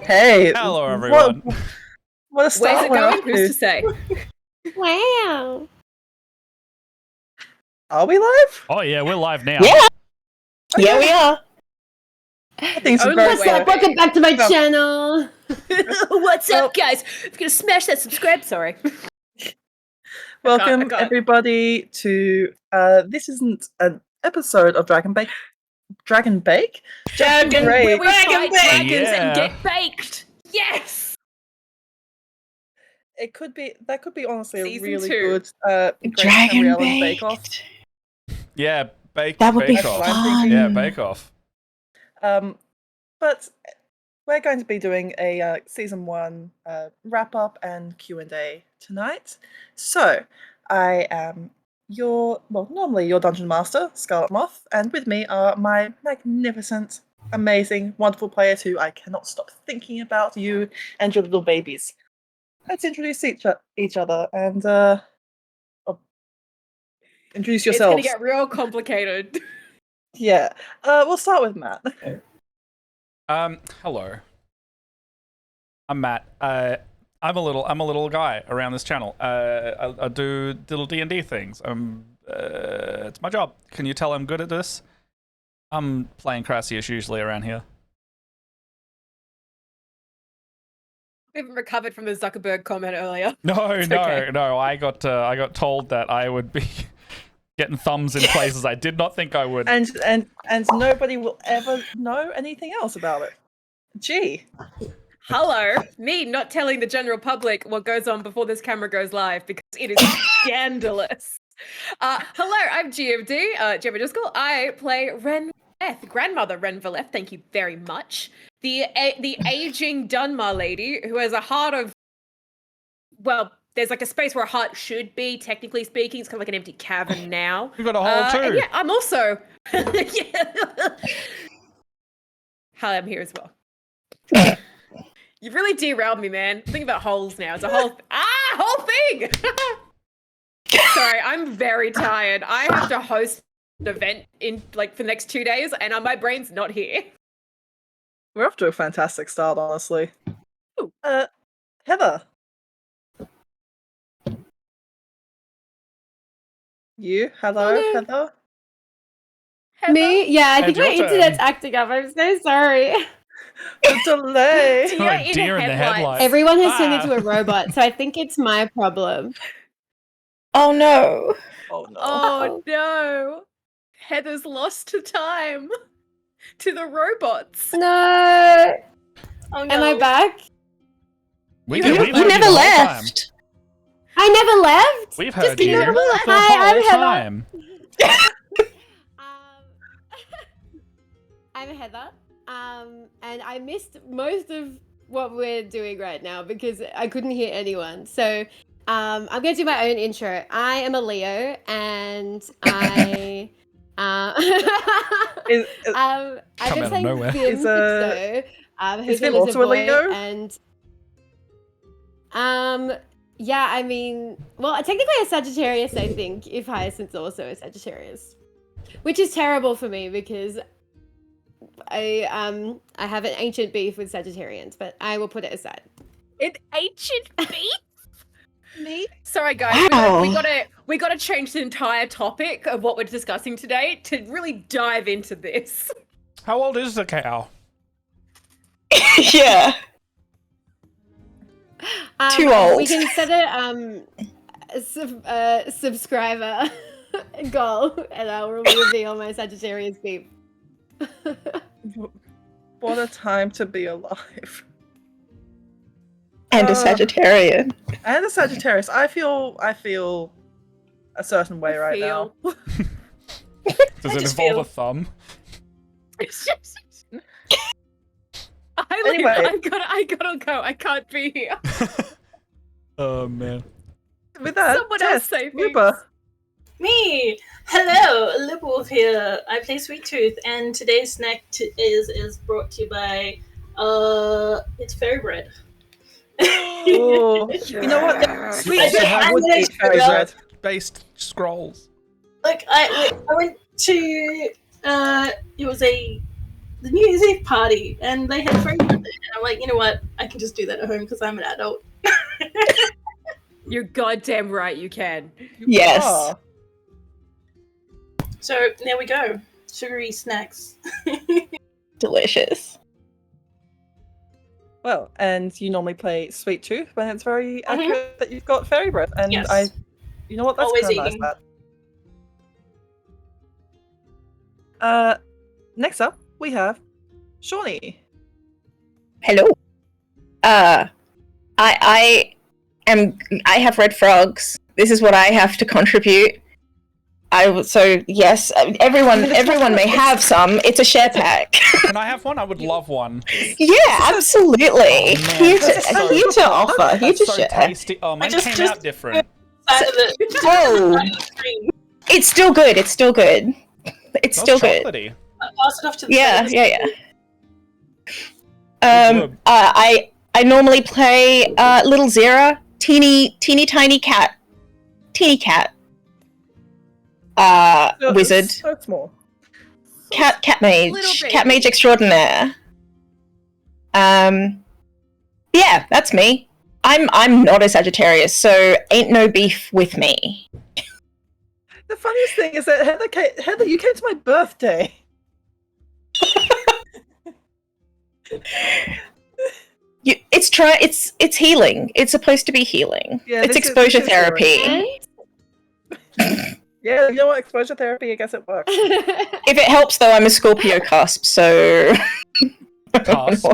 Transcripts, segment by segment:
Hey, Hello, everyone. What a start. Where's it going? Who's to say? Wow. Are we live? Oh yeah, we're live now. Yeah. Okay. Yeah, we are. I think it's a Only very What's up? Welcome back to my Well- channel. What's up, guys? If you're gonna smash that subscribe, sorry. welcome I can't. everybody to this isn't an episode of Dragonbreak. Dragonbreak? Where we fight Dragonbreak! dragons Yeah. and get baked. Yes. That could be honestly Season a really 2. good Great Gabrielle and Bake Off. Yeah, That would be Bake Off. fun. Yeah, Bake Off. But we're going to be doing a season 1 wrap up and Q&A tonight. So I am normally your dungeon master, Scarlet Moth, and with me are my magnificent, amazing, wonderful players who I cannot stop thinking about, you and your little babies. Let's introduce each other and introduce yourselves. It's gonna get real complicated. Yeah, we'll start with Matt. Hello. I'm Matt. I'm a little guy around this channel. I do little D&D things. It's my job. Can you tell I'm good at this? I'm playing Crassius usually around here. We haven't recovered from the Zuckerberg comment earlier. No. okay. I got told that I would be getting thumbs in places I did not think I would. And nobody will ever know anything else about it. Gee. Hello, me not telling the general public what goes on before this camera goes live because it is scandalous. Hello, I'm GMD, Gemma Driscoll. I play Ren Valeth, grandmother Ren Valeth. Thank you very much. The aging Dunmar lady who has a heart of, well, there's like a space where a heart should be, technically speaking. It's kind of like an empty cavern now. You've got a hole too. And yeah, I'm also. Yeah. Hi, I'm here as well. You really derailed me, man. Think about holes now. It's a whole whole thing. Sorry, I'm very tired. I have to host an event in for the next 2 days, and my brain's not here. We're off to a fantastic start, honestly. Ooh. Heather. Hello, Heather. Me? Yeah, I think And my your turn. internet's acting up. I'm so sorry. The delay. Deer Like in deer in the headlights. headlights. Everyone has turned Ah. into a robot, so I think it's my problem. Oh no. Oh no. Oh no, Heather's lost to time, to the robots. No. Oh no. Am I back? We've You heard You never the whole time. left. I never left. We've Just heard you ignore the me. whole Hi, I'm Heather. time. I'm Heather, and I missed most of what we're doing right now because I couldn't hear anyone. So I'm going to do my own intro. I am a Leo, and I I've Is been Come out of playing nowhere. Vim Is, Pixo, who's Vim a also a lizard boy, Leo? and yeah, I mean, well, technically a Sagittarius, I think, if Hyacinth's also a Sagittarius, which is terrible for me because I have an ancient beef with Sagittarians, but I will put it aside. An ancient beast. me? Sorry, guys. Wow. We gotta change the entire topic of what we're discussing today to really dive into this. How old is the cow? Yeah. Too old. We can set a subscriber goal, and I will reveal my Sagittarius beef. What a time to be alive. And a Sagittarian. And a Sagittarius. I feel a certain way right now. Does it just involve feel- a thumb? Anyway. I gotta go. I can't be here. Oh man. With that, Someone else Tess, say things. Luba. Me! Hello, Lipwolf here. I play Sweet Tooth, and today's snack is brought to you by it's fairy bread. Oh, you know what? We I also don't- have I'm would gonna eat fairy figure out- bread. based scrolls. Like I went to it was a the New Year's Eve party, and they had free with it. And I'm like, you know what? I can just do that at home because I'm an adult. You're goddamn right, you can. Yes. Oh, So there we go. Sugary snacks. Delicious. well, and you normally play Sweet Tooth when it's very accurate that you've got fairy breath, and Yes. you know what? That's Always kind of nice. eating. That. Next up we have Shawnee. Hello. I have red frogs. This is what I have to contribute. So yes, everyone may have some. It's a share pack. Can I have one? I would love one. Yeah, absolutely. man, Here that's so- to offer. Here That's to so share. tasty. Oh, mine just- came just- out different. Side of the Oh, side of the screen. it's still good. It's still good. It's Smells still good. chocolatey. Pass it off to the Yeah, side of the yeah, Good yeah. job. I normally play little Zera, teeny tiny cat, wizard, So small. cat Little mage baby. extraordinaire. Yeah, that's me. I'm not a Sagittarius, so ain't no beef with me. The funniest thing is that Heather, you came to my birthday. It's healing. It's supposed to be healing. Yeah, It's this is- exposure this is therapy. Yeah, you know what? Exposure therapy. I guess it works. If it helps, though, I'm a Scorpio cusp, so. Cusp?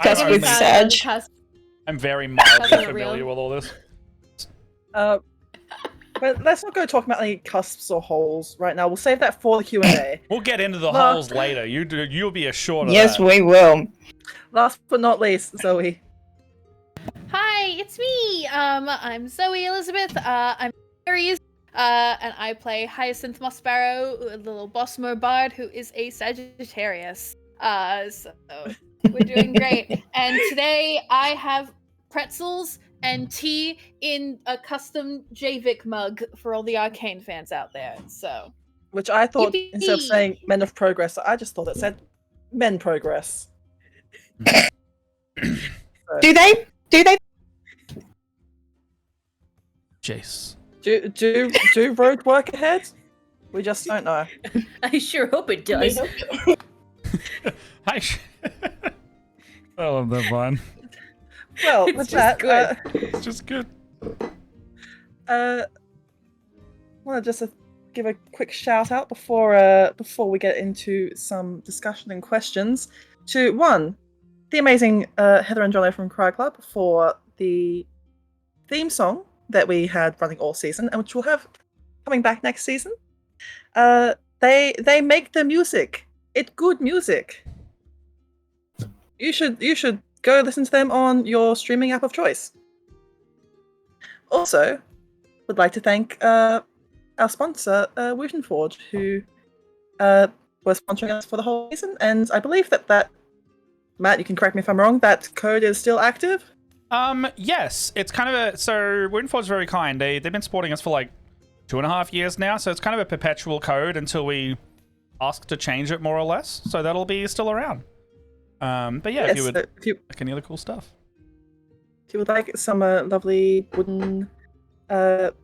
Cusp I'm with only- Sag. I'm very mildly That's not familiar real. with all this. But let's not go talking about any cusps or holes right now. We'll save that for the Q&A. We'll get into the Well- holes later. You'll be assured of Yes, that. we will. Last but not least, Zoe. Hi, it's me. I'm Zoe Elizabeth. I'm Aries, and I play Hyacinth Mossbarrow, a little Bossmo bard who is a Sagittarius. So we're doing great. And today I have pretzels and tea in a custom Javik mug for all the Arcane fans out there. So Which I thought, Yippee! instead of saying Men of Progress, I just thought it said Men Progress. Do they? Jace. Do road work ahead? We just don't know. I sure hope it does. Hi. Oh, they're fine. Well, It's with just that, good. It's just good. I want to just give a quick shout out before we get into some discussion and questions to one, the amazing Heather and Jono from Cry Club for the theme song that we had running all season and which we'll have coming back next season. They make the music. It's good music. You should go listen to them on your streaming app of choice. Also, would like to thank our sponsor, Wooten Forge, who was sponsoring us for the whole season, and I believe that Matt, you can correct me if I'm wrong, that code is still active? Yes, it's kind of so Windforge is very kind. They've been supporting us for like 2.5 years now, so it's kind of a perpetual code until we ask to change it more or less. So that'll be still around. But yeah, Yes, if you would so if you like any other cool stuff. would like some lovely wooden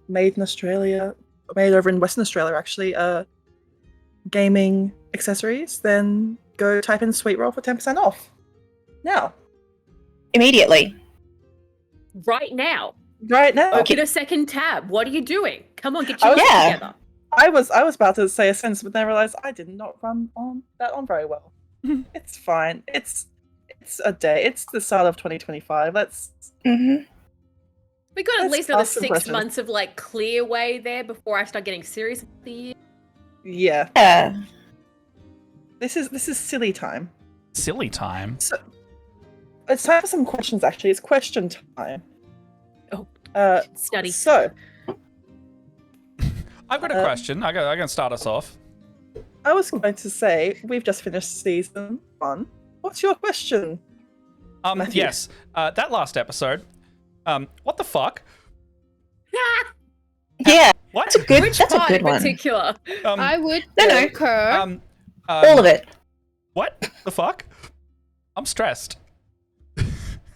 made over in Western Australia actually, gaming accessories, then go type in Sweet Roll for 10% off. Now. Immediately. Right now. Right now. Open a second tab. What are you doing? Come on, get Oh, your shit yeah. together. I was about to say a sentence, but then I realized I did not run on very well. It's fine. It's a day. It's the start of 2025. Let's. Mm-hmm. We got at Let's least another ask some 6 questions. months of like clear way there before I start getting serious about the year. Yeah. Yeah. This is silly time. Silly time. So it's time for some questions. Actually, it's question time. Oh. Study. So I've got a question. I can start us off. I was going to say we've just finished season 1. What's your question? Matthew. Yes, that last episode. What the fuck? Yeah. What? That's a good. Which That's a part good in one. particular? I would No, no. concur. All of it. What the fuck? I'm stressed.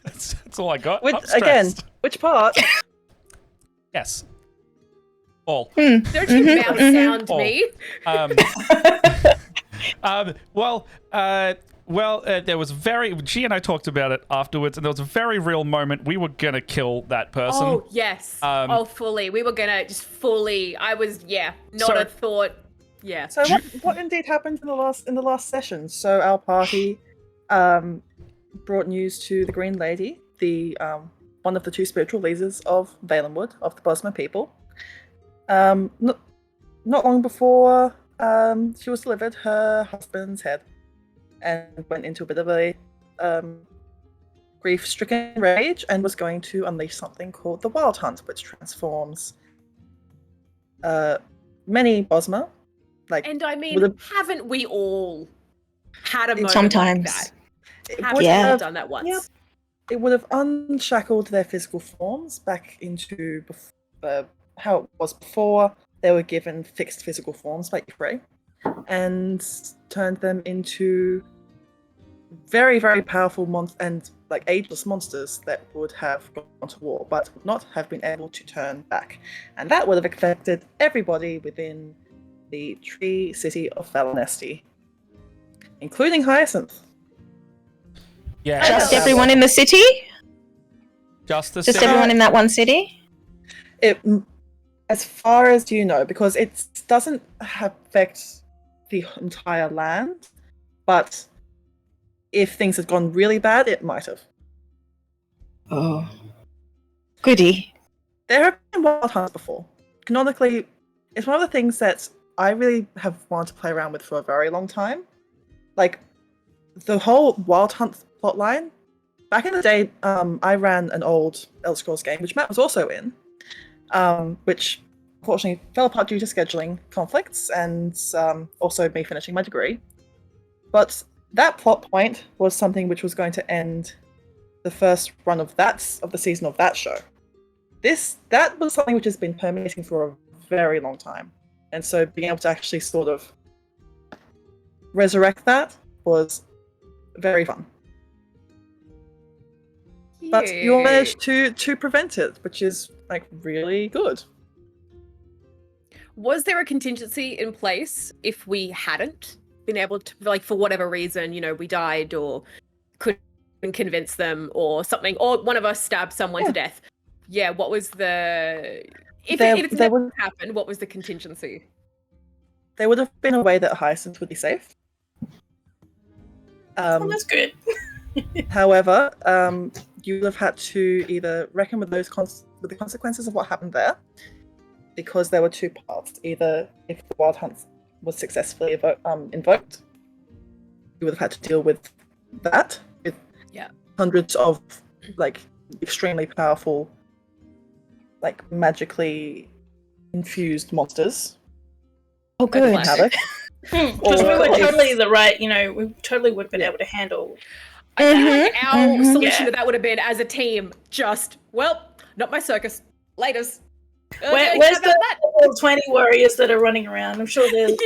That's all I got. Which, I'm stressed. again, which part? Yes. All. Don't you mouth sound Oh. me? There was she and I talked about it afterwards, and there was a very real moment. We were gonna kill that person. Oh yes. Fully. We were gonna just fully. I was not So- a thought. Yeah. So what indeed happened in the last session? So our party brought news to the Green Lady, the one of the two spiritual leaders of Valenwood, of the Bosma people. Not long before she was delivered, her husband's head, and went into a bit of a grief-stricken rage, and was going to unleash something called the Wild Hunt, which transforms many Bosma. And I mean, would've- haven't we all had a moment Sometimes. like that? It Haven't would we all have- done that once? yeah. It would have unshackled their physical forms back into how it was before they were given fixed physical forms by Ifray, and turned them into very, very powerful and ageless monsters that would have gone to war, but would not have been able to turn back. And that would have affected everybody within the tree city of Valinesti, including Hyacinth. Yeah. Just everyone in the city? Just the Just city. everyone in that one city? As far as you know, because it doesn't affect the entire land, but if things had gone really bad, it might have. Oh. Goody. There have been wild hunts before. Canonically, it's one of the things that I really have wanted to play around with for a very long time. Like, the whole wild hunt plotline. Back in the day, I ran an old Elder Scrolls game, which Matt was also in, which unfortunately fell apart due to scheduling conflicts and also me finishing my degree. But that plot point was something which was going to end the first run of the season of that show. That was something which has been permeating for a very long time, and so being able to actually sort of resurrect that was very fun. But you all managed to prevent it, which is really good. Was there a contingency in place if we hadn't been able to, for whatever reason, we died or couldn't convince them or something, or one of us stabbed someone to death? Yeah, what was the... If it never happened, what was the contingency? There would have been a way that Hyacinth would be safe. That's good. However, you would have had to either reckon with with the consequences of what happened there, because there were two paths. Either if the Wild Hunt was successfully invoked, you would have had to deal with that, with hundreds of extremely powerful, magically infused monsters. Oh, good. Havoc. Because we were totally we totally would have been able to handle. I feel like our solution to that would have been, as a team, not my circus. Laters. Where's the level 20 warriors that are running around? I'm sure there's.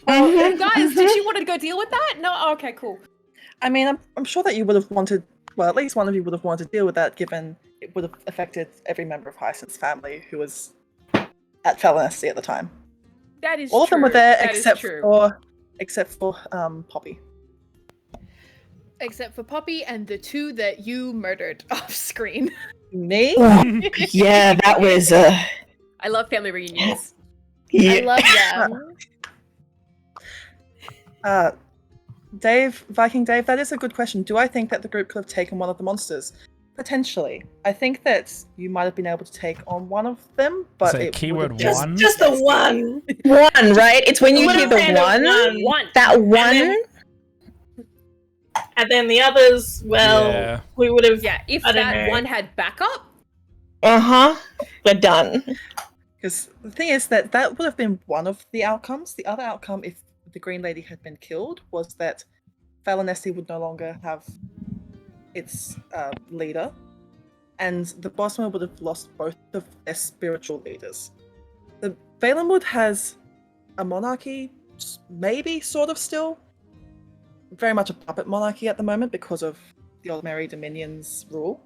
Guys, did you want to go deal with that? No? Oh, okay, cool. I mean, I'm sure that you would have wanted, at least one of you would have wanted to deal with that, given it would have affected every member of Hyacinth's family who was at Valinesti at the time. That is All of them were there except for Poppy. Except for Poppy and the two that you murdered off screen. Me? Yeah, that was I love family reunions. I love them. Viking Dave, that is a good question. Do I think that the group could have taken one of the monsters? Potentially. I think that you might have been able to take on one of them, but Say keyword one. Just the one. one, right? It's when you hear the one. One. That one. And then the others, we would have. Yeah, if I don't that know. one had backup. We're done. Because the thing is that would have been one of the outcomes. The other outcome, if the Green Lady had been killed, was that Valinesti would no longer have its leader, and the Bosma would have lost both of their spiritual leaders. The Valenwood has a monarchy, maybe, sort of still, very much a puppet monarchy at the moment because of the Old Merry Dominion's rule.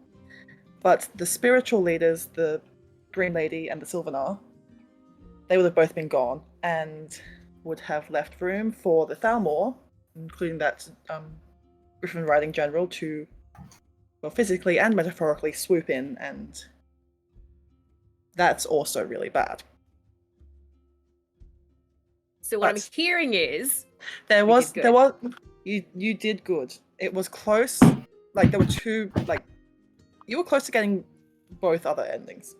But the spiritual leaders, the Green Lady and the Sylvanar, they would have both been gone and would have left room for the Thalmor, including that Griffin Riding General, to, well, physically and metaphorically swoop in, and that's also really bad. So what I'm But hearing is you did good. It was close. Like there were two, like you were close to getting both other endings.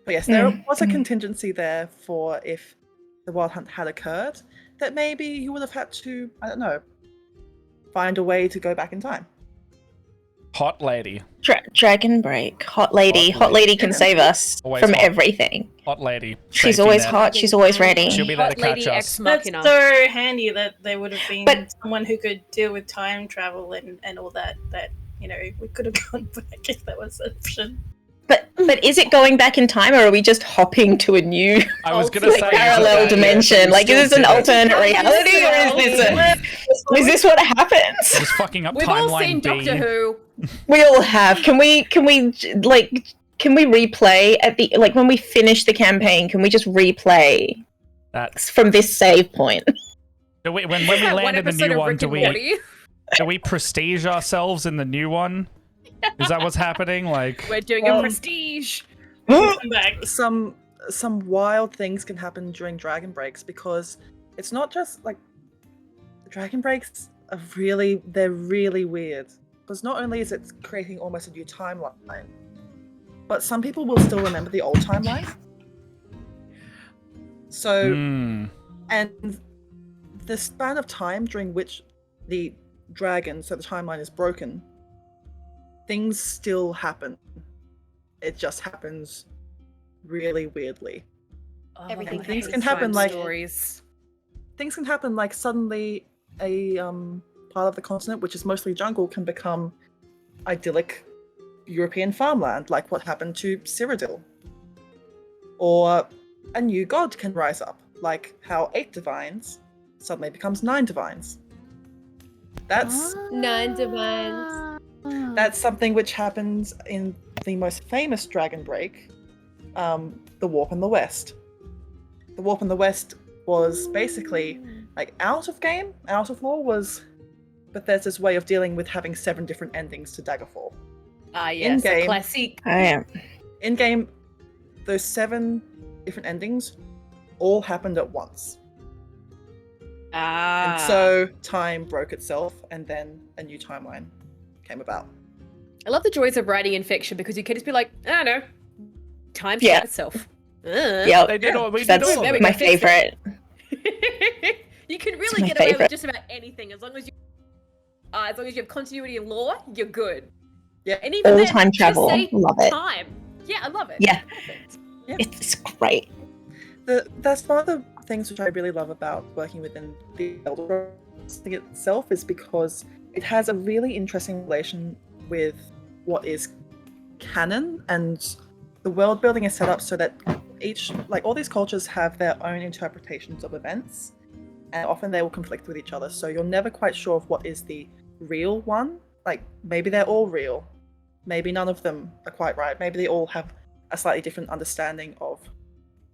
But yes, there was a contingency there for if the Wild Hunt had occurred, that maybe you would have had to, I don't know, find a way to go back in time. Hot lady. Dragonbreak. Hot lady. Hot lady can save us Always from hot. everything. Hot lady. She's Safety always net. hot. She's always ready. She'll be there to Hot lady catch ex us. That's machina. so handy that there would have been But- someone who could deal with time travel and all that. That we could have gone back if that was an option. But is it going back in time, or are we just hopping to a new I was gonna say parallel dimension? Like, is this an alternate reality, or is this what happens? Just fucking up We've all seen timeline B. Doctor Who. We all have. Can we replay at the when we finish the campaign? Can we just replay That's from this save point? when we Is that one land in the episode new of one, Rick do and we Morty? prestige ourselves in the new one? Is that what's happening? Like, We're doing a prestige. Come back. Some wild things can happen during Dragon Breaks, because it's not just like Dragon Breaks are they're really weird. Because not only is it creating almost a new timeline, but some people will still remember the old timeline. So, and the span of time during which the dragon, so the timeline is broken, things still happen. It just happens really weirdly. Everything And things happens can happen time like stories. things can happen like suddenly a part of the continent, which is mostly jungle, can become idyllic European farmland, like what happened to Cyrodiil. Or a new god can rise up, like how 8 divines suddenly becomes 9 divines. That's 9 divines. That's something which happens in the most famous Dragon Break, the Warp in the West. The Warp in the West was basically like out of lore was Bethesda's way of dealing with having 7 different endings to Daggerfall. Ah, yes, a In-game. classic. I am. In game, those 7 different endings all happened at once. Ah. And so time broke itself, and then a new timeline came about. I love the joys of writing in fiction because you can just be like, I don't know, time Yeah. shot itself. Yep. they did all. We did That's all of There we it. go, my fix it. favorite. You can It's really my get away with favourite. just about anything as long as you have continuity in lore, you're good. Yeah. And even All then, time just travel. say Love it. time. Yeah, I love it. Yeah. Perfect. It's great. That's one of the things which I really love about working within the Elder Scrolls thing itself, is because it has a really interesting relation with what is canon, and the world building is set up so that all these cultures have their own interpretations of events, and often they will conflict with each other. So you're never quite sure of what is the real one. Like maybe they're all real, maybe none of them are quite right. Maybe they all have a slightly different understanding of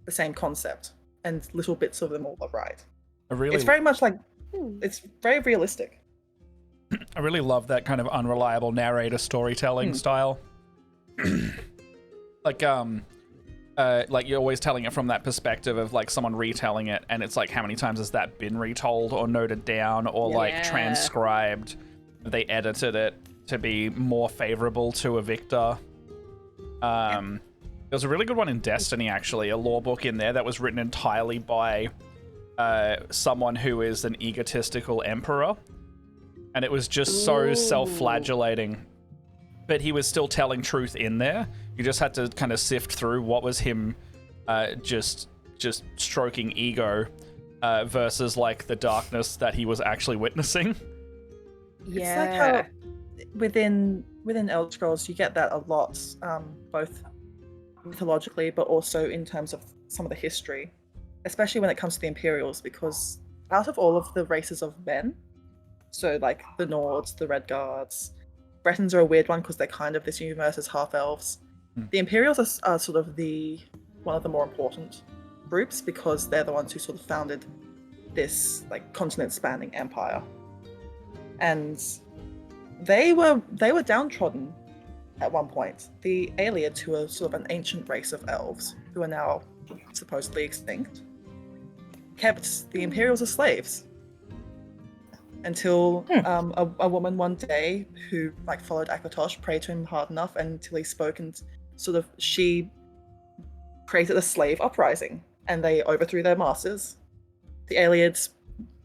the same concept, and little bits of them all are right. It's very much like it's very realistic. I really love that kind of unreliable narrator storytelling style. like you're always telling it from that perspective of like someone retelling it, and it's like, how many times has that been retold or noted down or like Yeah. transcribed? They edited it to be more favorable to a victor. There was a really good one in Destiny, actually, a lore book in there that was written entirely by someone who is an egotistical emperor. And it was just so self-flagellating. But he was still telling truth in there. You just had to kind of sift through what was him just stroking ego versus like the darkness that he was actually witnessing. It's like how within Elder Scrolls you get that a lot, both mythologically but also in terms of some of the history, especially when it comes to the Imperials, because out of all of the races of men, So like the Nords, the Red Guards. Bretons are a weird one because they're kind of this universe as half elves. The Imperials are sort of one of the more important groups because they're the ones who sort of founded this like continent-spanning empire, and they were downtrodden at one point. The Aelids, who are sort of an ancient race of elves who are now supposedly extinct, kept the Imperials as slaves until a woman one day who like followed Akatosh prayed to him hard enough until he spoke, and sort of she created a slave uprising and they overthrew their masters. The Aelids,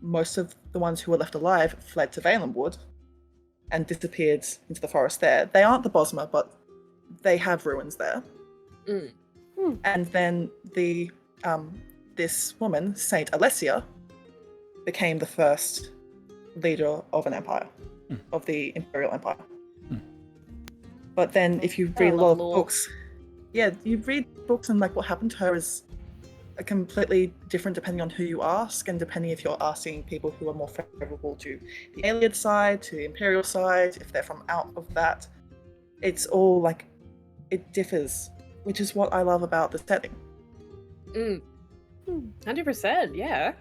most of the ones who were left alive, fled to Valenwood and disappeared into the forest there. They aren't the Bosmer, but they have ruins there. And then this woman, Saint Alessia, became the first leader of an empire, of the Imperial Empire. But then if you read a lot of books, you read books and like what happened to her is completely different depending on who you ask, and depending if you're asking people who are more favorable to the Aelid side, to the Imperial side, if they're from out of that. It's all like, it differs, which is what I love about the setting. 100%, yeah.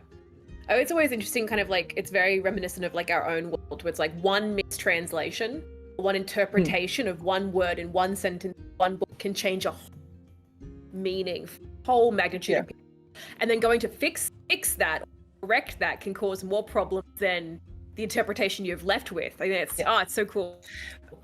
Oh, it's always interesting, kind of like, it's very reminiscent of like our own world, where it's like one mistranslation, one interpretation of one word in one sentence, one book can change a whole meaning, whole magnitude of people. And then going to fix that, correct that, can cause more problems than the interpretation you've left with. I think it's so cool.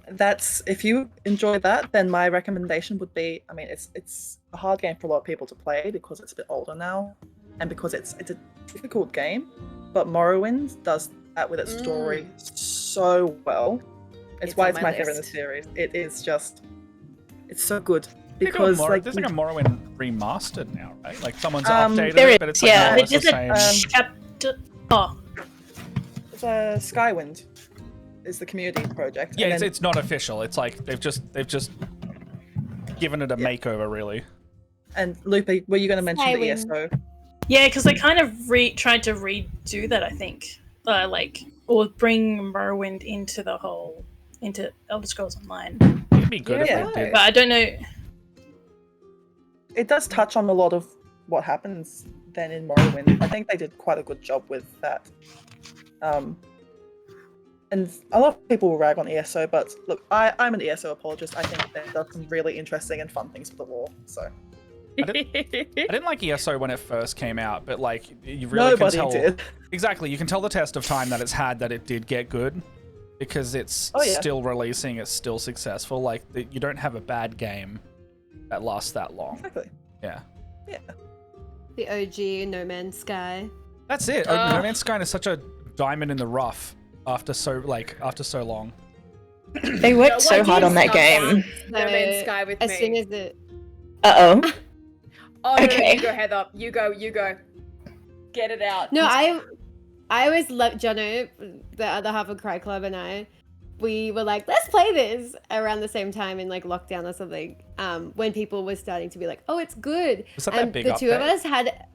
That's, if you enjoy that, then my recommendation would be, I mean, it's a hard game for a lot of people to play because it's a bit older now, and because it's a difficult game, but Morrowind does that with its story so well. It's why it's my favorite in the series. It is just, it's so good. Because there's like a Morrowind remastered now, right? Like someone's updated there it, but it's like more or less the same. Chapter. It's Skywind is the community project. Yeah, it's not official. It's like they've just given it a makeover, really. And Lupe, were you going to mention the ESO? Yeah, because they kind of tried to redo that, I think, or bring Morrowind into Elder Scrolls Online. It'd be good if they did. But I don't know. It does touch on a lot of what happens then in Morrowind. I think they did quite a good job with that. And a lot of people will rag on ESO, but look, I'm an ESO apologist. I think they does some really interesting and fun things for the lore. So I didn't like ESO when it first came out, but like you really can tell. Did. Exactly, you can tell the test of time that it's had, that it did get good, because it's still releasing, it's still successful. Like you don't have a bad game that lasts that long. Exactly. Yeah. The OG No Man's Sky. That's it. No Man's Sky is such a diamond in the rough after so long. They worked so hard on that game. No Man's Sky with as me. soon as it. Oh, Okay. no, you go, Heather. You go. Get it out. No, I always loved Jono, the other half of Cry Club, and we were like, let's play this around the same time in like lockdown or something. When people were starting to be like, oh, it's good. Was that and that big the two of update? us had.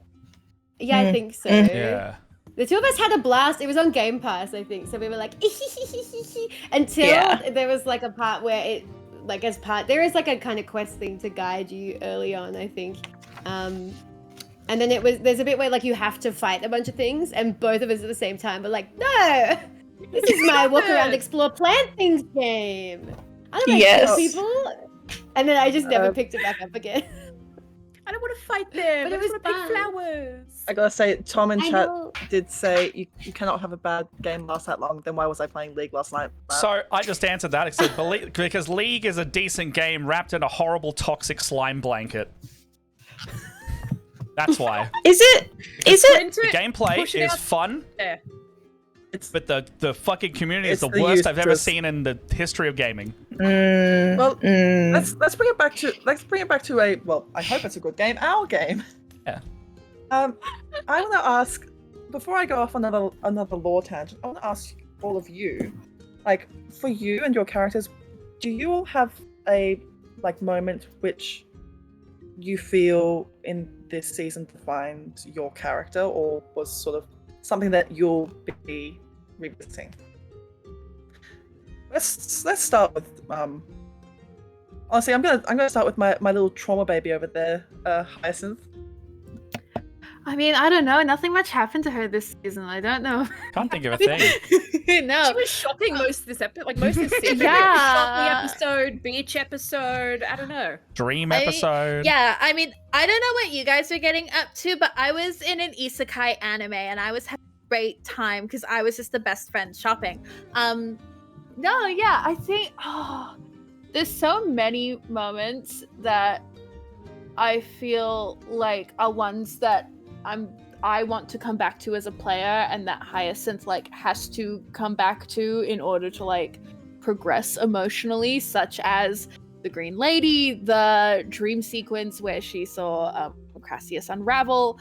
Yeah, I think so. Yeah. The two of us had a blast. It was on Game Pass, I think. So we were like, until there was like a part where it, like there is like a kind of quest thing to guide you early on, I think. And then there's a bit where like you have to fight a bunch of things, and both of us at the same time were like, no, this is my walk around, explore, plant things game. I don't kill people. And then I just never picked it back up again. I don't want to fight them. But it was want to pick fun. flowers. I gotta say, Tom in chat know. did say you cannot have a bad game last that long. Then why was I playing League last night? So I just answered that. I said because League is a decent game wrapped in a horrible toxic slime blanket. That's why. Is it? The gameplay Push it is out fun, there. but the fucking community is It's the the worst I've ever useless- seen in the history of gaming. Well, let's bring it back to a, well, I hope it's a good game. Our game. Yeah. I want to ask, before I go off another lore tangent, I want to ask all of you, like, for you and your characters, do you all have a like moment which you feel in this season defined your character, or was sort of something that you'll be revisiting? let's start with honestly, I'm gonna start with my little trauma baby over there, Hyacinth. I mean, I don't know. Nothing much happened to her this season. I don't know. Can't think of a thing. No. She was shocking most of this episode, like most of this season. Yeah. Shocking episode, beach episode. I don't know. Dream episode. Yeah, I mean, I don't know what you guys are getting up to, but I was in an isekai anime and I was having a great time because I was just the best friend shopping. No, yeah, I think there's so many moments that I feel like are ones that I want to come back to as a player, and that Hyacinth like has to come back to in order to like progress emotionally, such as the Green Lady, the dream sequence where she saw Cassius unravel,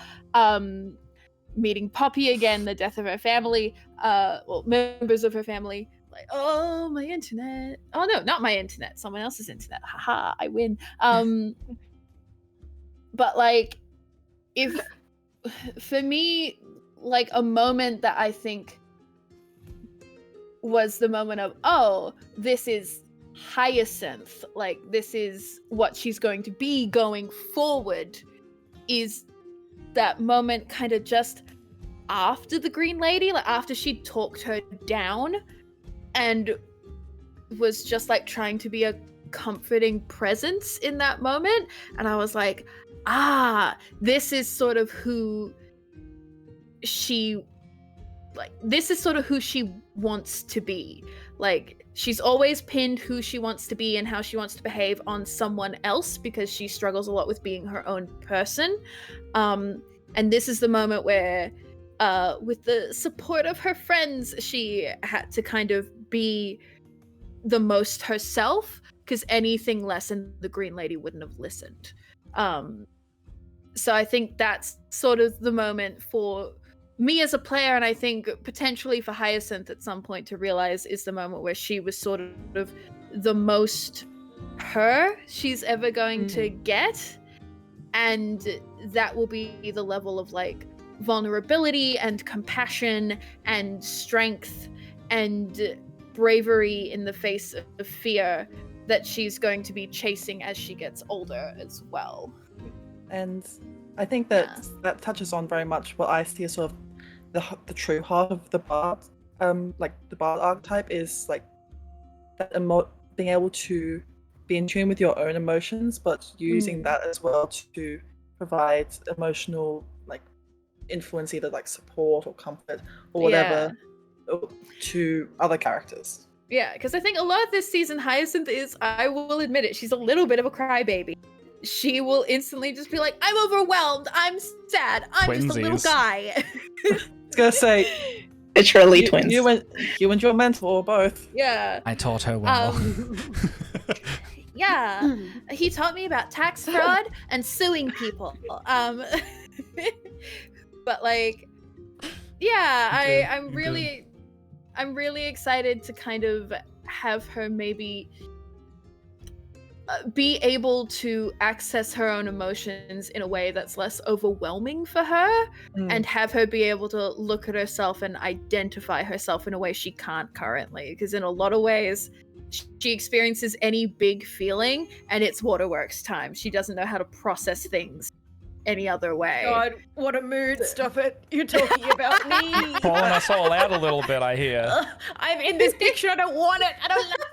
meeting Poppy again, the death of her family, well, members of her family. Like, oh, my internet. Oh no, not my internet. Someone else's internet. Haha, I win. But like, if for me, like a moment that I think was the moment of, oh, this is Hyacinth, like this is what she's going to be going forward, is that moment kind of just after the Green Lady, like after she talked her down and was just like trying to be a comforting presence in that moment. And I was like, this is sort of who she wants to be. Like, she's always pinned who she wants to be and how she wants to behave on someone else because she struggles a lot with being her own person. And this is the moment where, with the support of her friends, she had to kind of be the most herself, because anything less and the Green Lady wouldn't have listened. So I think that's sort of the moment for me as a player, and I think potentially for Hyacinth at some point to realize is the moment where she was sort of the most her she's ever going to get. And that will be the level of like vulnerability and compassion and strength and bravery in the face of fear that she's going to be chasing as she gets older as well. And I think that that touches on very much what I see as sort of the true heart of the Bard, like the Bard archetype is like that being able to be in tune with your own emotions, but using that as well to provide emotional like influence, either like support or comfort or whatever, to other characters. Yeah, because I think a lot of this season, Hyacinth is, I will admit it, she's a little bit of a crybaby. She will instantly just be like, I'm overwhelmed, I'm sad, I'm just a little guy. I was gonna say, literally twins. You and your mentor both. Yeah. I taught her well. Yeah, he taught me about tax fraud and suing people. But like, yeah, I'm really excited to kind of have her maybe be able to access her own emotions in a way that's less overwhelming for her, and have her be able to look at herself and identify herself in a way she can't currently, because in a lot of ways she experiences any big feeling and it's waterworks time. She doesn't know how to process things any other way. God, what a mood. Stop it. You're talking about me. Calling us all out a little bit, I hear. I'm in this picture. I don't want it. I don't like it.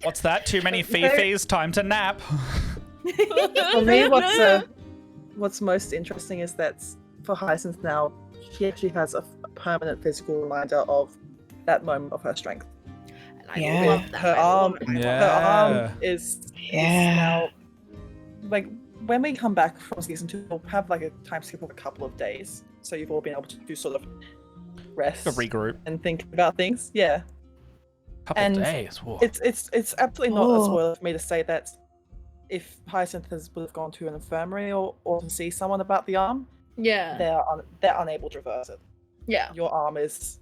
What's that? Too many fifis? Time to nap. For me, what's most interesting is that for Hyacinth now, she actually has a permanent physical reminder of that moment of her strength. And I love that. Her arm is now, like, when we come back from season 2, we'll have like a time skip of a couple of days, so you've all been able to do sort of rest, regroup, and think about things. Yeah, couple of days. Whoa. It's absolutely not a spoiler for me to say that if Hyacinth would have gone to an infirmary or to see someone about the arm, they're unable to reverse it. Yeah, your arm is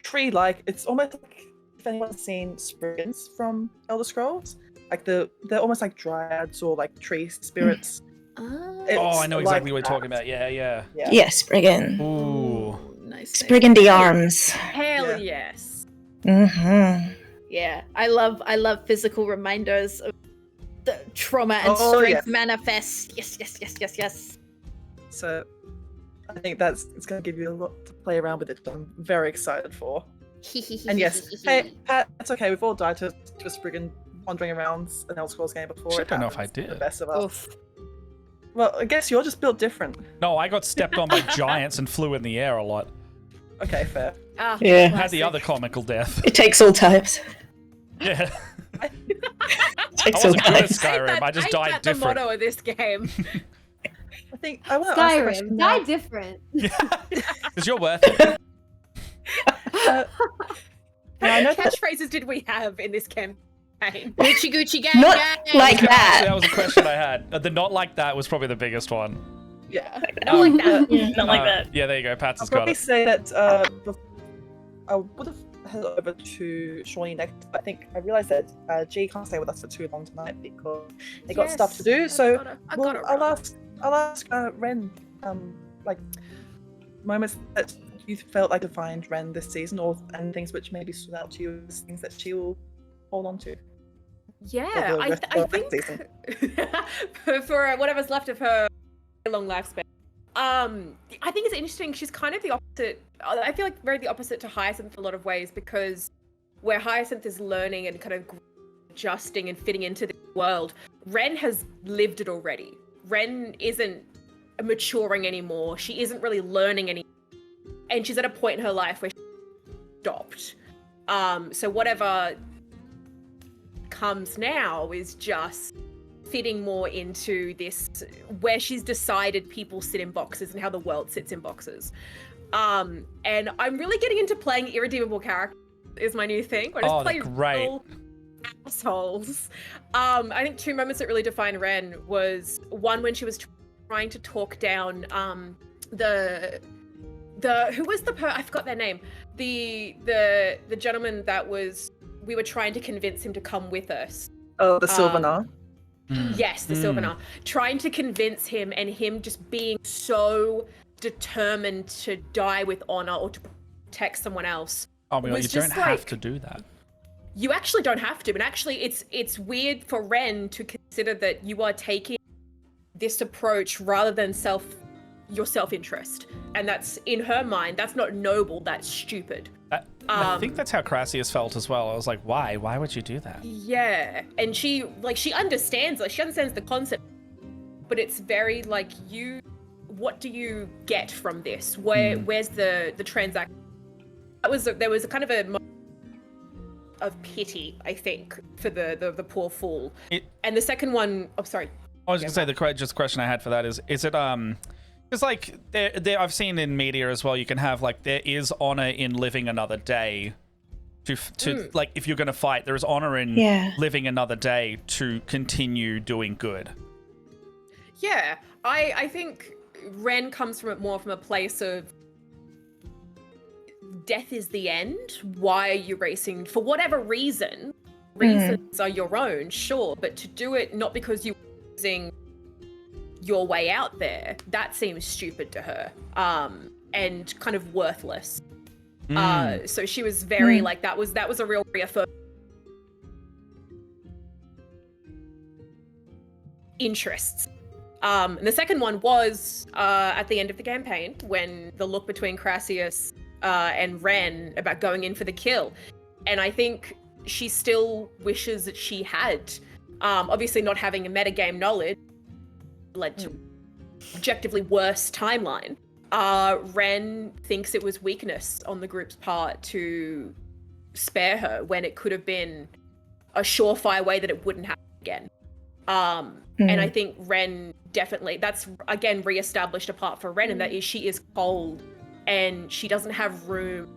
tree-like. It's almost like, if anyone's seen Spriggans from Elder Scrolls, like they're almost like dryads or like tree spirits. I know exactly what you're talking about. Yeah. Spriggan. Ooh, nice. Spriggan the arms. Hell yes. Mm-hmm. Yeah, I love physical reminders of the trauma and Oh, strength yes. manifest. Yes. So I think it's going to give you a lot to play around with it. I'm very excited for. And yes, hey, Pat, it's okay. We've all died to a Spriggan wandering around an Elder Scrolls game before. Shit, It don't know if I happens to did. The best of us. Oof. Well, I guess you're just built different. No, I got stepped on by giants and flew in the air a lot. Okay, fair. Ah, Yeah. Had the other comical death. It takes all types. Yeah. It I takes all wasn't good at types. Skyrim. I just ain't died that the different. motto of this game. I think I want to ask a question Skyrim, now. die different. Because you're worth it. Now, I know that Catchphrases did we have in this campaign? Gucci gang. Not gang. like Actually, that that. was a question I had. The not like that was probably the biggest one. yeah. Not like that. Not like that. Yeah, there you go. Pats I'll has got probably it. say that I would have headed over to Shawnee next, but I think I realised that G can't stay with us for too long tonight because they got stuff to do. So I'll ask Ren, like moments that you felt like defined Ren this season, and things which maybe stood out to you as things that she will hold on to. Yeah, For the rest I of the think for whatever's left of her long lifespan. I think it's interesting. She's kind of the opposite. I feel like very the opposite to Hyacinth in a lot of ways, because where Hyacinth is learning and kind of adjusting and fitting into the world, Ren has lived it already. Ren isn't maturing anymore. She isn't really learning anymore. And she's at a point in her life where she stopped. So whatever comes now is just fitting more into this, where she's decided people sit in boxes and how the world sits in boxes. And I'm really getting into playing irredeemable characters is my new thing. I just play great. real assholes. I think two moments that really defined Ren was one when she was trying to talk down the who was I forgot their name. The gentleman that we were trying to convince him to come with us. Oh, the Sylvanar. Yes, the Sylvanar. Trying to convince him, and him just being so determined to die with honor or to protect someone else. Oh my god, was you don't just have like- to do that. You actually don't have to, and actually it's weird for Ren to consider that you are taking this approach rather than your self-interest. And that's, in her mind, that's not noble, that's stupid. I think that's how Crassius felt as well. I was like, why? Why would you do that? Yeah, and she understands, she understands the concept, but it's very like, what do you get from this? Where's the transaction? There was a kind of a moment of pity, I think, for the poor fool. And the second one, sorry. I was gonna say just the question I had for that is it because like there I've seen in media as well, you can have like, there is honor in living another day to like, if you're gonna fight, there is honor in living another day to continue doing good. Yeah, I think Ren comes from a place of death is the end. Why are you racing? For whatever reason, reasons are your own, sure, but to do it not because you're using your way out there, that seems stupid to her, and kind of worthless. So she was very like, that was a real reaffirmation. Interests. And the second one was at the end of the campaign, when the look between Crassius and Ren about going in for the kill. And I think she still wishes that she had. Obviously not having a metagame knowledge led to objectively worse timeline. Ren thinks it was weakness on the group's part to spare her when it could have been a surefire way that it wouldn't happen again. And I think Ren definitely, that's again reestablished a part for Ren, and that is she is cold and she doesn't have room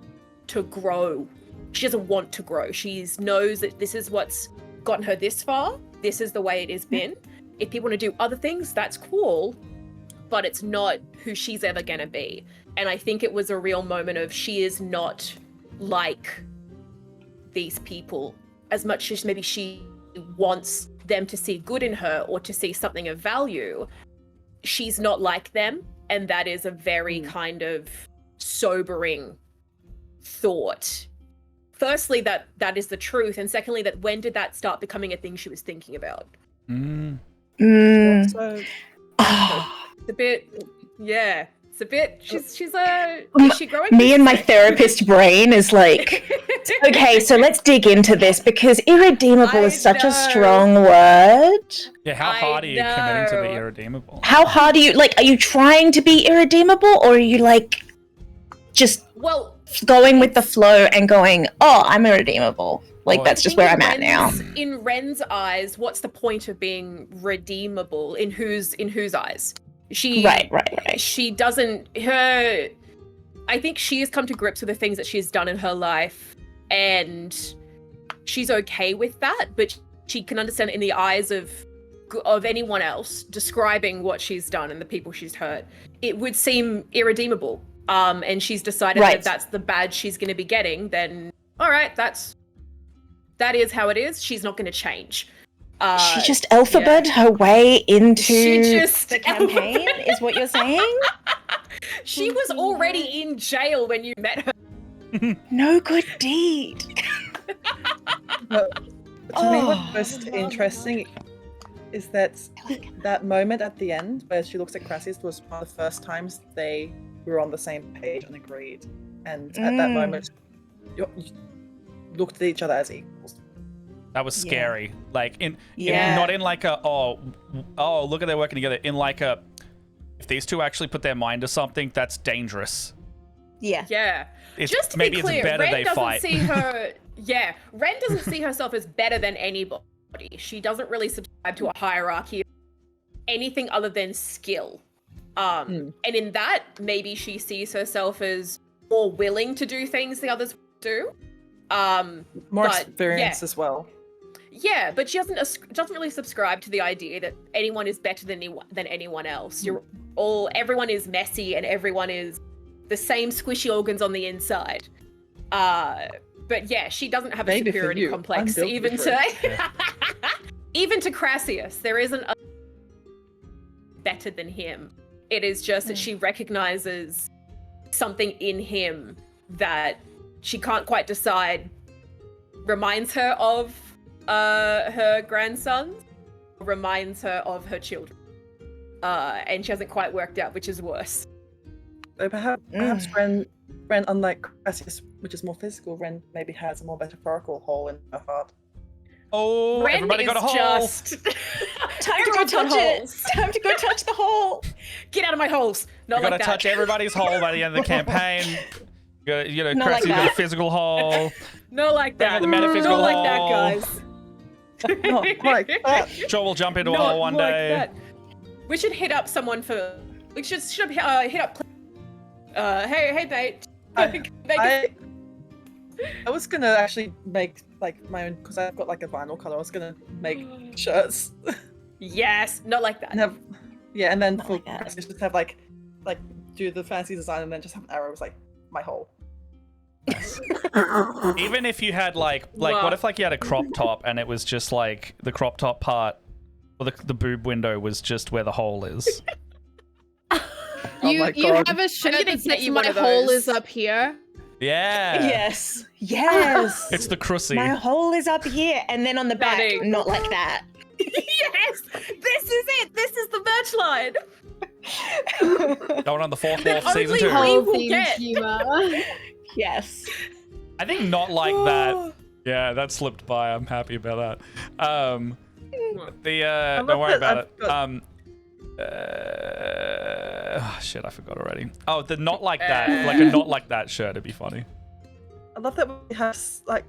to grow. She doesn't want to grow. She knows that this is what's gotten her this far. This is the way it has been. If you want to do other things, that's cool, but it's not who she's ever gonna be. And I think it was a real moment of, she is not like these people as much as maybe she wants them to see good in her or to see something of value. She's not like them, and that is a very kind of sobering thought firstly, that is the truth, and secondly, that when did that start becoming a thing she was thinking about? Also, It's a bit, yeah. It's a bit. She's is she growing? Me and my therapist brain is like, okay, so let's dig into this because irredeemable is such a strong word. Yeah, how hard are you committing to the irredeemable? How hard are you trying to be irredeemable, or are you like just going with the flow and going, oh, I'm irredeemable? Like, that's just where I'm at now. In Ren's eyes, what's the point of being redeemable? In whose eyes? Right. She doesn't. I think she has come to grips with the things that she's done in her life, and she's okay with that. But she can understand it in the eyes of anyone else describing what she's done and the people she's hurt. It would seem irredeemable. And she's decided that that's the badge she's going to be getting. Then, all right, that is how it is. She's not going to change. She just alphabet her way into the campaign, is what you're saying? She was already in jail when you met her. No good deed. But to me, what's most interesting is that moment at the end where she looks at Crassius was one of the first times they were on the same page and agreed. And at that moment, you looked at each other as equals. That was scary. Like not in like a oh look at they're working together. In like a, if these two actually put their mind to something, that's dangerous. Yeah. Just to maybe be clear, it's better Ren they doesn't fight. see her. Yeah, Ren doesn't see herself as better than anybody. She doesn't really subscribe to a hierarchy of anything other than skill. And in that, maybe she sees herself as more willing to do things the others do. More experience as well. Yeah, but she doesn't really subscribe to the idea that anyone is better than anyone else. Everyone is messy and everyone is the same squishy organs on the inside. But yeah, she doesn't have a superiority complex even to even to Crassius. There isn't a better than him. It is just that she recognizes something in him that she can't quite decide reminds her of her grandsons, reminds her of her children. And she hasn't quite worked out which is worse. So perhaps Ren, unlike Crassius, which is more physical, Ren maybe has a more metaphorical hole in her heart. Oh, Ren everybody got a hole. Time to go touch it. Time to go touch the hole. Get out of my holes. Not You like gotta that. touch everybody's hole by the end of the campaign. You know, Not Cressy like got a that. physical hole. Not like that. The metaphysical Not like hole. that, guys. Not like that. Sure, we'll jump into a Not hole one like day. that. We should hit up someone for. We should hit up. Hey, mate. I was gonna actually make like my own, because I've got like a vinyl color. I was gonna make shirts. Yes, not like that. And have, and then for like that. Crassius just have like do the fancy design and then just have an arrow. It's like my hole. Even if you had like Wow. what if like you had a crop top and it was just like the crop top part, or the boob window was just where the hole is. You my you God. have a shirt gonna that get says you my one of hole those. is up here. Yeah. Yes. It's the Crussy. My hole is up here, and then on the back, Stunning. not like that. Yes, this is it. This is the merch line. Going on the fourth wall for Only season 2. we Hole will themed get. humor. Yes. I think not like that. Yeah, that slipped by. I'm happy about that. Don't worry about it. Shit, I forgot already. Oh, the not like that, like a not like that shirt. It'd be funny. I love that we have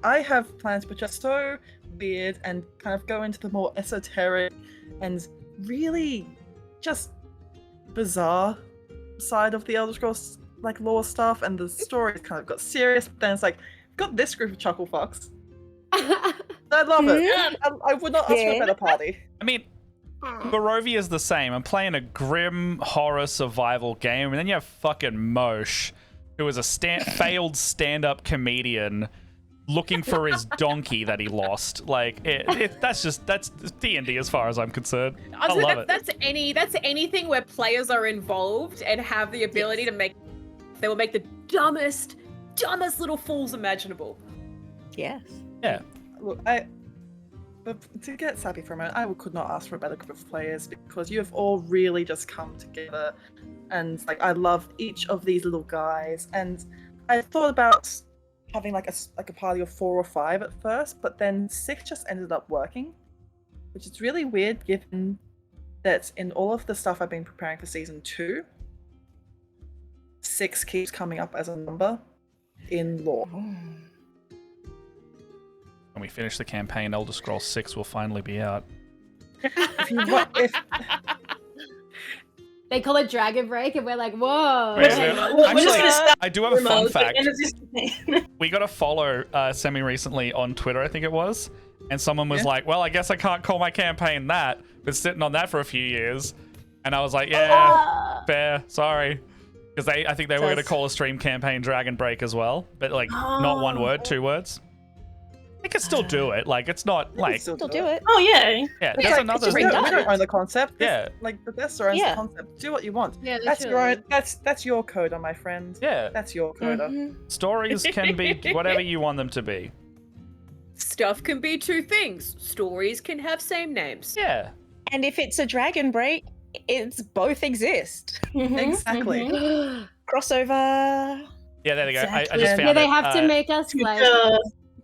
I have plans which are so weird and kind of go into the more esoteric and really just bizarre side of the Elder Scrolls like lore stuff, and the story kind of got serious, but then it's like got this group of chuckle fucks. I love it. I would not ask for a better party. I mean, Barovia is the same. I'm playing a grim horror survival game, and then you have fucking Mosh, who is a failed stand-up comedian looking for his donkey that he lost. Like, that's D&D as far as I'm concerned. I Honestly, love it. that's anything where players are involved and have the ability to make. They will make the dumbest little fools imaginable. Yes. Look, but to get sappy for a moment, I could not ask for a better group of players because you have all really just come together, and like I love each of these little guys. And I thought about having like a party of 4 or 5 at first, but then 6 just ended up working, which is really weird given that in all of the stuff I've been preparing for season 2, 6 keeps coming up as a number in lore. When we finish the campaign, Elder Scrolls 6 will finally be out. If They call it Dragonbreak, and we're like, whoa. Wait, Okay, no, we're actually, just gonna stop I do have a fun remote, fact. and it's just- We got a follow semi-recently on Twitter, I think it was, and someone was like, well, I guess I can't call my campaign that. Been sitting on that for a few years. And I was like, yeah, fair, sorry. Because I think they were going to call a stream campaign Dragonbreak as well, but like not 1 word, 2 words. They could still do it. Like, it's not like... Still do it. Oh yeah. Yeah, It's there's like, another... we don't own the concept. Yeah. Like Bethesda owns Yeah. the concept. Do what you want. Yeah, That's your own. That's your coda, my friend. Yeah, That's your coda. Mhm. stories can be whatever you want them to be. Stuff can be 2 things. Stories can have same names. Yeah. And if it's a dragon break, it's both exist. Exactly. Crossover. Yeah, there they go. I Exactly. just found Yeah, they it. have to make us Good like job.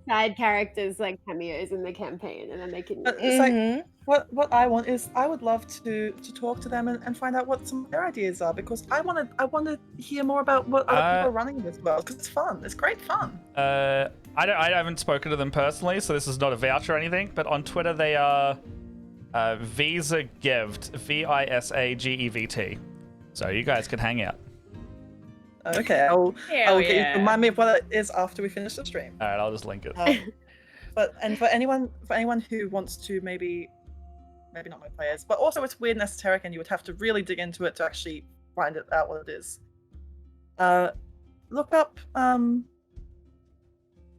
side characters, like cameos in the campaign, and then they can. But it's like Mhm. what I want is I would love to talk to them and find out what some of their ideas are because I want to hear more about what other people are running in this world because it's fun. It's great fun. I haven't spoken to them personally, so this is not a voucher or anything, but on Twitter they are Visagevt, Visagevt. So you guys can hang out. Okay, I'll Hell get you yeah. to remind me of what it is after we finish the stream. All right, I'll just link it. But for anyone who wants to maybe not my players, but also it's weird and esoteric, and you would have to really dig into it to actually find it out what it is. Look up.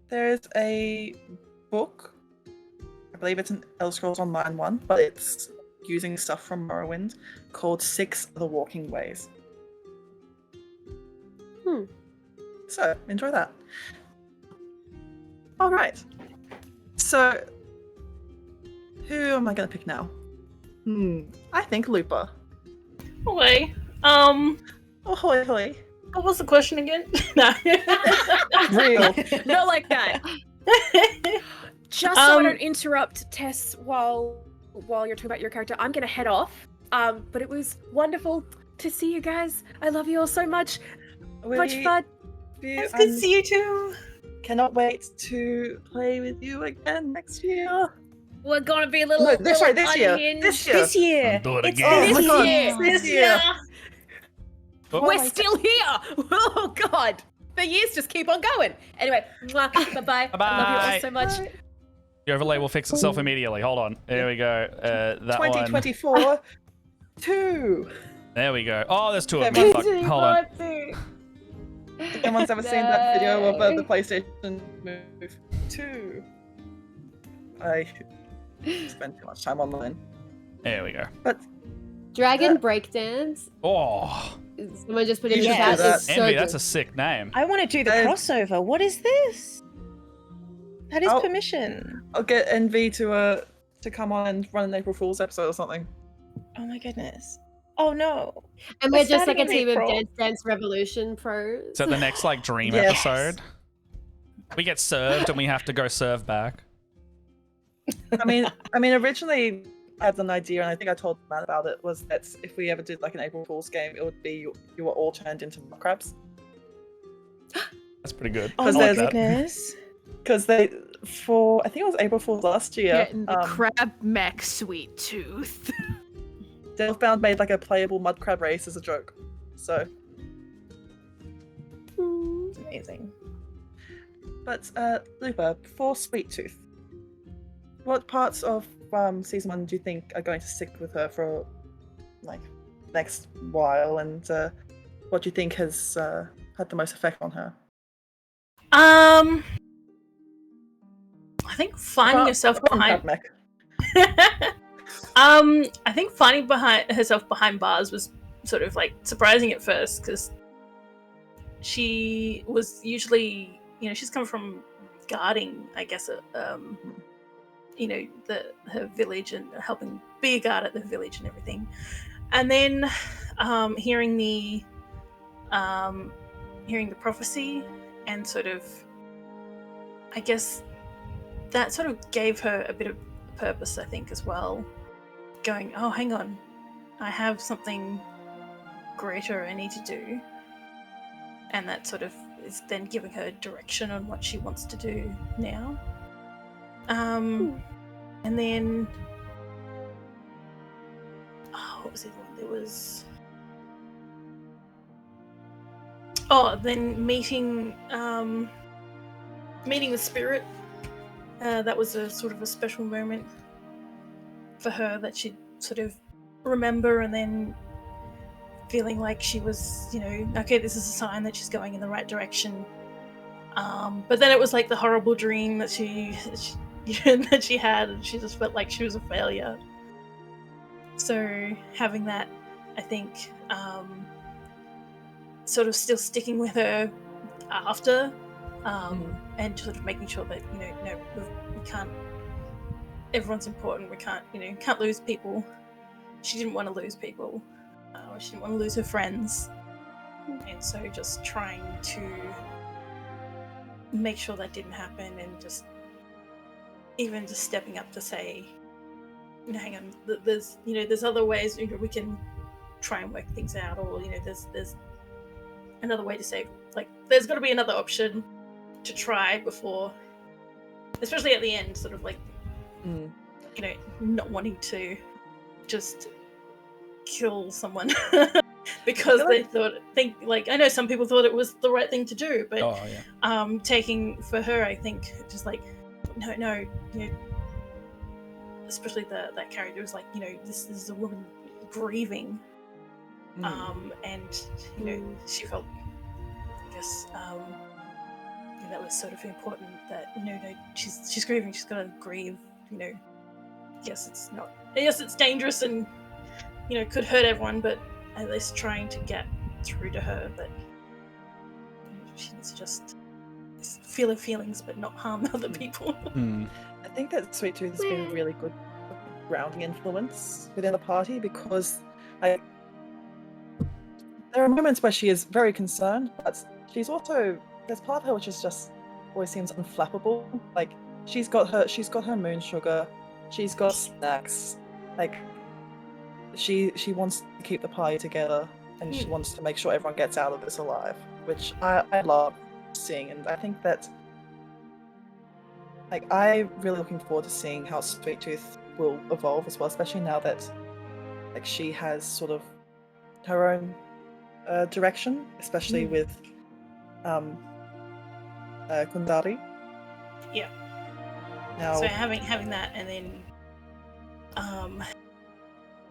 There's a book. I believe it's an Elder Scrolls Online one, but it's using stuff from Morrowind called 6 The Walking Ways. So enjoy that. All right. So, who am I gonna pick now? I think Lupa. Away. Oh, hoy hoy. What was the question again? No. Real. Not like that. Just so I don't interrupt Tess while you're talking about your character, I'm gonna head off. But it was wonderful to see you guys. I love you all so much. Much fun. It's good to see you too. Cannot wait to play with you again next year. We're gonna be a little. No, this year. unhinged. This year. This year. Do it It's again. Oh this my God. year. This year. We're still here. Oh God, the years just keep on going. Anyway, bye bye. I love you all so much. The overlay will fix itself immediately. Hold on. There we go. That one. 2024. 2. There we go. Oh, there's 2 of them. Okay, Fuck. Hold on. If anyone's ever seen that video of the PlayStation Move 2, I spent too much time online. There we go. But Dragon Breakdance. Oh, Someone just put in You the should chat. do that. It's so Envy, good. that's a sick name. I want to do the crossover. What is this? That is Oh. permission. I'll get NV to come on and run an April Fool's episode or something. Oh my goodness. Oh no. And we're It's just like a starting in team of April. Dance Dance Revolution pros. Is that the next like dream Yes. episode? We get served and we have to go serve back. I mean, originally I had an idea, and I think I told Matt about it. Was that if we ever did like an April Fool's game, it would be you were all turned into mud crabs That's pretty good. Oh 'Cause my there's- goodness. because I think it was April Fool's last year. Getting the crab mech, sweet tooth. Delphbound made like a playable mud crab race as a joke. So, It's amazing. but Lupa, for Sweet Tooth, what parts of season 1 do you think are going to stick with her for like next while, and what do you think has had the most effect on her? I think finding Apart- yourself apart from behind. Crab Mech. I think finding herself behind bars was sort of like surprising at first because she was usually, she's come from guarding, I guess, her village and helping be a guard at the village and everything. And then hearing the prophecy and sort of, I guess, that sort of gave her a bit of purpose, I think, as well. Going, oh, hang on, I have something greater I need to do. And that sort of is then giving her direction on what she wants to do now. And then, what was the other one? There was, then meeting the spirit. That was a sort of a special moment for her that she'd sort of remember, and then feeling like she was, okay, this is a sign that she's going in the right direction. But then it was like the horrible dream that she that she had, and she just felt like she was a failure. So having that, I think, sort of still sticking with her after, and sort of making sure that we can't. Everyone's important. We can't lose people. She didn't want to lose people. She didn't want to lose her friends, and so just trying to make sure that didn't happen, and just stepping up to say, hang on, there's other ways we can try and work things out, or there's another way to say, like, there's got to be another option to try before, especially at the end, sort of like not wanting to just kill someone because they I know some people thought it was the right thing to do, but taking for her, I think, just like no, especially that character was like, this is a woman grieving, and she felt, I guess, that was sort of important, that she's grieving, she's got to grieve, yes, it's dangerous and could hurt everyone, but at least trying to get through to her that she needs to just feel her feelings but not harm other people. I think that Sweet Tooth has been a really good grounding influence within the party, because there are moments where she is very concerned, but she's also, there's part of her which is just always seems unflappable. Like, she's got her moon sugar, she's got snacks, like she wants to keep the party together, and she wants to make sure everyone gets out of this alive, which I love seeing. And I think that, like, I'm really looking forward to seeing how Sweet Tooth will evolve as well, especially now that, like, she has sort of her own direction, especially with Kundari. Yeah. Now, So having that, and then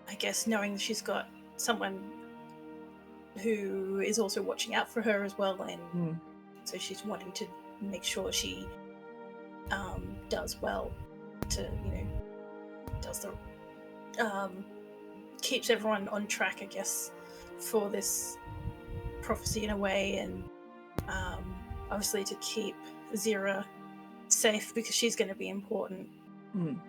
I guess knowing that she's got someone who is also watching out for her as well, and so she's wanting to make sure she does well, to does the keeps everyone on track, I guess, for this prophecy in a way, and obviously to keep Zira safe, because she's going to be important. And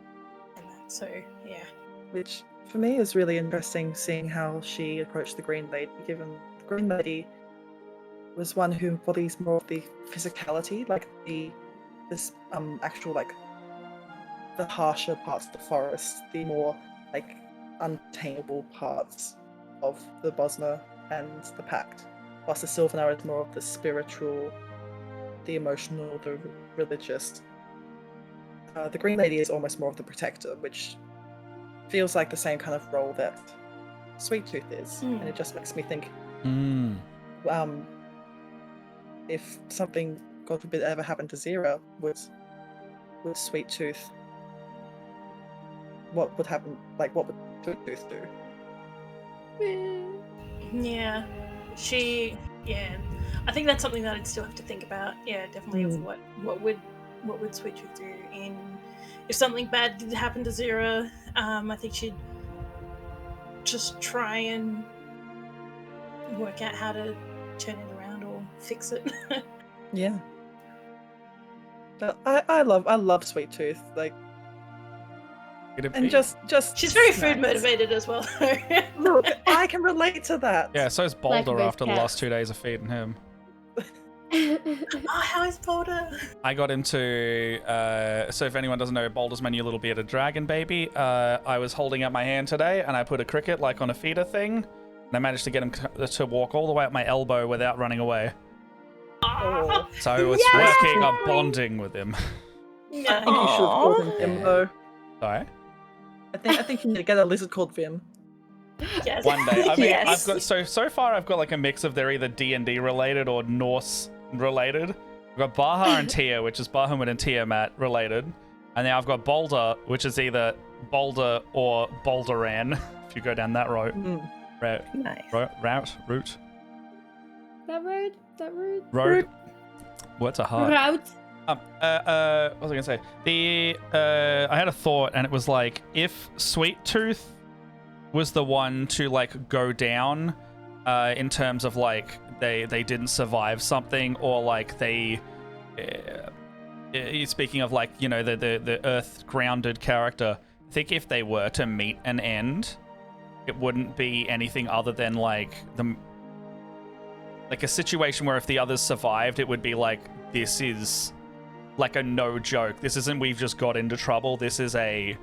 that, so yeah. which for me is really interesting, seeing how she approached the Green Lady, given the Green Lady was one who embodies more of the physicality, like this actual, like, the harsher parts of the forest, the more like untamable parts of the Bosna and the Pact, whilst the Sylvanar is more of the spiritual, the emotional, the religious. The Green Lady is almost more of the protector, which feels like the same kind of role that Sweet Tooth is, and it just makes me think, if something, God forbid, ever happened to Zira with Sweet Tooth, what would happen? Like, what would Sweet Tooth do? Yeah, I think that's something that I'd still have to think about. Yeah, definitely. Of what would Sweet Tooth do if something bad did happen to Zira. I think she'd just try and work out how to turn it around or fix it. Yeah. But I love Sweet Tooth. Like, It'd and be- just She's very food snacks. motivated as well. Look, I can relate to that. Yeah, so's Like Boulder both after the last cats. 2 days of feeding him. Oh, how is Boulder? I got him to, so if anyone doesn't know, Boulder's my new little bearded dragon baby. I was holding up my hand today, and I put a cricket, like, on a feeder thing, and I managed to get him to walk all the way up my elbow without running away. Oh, So I was Yes! working on bonding with him. I think you should have called him Vim, though. Sorry? I think you need to get a lizard called Vim. Yes. One day. I mean, Yes. I've got so far I've got like a mix of they're either D&D related or Norse related. I've got Baha and Tia, which is Bahamut and Tiamat related, and now I've got Boulder, which is either Boulder or Boulderan. If you go down that route, Mm. Nice. route. That road. Road. Words are hard. Route. What was I gonna say? I had a thought, and it was like, if Sweet Tooth was the one to like go down, in terms of like they didn't survive something, or like they, speaking of like, you know, the earth grounded character, I think if they were to meet an end, it wouldn't be anything other than like a situation where if the others survived, it would be like, this is like a no joke. This isn't we've just got into trouble. This is a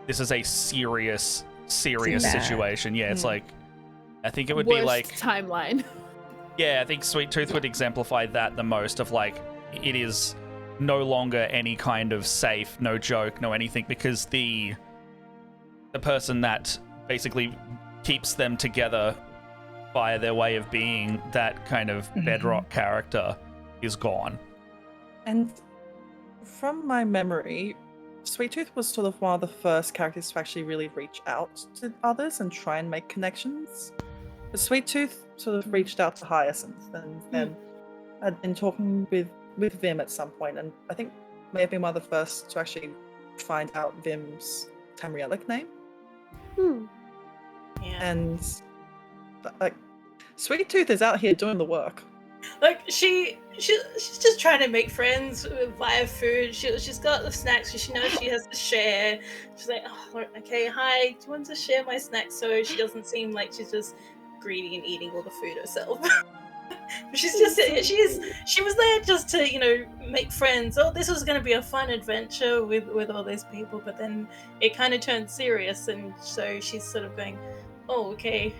serious Bad. situation. Yeah, it's like, I think it would Worst be like, timeline. yeah, I think Sweet Tooth would exemplify that the most, of like, it is no longer any kind of safe, no joke, no anything, because the person that basically keeps them together by their way of being, that kind of bedrock character, is gone. And from my memory, Sweet Tooth was sort of one of the first characters to actually really reach out to others and try and make connections. But Sweet Tooth sort of reached out to Hyacinth, and then had been talking with Vim at some point, and I think may have been one of the first to actually find out Vim's Tamrielic name. Yeah. And like, Sweet Tooth is out here doing the work. Like she's just trying to make friends via food. She's got the snacks, so she knows she has to share. She's like, oh, okay, hi, do you want to share my snacks? So she doesn't seem like she's just greedy and eating all the food herself. But she was there just to, you know, make friends. Oh, this was going to be a fun adventure with all these people, but then it kind of turned serious, and so she's sort of going, oh, okay,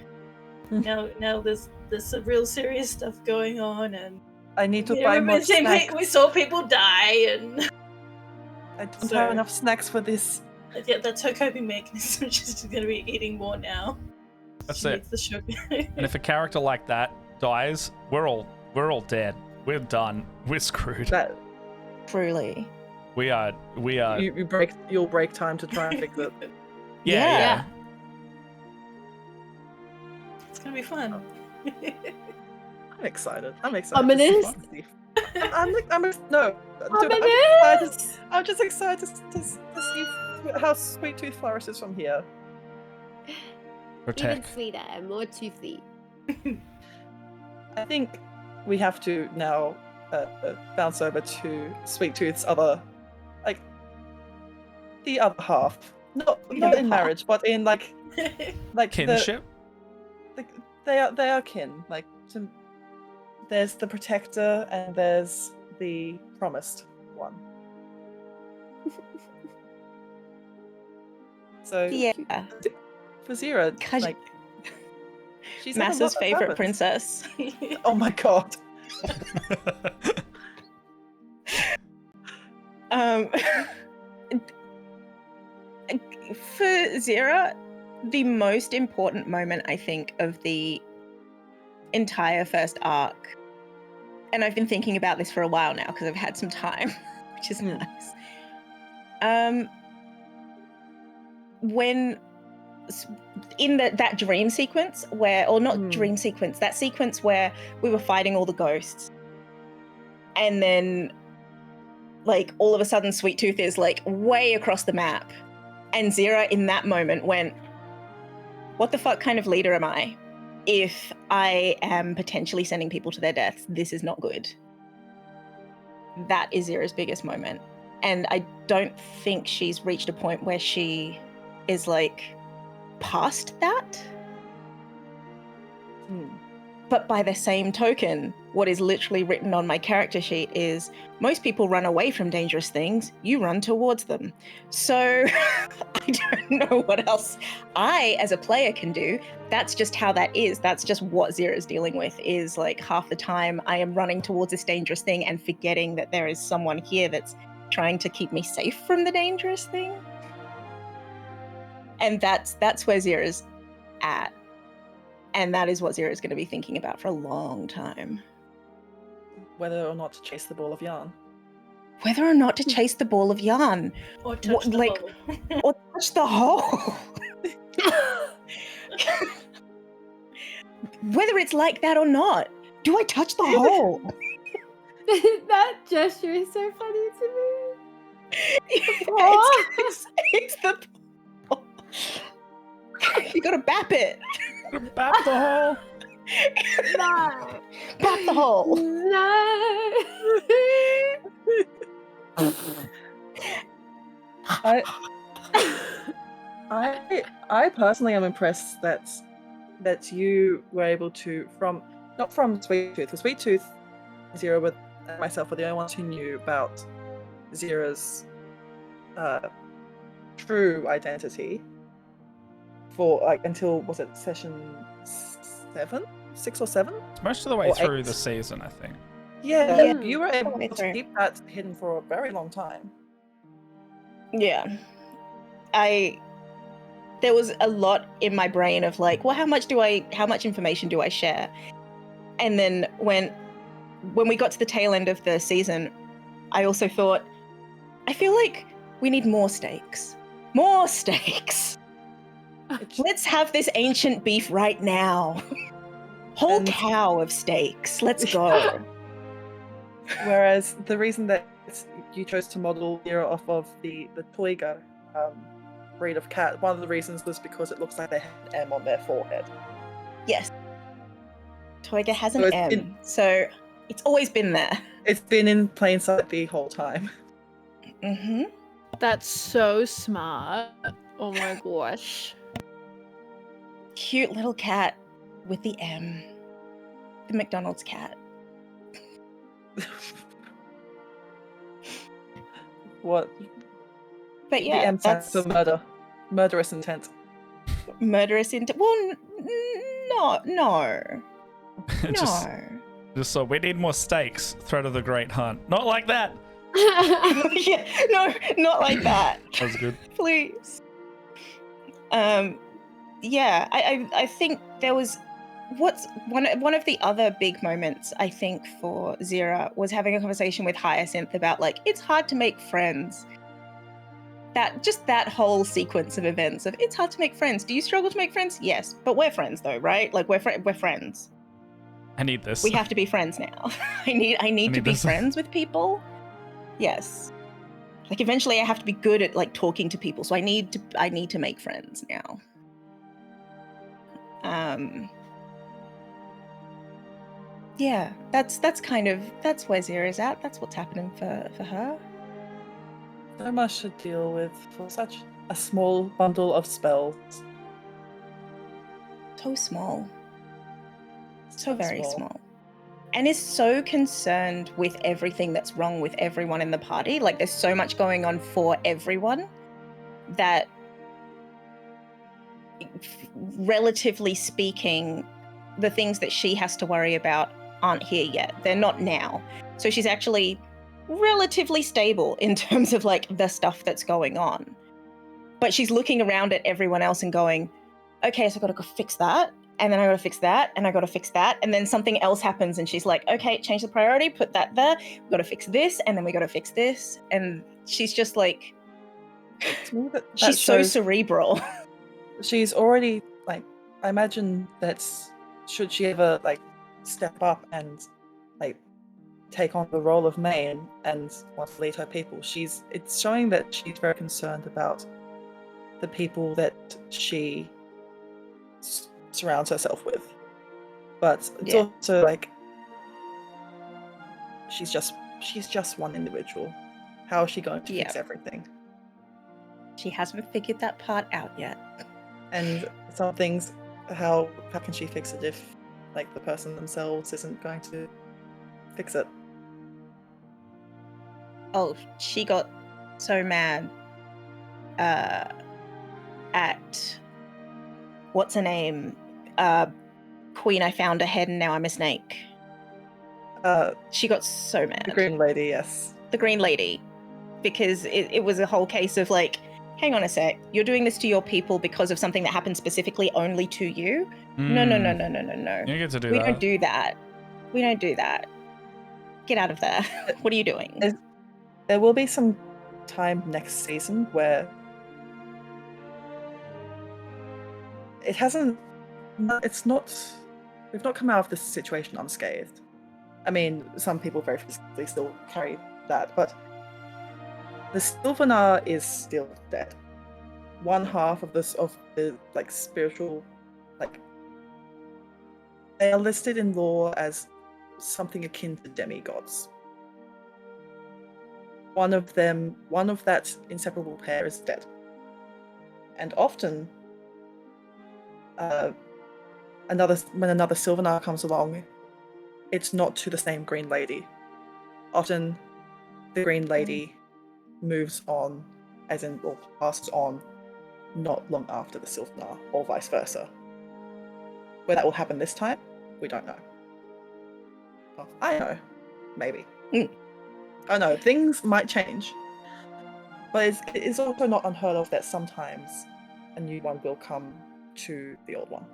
now there's some real serious stuff going on, and I need to you buy know, more snacks. we saw people die, and I don't So- have enough snacks for this. yeah, that's her coping mechanism. She's going to be eating more now. That's She it. needs the sugar. And if a character like that dies, we're all dead. We're done. We're screwed. That Truly. We are. you'll break time to try and fix it. Yeah. It's going to be fun. I'm excited. I'm excited. Ominous? No. Ominous? I'm just excited to see how Sweet Tooth flourishes from here. Even Protect. sweeter and more toothy. I think we have to now bounce over to Sweet Tooth's other, like, the other half. Not in other marriage, but in like Kinship. they are kin. Like, there's the protector and there's the promised one. So Yeah. for Zira, Cause- like, she's had a Massa's lot of favorite purpose. princess. Oh my god. Um, for Zira, the most important moment, I think, of the entire first arc, and I've been thinking about this for a while now because I've had some time, which is nice. When in that dream sequence where, or not dream sequence, that sequence where we were fighting all the ghosts, and then like all of a sudden Sweet Tooth is like way across the map, and Zira in that moment went, what the fuck kind of leader am I if I am potentially sending people to their deaths? This is not good. that is Zira's biggest moment. And I don't think she's reached a point where she is like past that. But by the same token, what is literally written on my character sheet is most people run away from dangerous things, you run towards them. So I don't know what else I as a player can do. That's just how that is. That's just what Zira's dealing with, is like half the time I am running towards this dangerous thing and forgetting that there is someone here that's trying to keep me safe from the dangerous thing. And that's where Zira's at. And that is what Zira's going to be thinking about for a long time. Whether or not to chase the ball of yarn. Whether or not to chase the ball of yarn. Or touch the hole. Or touch the hole. Whether it's like that or not. Do I touch the hole? That gesture is so funny to me. It's the ball. You gotta bap it. Bap the hole. No. Bap the hole. No. I personally am impressed that you were able to, not from Sweet Tooth, because Sweet Tooth, Zira and myself were the only ones who knew about Zira's true identity for like until, was it session 6 or 7? It's most of the way Or through 8. the season, I think. Yeah, Yeah. you were able Halfway to through. keep that hidden for a very long time. Yeah. There was a lot in my brain of like, well, how much information do I share? And then when we got to the tail end of the season, I also thought, I feel like we need more stakes. More stakes. Let's have this ancient beef right now. Whole And- cow of steaks. Let's go. Whereas the reason that you chose to model Zira off of the Toiga breed of cat, one of the reasons was because it looks like they have an M on their forehead. Yes. Toiga has an So it's M, been- so it's always been there. It's been in plain sight the whole time. Mm-hmm. That's so smart. Oh my gosh. Cute little cat with the M. The McDonald's cat. What? But The yeah, M stands that's for murder. Murderous intent. murderous intent. Well, no. Just, No. just so we need more stakes. Threat of the Great Hunt. Not like that. Yeah, no, not like that. That was good. Please. Yeah, I think there was what's one of the other big moments I think for Zira was having a conversation with Hyacinth about like it's hard to make friends. That whole sequence of events of it's hard to make friends. Do you struggle to make friends? Yes, but we're friends though, right? Like we're friends. I need this. We have to be friends now. I need to be this. friends with people. Yes. Like eventually I have to be good at like talking to people. So I need to make friends now. Yeah, that's where Zira's at. That's what's happening for her. So much to deal with for such a small bundle of spells. So small. So very small. And is so concerned with everything that's wrong with everyone in the party. Like there's so much going on for everyone that relatively speaking, the things that she has to worry about aren't here yet. They're not now. So she's actually relatively stable in terms of like the stuff that's going on. But she's looking around at everyone else and going, okay, so I gotta go fix that. And then I gotta fix that, and I gotta fix that, and then something else happens, and she's like, okay, change the priority, put that there, we gotta fix this, and then we gotta fix this. And she's just like, To me, that she's so shows cerebral. she's already, like, I imagine that should she ever, like, step up and, like, take on the role of main and want to lead her people, it's showing that she's very concerned about the people that she surrounds herself with. But it's Yeah. also like she's just she's just one individual. How is she going to fix Yeah. everything? She hasn't figured that part out yet. And some things, how can she fix it if, like, the person themselves isn't going to fix it? Oh, she got so mad at what's her name? Queen, I found a head and now I'm a snake. She got so mad. The Green Lady, yes. The Green Lady. Because it was a whole case of like, hang on a sec, you're doing this to your people because of something that happened specifically only to you? No. You get to do We that. don't do that. We don't do that. Get out of there. What are you doing? There will be some time next season where it hasn't. It's not. We've not come out of this situation unscathed. I mean, some people very physically still carry that, but the Sylvanar is still dead. One half of the like spiritual, like, they are listed in lore as something akin to demigods. One of that inseparable pair is dead. And often, when another Sylvanar comes along, it's not to the same Green Lady. Often, the Green Lady moves on, as in, or passes on, not long after the Sylvanar, or vice versa. Where that will happen this time, we don't know. Well, I know, maybe. I know, things might change. But it is also not unheard of that sometimes a new one will come to the old one.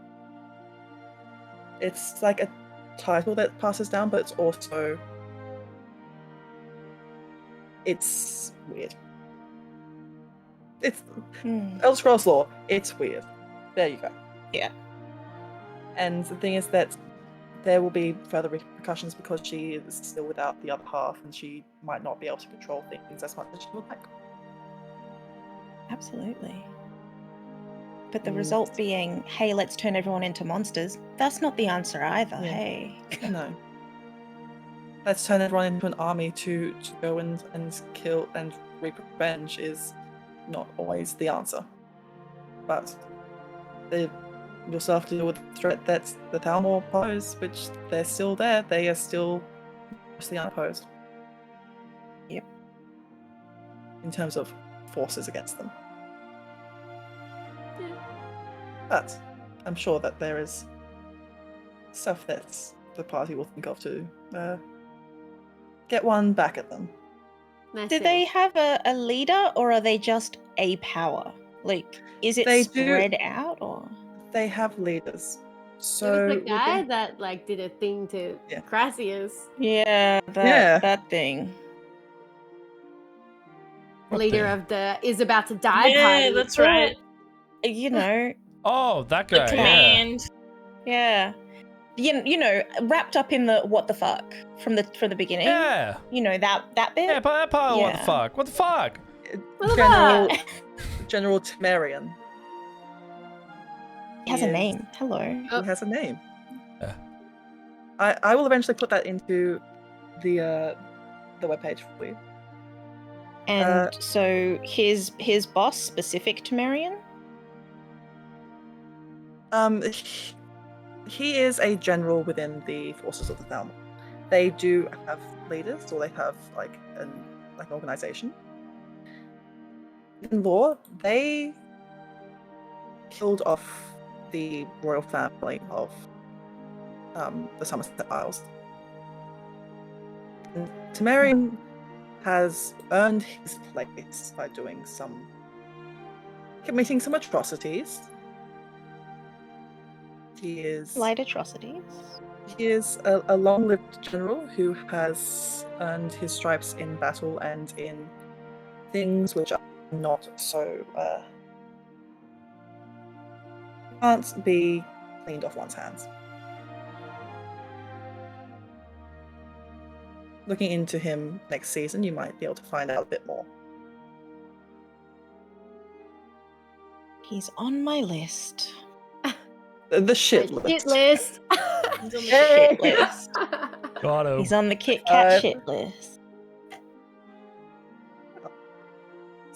It's like a title that passes down, but it's also... it's weird. It's Elder Scrolls lore. It's weird. There you go. Yeah. And the thing is that there will be further repercussions because she is still without the other half, and she might not be able to control things as much as she would like. Absolutely. But the result being, hey, let's turn everyone into monsters, that's not the answer either, Yeah. hey. No. Let's turn everyone into an army to go and kill and reap revenge is not always the answer. But you'll still have to deal with the threat that the Thalmor pose, which they're still there. They are still mostly unopposed. Yep. In terms of forces against them. But I'm sure that there is stuff that the party will think of to get one back at them. Do they have a leader, or are they just a power? Like, is it They spread out, or? They have leaders. So There was the we'll guy get- that like did a thing to Yeah. Crassius, Yeah, Yeah. that thing. What leader thing? of the is about to die Yeah, party. that's right. You know, Oh, that The guy. Yeah. command. yeah. You know, wrapped up in the what the fuck from the beginning. Yeah. You know, that bit. Yeah, but that part. What the Yeah. fuck? What the fuck? What General about- General Temerian. He has a is- name. Hello. He has a name. Yeah. I will eventually put that into the webpage for you. And so his boss, specific to Marion? He is a general within the forces of the Thalmor. They do have leaders, or they have like an organization. In lore, they killed off the royal family of the Somerset Isles. And Temerian has earned his place by committing some atrocities. He is Light atrocities. He is a long-lived general who has earned his stripes in battle and in things which are not so can't be cleaned off one's hands. Looking into him next season, you might be able to find out a bit more. He's on my list. The shit The list. shit list. He's on the Hey! shit list. Got him. He's on the Kit Kat Uh, shit list.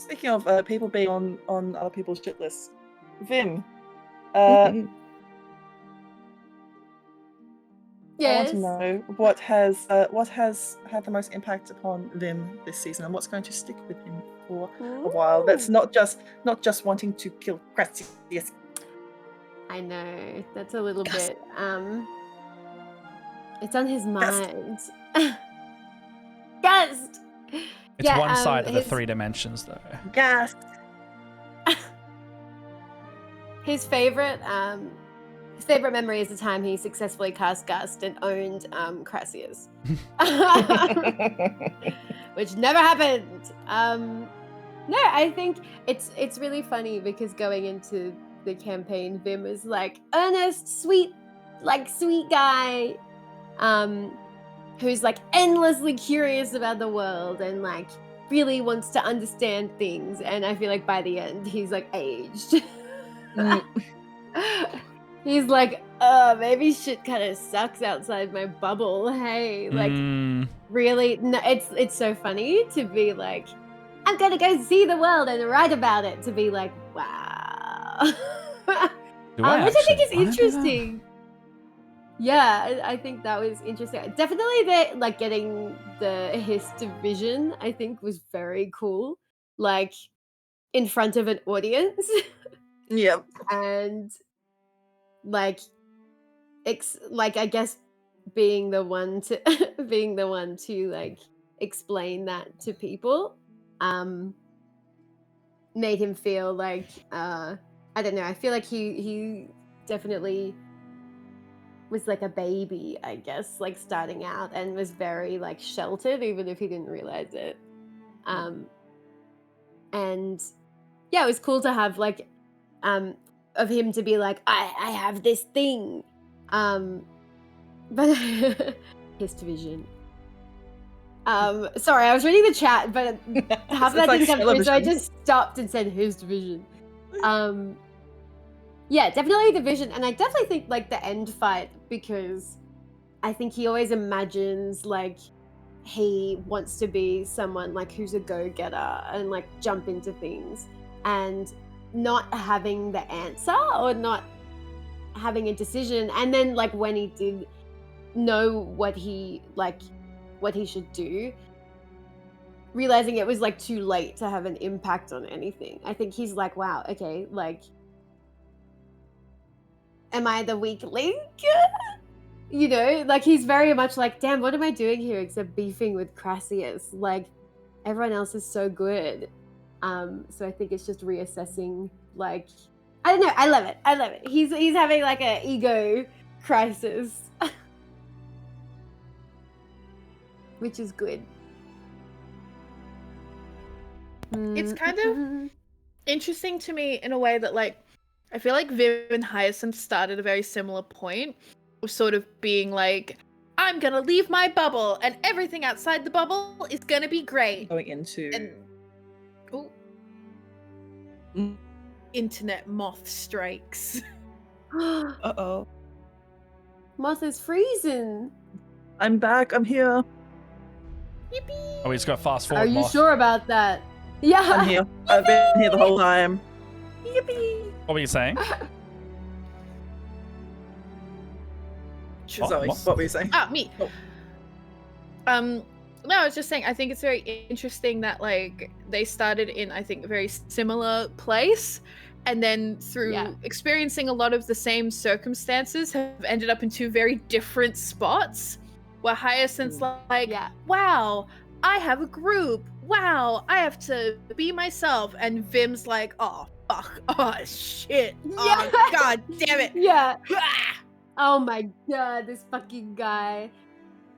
speaking of people being on other people's shit lists, Vim. Yes. I want to know what has had the most impact upon Vim this season, and what's going to stick with him for a while. That's not just wanting to kill Gracias. I know. That's a little bit it's on his mind. Gust! It's one side of the 3 dimensions, though. Gas. His favorite memory is the time he successfully cast Gust and owned Crassius. Which never happened. No, I think it's really funny because going into the campaign, Vim is like earnest, sweet guy, who's like endlessly curious about the world and like really wants to understand things. And I feel like by the end, he's like aged. He's like, maybe shit kind of sucks outside my bubble. Hey, like, really? No, it's so funny to be like, I'm gonna go see the world and write about it. To be like, wow, which I think is interesting. Yeah, I think that was interesting. Definitely, like getting his division, I think, was very cool. Like in front of an audience. Yep. And like I guess being the one to like explain that to people made him feel like I don't know, I feel like he definitely was like a baby, I guess, like starting out, and was very like sheltered even if he didn't realize it. And yeah, it was cool to have like of him to be like, I have this thing. But his division. Sorry, I was reading the chat, but half of that didn't come through, so I just stopped and said his division. Yeah, definitely the vision, and I definitely think like the end fight, because I think he always imagines like he wants to be someone like who's a go-getter and like jump into things, and not having the answer or not having a decision, and then like when he did know what he should do, realizing it was like too late to have an impact on anything. I think he's like, wow, okay, like, am I the weak link? You know, like he's very much like, damn, what am I doing here except beefing with Crassius? Like everyone else is so good. So I think it's just reassessing, like, I don't know, I love it. He's having like an ego crisis. Which is good. It's kind of interesting to me in a way that, like, I feel like Viv and Hyacinth started at a very similar point of sort of being like, I'm gonna leave my bubble and everything outside the bubble is gonna be great. Going into internet moth strikes. Uh-oh. Moth is freezing. I'm back, I'm here. Yippee! Oh, we just got fast forward. Are you Moth. sure about that? Yeah. I'm here. I've been here the whole time. Yippee! What were you saying? Zoe, what were you saying? Me. Oh. No, I was just saying, I think it's very interesting that, like, they started in, I think, a very similar place, and then through experiencing a lot of the same circumstances have ended up in two very different spots, where Hyacinth's like, wow, I have a group, wow, I have to be myself, and Vim's like, oh, fuck, oh, shit, oh, god damn it. Yeah. Oh my god, this fucking guy.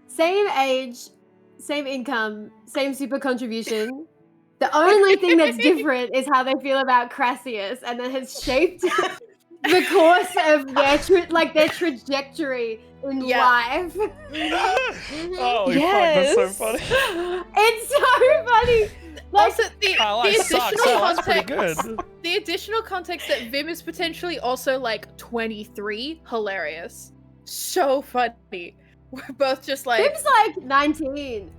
Same age, same income, same super contribution. The only thing that's different is how they feel about Crassius, and that has shaped the course of their trajectory in life. Oh, yes. Fuck, that's so funny. It's so funny. Like, Also, the additional context that Vim is potentially also like 23, hilarious. So funny. We're both just like, Vim's like 19.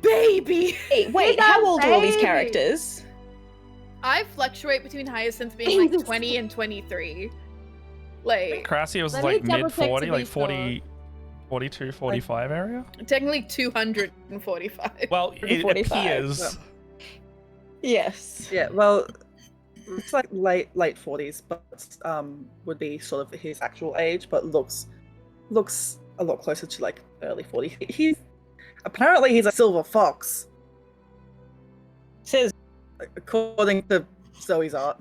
baby. Wait, how old are all these characters? I fluctuate between Hyacinth being like 20 and 23. Like, Crassia was Let me like double mid check 40, to like be 40, 42, 45 area. technically 245. Well, it 45, appears. Yes. Yeah, well, it's like late 40s, but would be sort of his actual age, but looks a lot closer to like early 40s. He's a silver fox, Says according to Zoe's art.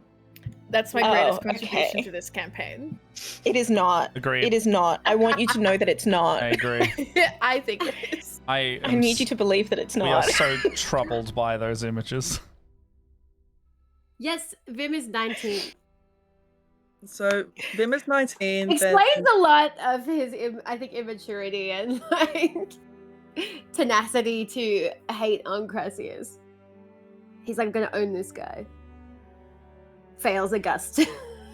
That's my Oh, greatest contribution okay. to this campaign. it is not. Agreed. It is not. I want you to know that it's not. I agree. I think it is. I need you to believe that it's We are not. so troubled by those images. Yes, Vim is 19. So Vim is 19. Explains a lot of his, I think, immaturity and like tenacity to hate on Crassius. He's like, I'm gonna own this guy. Fails a gust.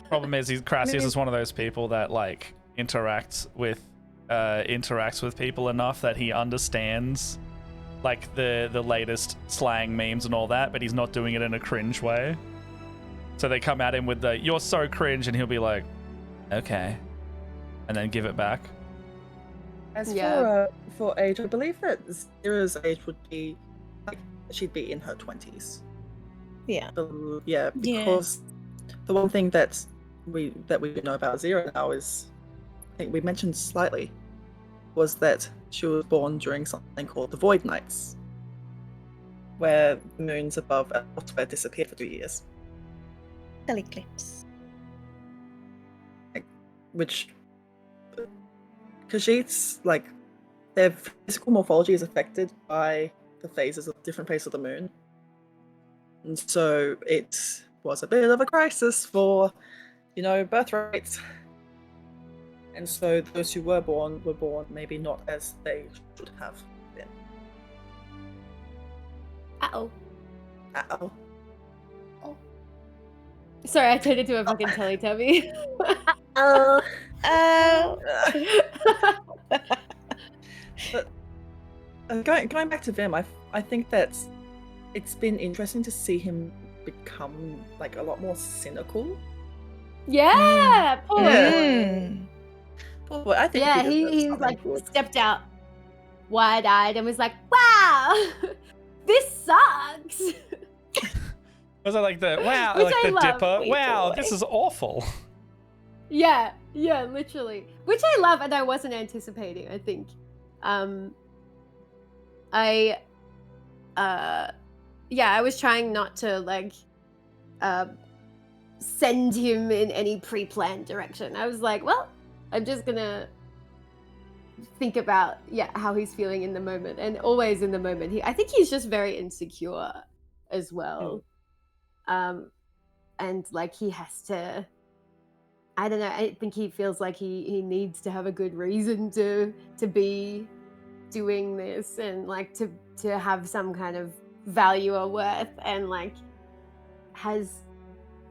Problem is, Crassius is one of those people that like interacts with people enough that he understands like the latest slang memes and all that, but he's not doing it in a cringe way. So they come at him with the "you're so cringe," and he'll be like, "Okay," and then give it back. As Yeah. for age, I believe that Zira's age would be like she'd be in her 20s. Yeah. Yeah, because the one thing that we know about Zira now is, I think we mentioned slightly, was that she was born during something called the Void Nights, where the moons above elsewhere disappeared for 2 years. Silly clips. Which Khajiits, like, their physical morphology is affected by the different phases of the moon. And so it was a bit of a crisis for, birth rates. And so those who were born maybe not as they should have been. Uh-oh. Uh-oh. Sorry, I turned into a fucking Teletubby. Oh. But going back to Vim, I think that it's been interesting to see him become like a lot more cynical. Yeah, poor Yeah. boy. Poor boy, I think Yeah, deserves he something like good. stepped out wide-eyed and was like, "Wow, this sucks." Was it like the wow, Which like I the love. dipper? Wait, Wow, boy. this is awful. Yeah, literally. Which I love and I wasn't anticipating, I think. I was trying not to like send him in any pre-planned direction. I was like, well, I'm just gonna think about how he's feeling in the moment, and always in the moment. I think he's just very insecure as well. And like he has to, I don't know, I think he feels like he needs to have a good reason to be doing this, and like to have some kind of value or worth, and like has,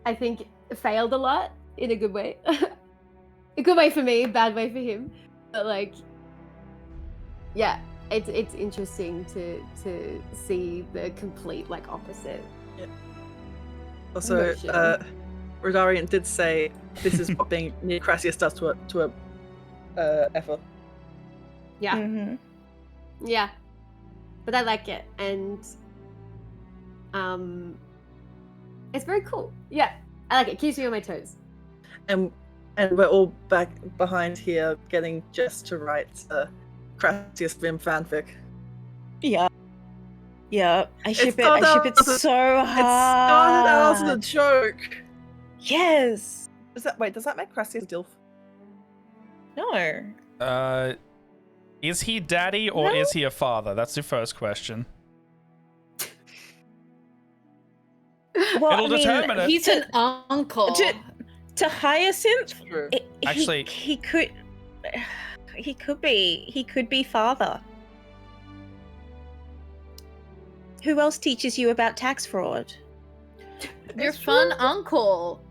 I think, failed a lot in a good way. A good way for me, bad way for him. But like, yeah, it's interesting to see the complete like opposite. Also, Emotion. Rodarian did say this is what being near Crassius does to a effort. Yeah. Mm-hmm. Yeah, but I like it, and it's very cool. Yeah, I like it. Keeps me on my toes. And we're all back behind here getting Jess to write Crassius Vim fanfic. Yeah. Yeah. I ship it. started I ship it out as a- so hard. It started out as a joke. Yes. Does that make Crassius Dilf? No. Is he daddy or No. is he a father? That's the first question. Well, It'll determine it. He's an uncle. To Hyacinth, True. Actually- he could be father. Who else teaches you about tax fraud? Your fun uncle.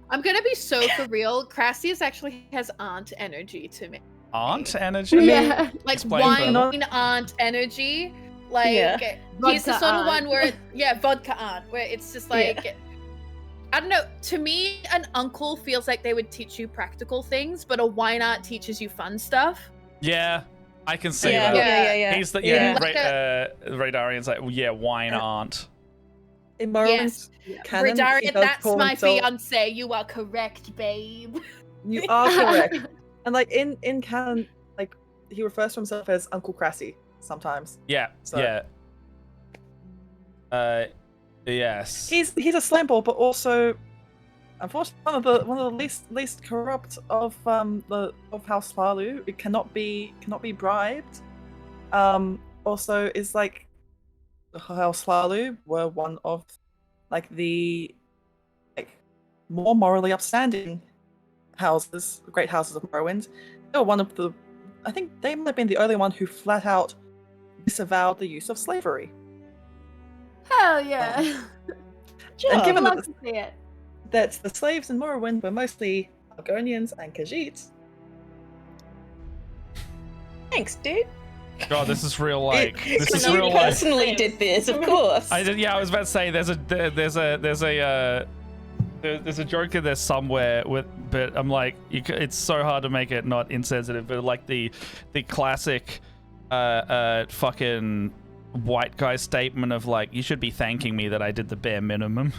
I'm gonna be so for real. Crassius actually has aunt energy to me. Aunt energy? Yeah. Like Explain wine further. aunt energy. Like Yeah. he's the Vodka sort of aunt. one where vodka aunt, where it's just like I don't know. To me, an uncle feels like they would teach you practical things, but a wine aunt teaches you fun stuff. Yeah, I can see Yeah, that. yeah. He's the Yeah. Like Ray Darian's like, well, yeah, wine aren't. In Morrowind's canon, he Bridarian, does that's call my himself- fiance. You are correct, babe. You are correct. And like in canon, like he refers to himself as Uncle Crassy sometimes. Yeah, So- yeah. Yes. He's a slime ball, but also, unfortunately, one of the least corrupt of House Falu. It cannot be bribed. Also is like House Falu were one of like the more morally upstanding houses, great houses of Morrowind. They were one of the, I think they might have been the only one who flat out disavowed the use of slavery. Hell yeah. And given Love that, to see it. that the slaves in Morrowind were mostly Argonians and Khajiits, Thanks, dude. God, this is real like this is You real like. personally did this, of course. I was about to say there's a joke in there somewhere but I'm like it's so hard to make it not insensitive, but like the classic fucking white guy statement of like, you should be thanking me that I did the bare minimum.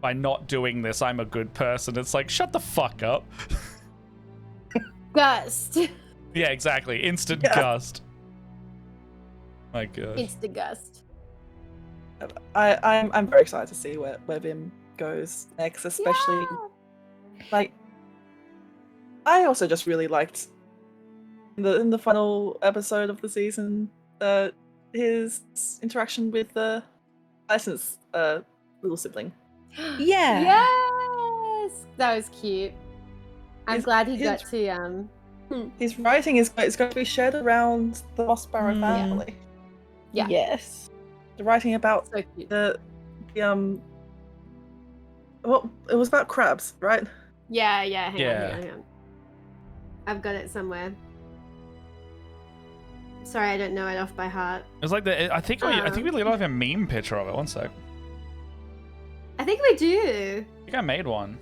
By not doing this, I'm a good person. It's like, shut the fuck up. Gust. Yeah, exactly. Instant Yeah. gust. My god. Insta gust. I'm very excited to see where Vim goes next, especially like I also just really liked in the final episode of the season his interaction with the Allison's little sibling. Yeah. Yes, that was cute. I'm His- glad he his- got to His writing is going to be shared around the Mossbarrow Mm. family. Yeah. Yes. The writing about so cute. the well, it was about crabs, right? Yeah, hang on, Yeah. hang on. I've got it somewhere. Sorry, I don't know it off by heart. It was like I think we leave off a meme picture of it. One sec. I think we do. I think I made one.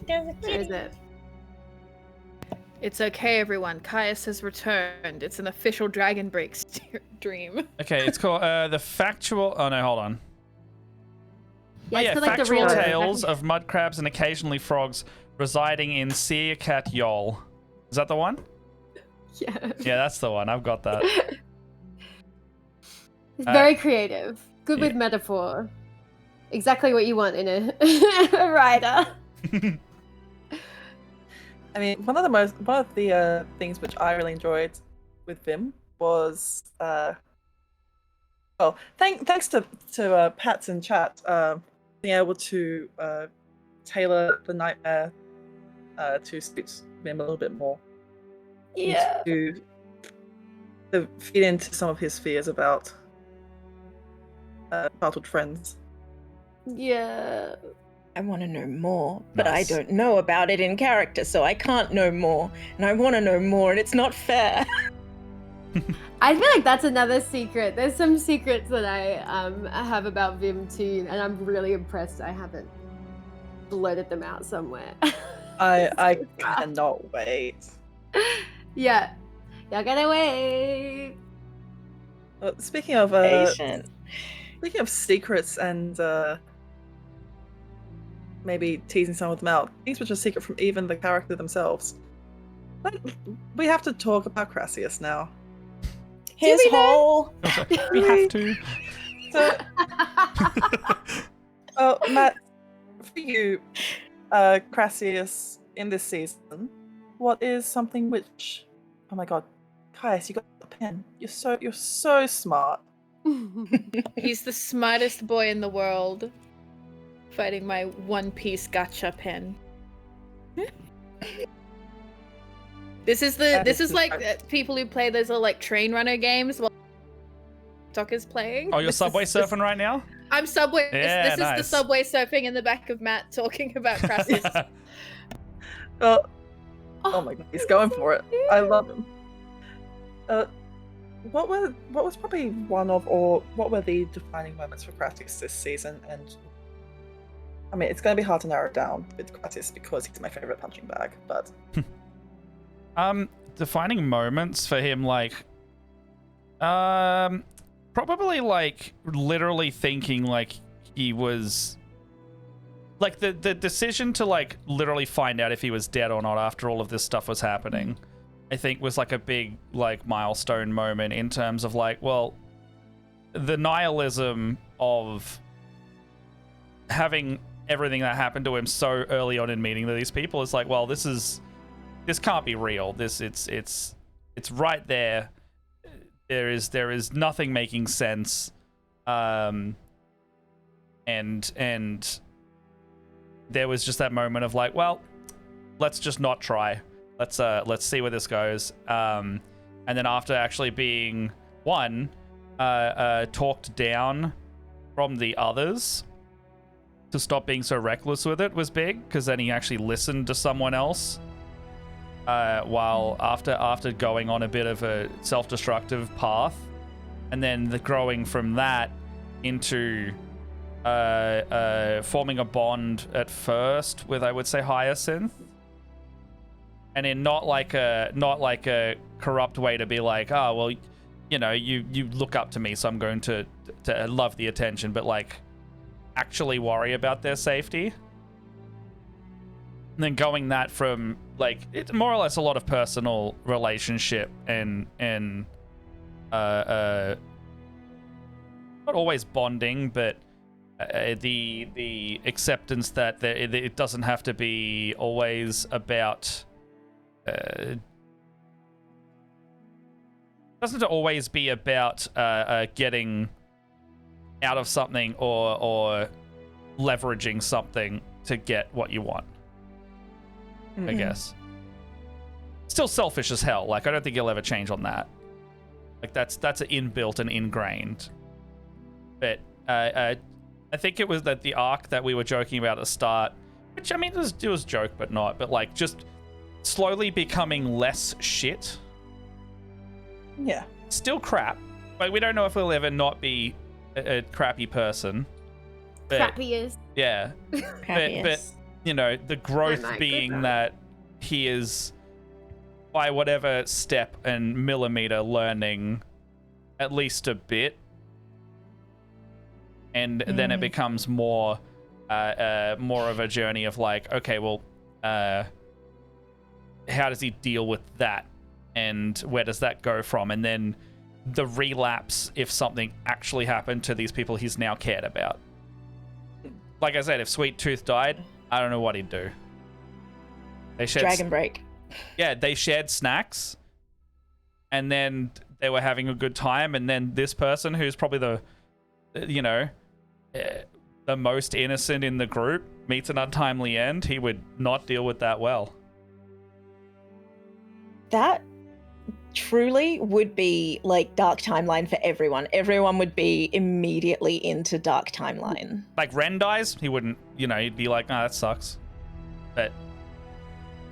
Where is it? It's okay, everyone. Caius has returned. It's an official Dragonbreak dream. Okay, it's called the factual. Oh no, hold on. Yeah, Oh it's yeah, for, like, the factual real tales of mud crabs and occasionally frogs residing in Seacat Yol. Is that the one? Yeah. Yeah, that's the one. I've got that. It's very creative. Good with metaphor. Exactly what you want in a writer. I mean, one of the things which I really enjoyed with Vim was thanks to Pats in chat being able to tailor the nightmare to suit Vim a little bit more. Yeah. To feed into some of his fears about childhood friends. Yeah. I want to know more, but Nice. I don't know about it in character, so I can't know more. And I want to know more, and it's not fair. I feel like that's another secret. There's some secrets that I have about Vim too, and I'm really impressed I haven't blurted them out somewhere. I cannot wait. Yeah. Y'all gotta wait. Speaking of Patient. speaking of secrets and maybe teasing some of them out, things which are secret from even the character themselves. We have to talk about Crassius now. His we know? whole. We have to. So, Matt, for you, Crassius in this season, what is something which? Oh my God, Caius, you got the pen. You're so smart. He's the smartest boy in the world. Fighting my One Piece gotcha pin. This is like people who play those like train runner games while TikTok is playing. Oh, you're This subway is- surfing right now? I'm subway. Yeah, this is the nice. subway surfing in the back of Matt talking about Crassus. Oh my God, he's going for it. I love him. what was probably one of, or what were the defining moments for Kratos this season? And I mean, it's going to be hard to narrow it down with Kratos because he's my favorite punching bag. But defining moments for him, like, probably like literally thinking like he was. Like, the decision to, like, literally find out if he was dead or not after all of this stuff was happening, I think was, like, a big, like, milestone moment in terms of, like, well, the nihilism of having everything that happened to him so early on in meeting these people is like, well, this can't be real. It's right there. There is nothing making sense. And there was just that moment of like, well, let's just not try. Let's see where this goes. And then after actually being talked down from the others to stop being so reckless with it was big, because then he actually listened to someone else. While after going on a bit of a self-destructive path, and then the growing from that into forming a bond at first with, I would say, Hyacinth, and in not like a corrupt way to be like, oh well, you know, you look up to me, so I'm going to love the attention, but like actually worry about their safety. And then going that from like, it's more or less a lot of personal relationship and not always bonding, but the acceptance that it doesn't have to be always about getting out of something or leveraging something to get what you want. Mm-hmm. I guess still selfish as hell. Like, I don't think he'll ever change on that. Like, that's inbuilt and ingrained. But I think it was that the arc that we were joking about at the start, which, I mean, it was joke, but not, but like just slowly becoming less shit. Yeah. Still crap. Like, we don't know if he'll ever not be a crappy person. But, Crappiest. Yeah. but you know, the growth being that he is, by whatever step and millimeter, learning at least a bit. And then it becomes more of a journey of like, okay, well, how does he deal with that? And where does that go from? And then the relapse if something actually happened to these people he's now cared about. Like I said, if Sweet Tooth died, I don't know what he'd do. They shared Dragonbreak. Yeah, they shared snacks, and then they were having a good time, and then this person who's probably the most innocent in the group meets an untimely end. He would not deal with that well. That truly would be like Dark Timeline for everyone. Everyone would be immediately into Dark Timeline. Like, Ren dies, he wouldn't, he'd be like, that sucks. But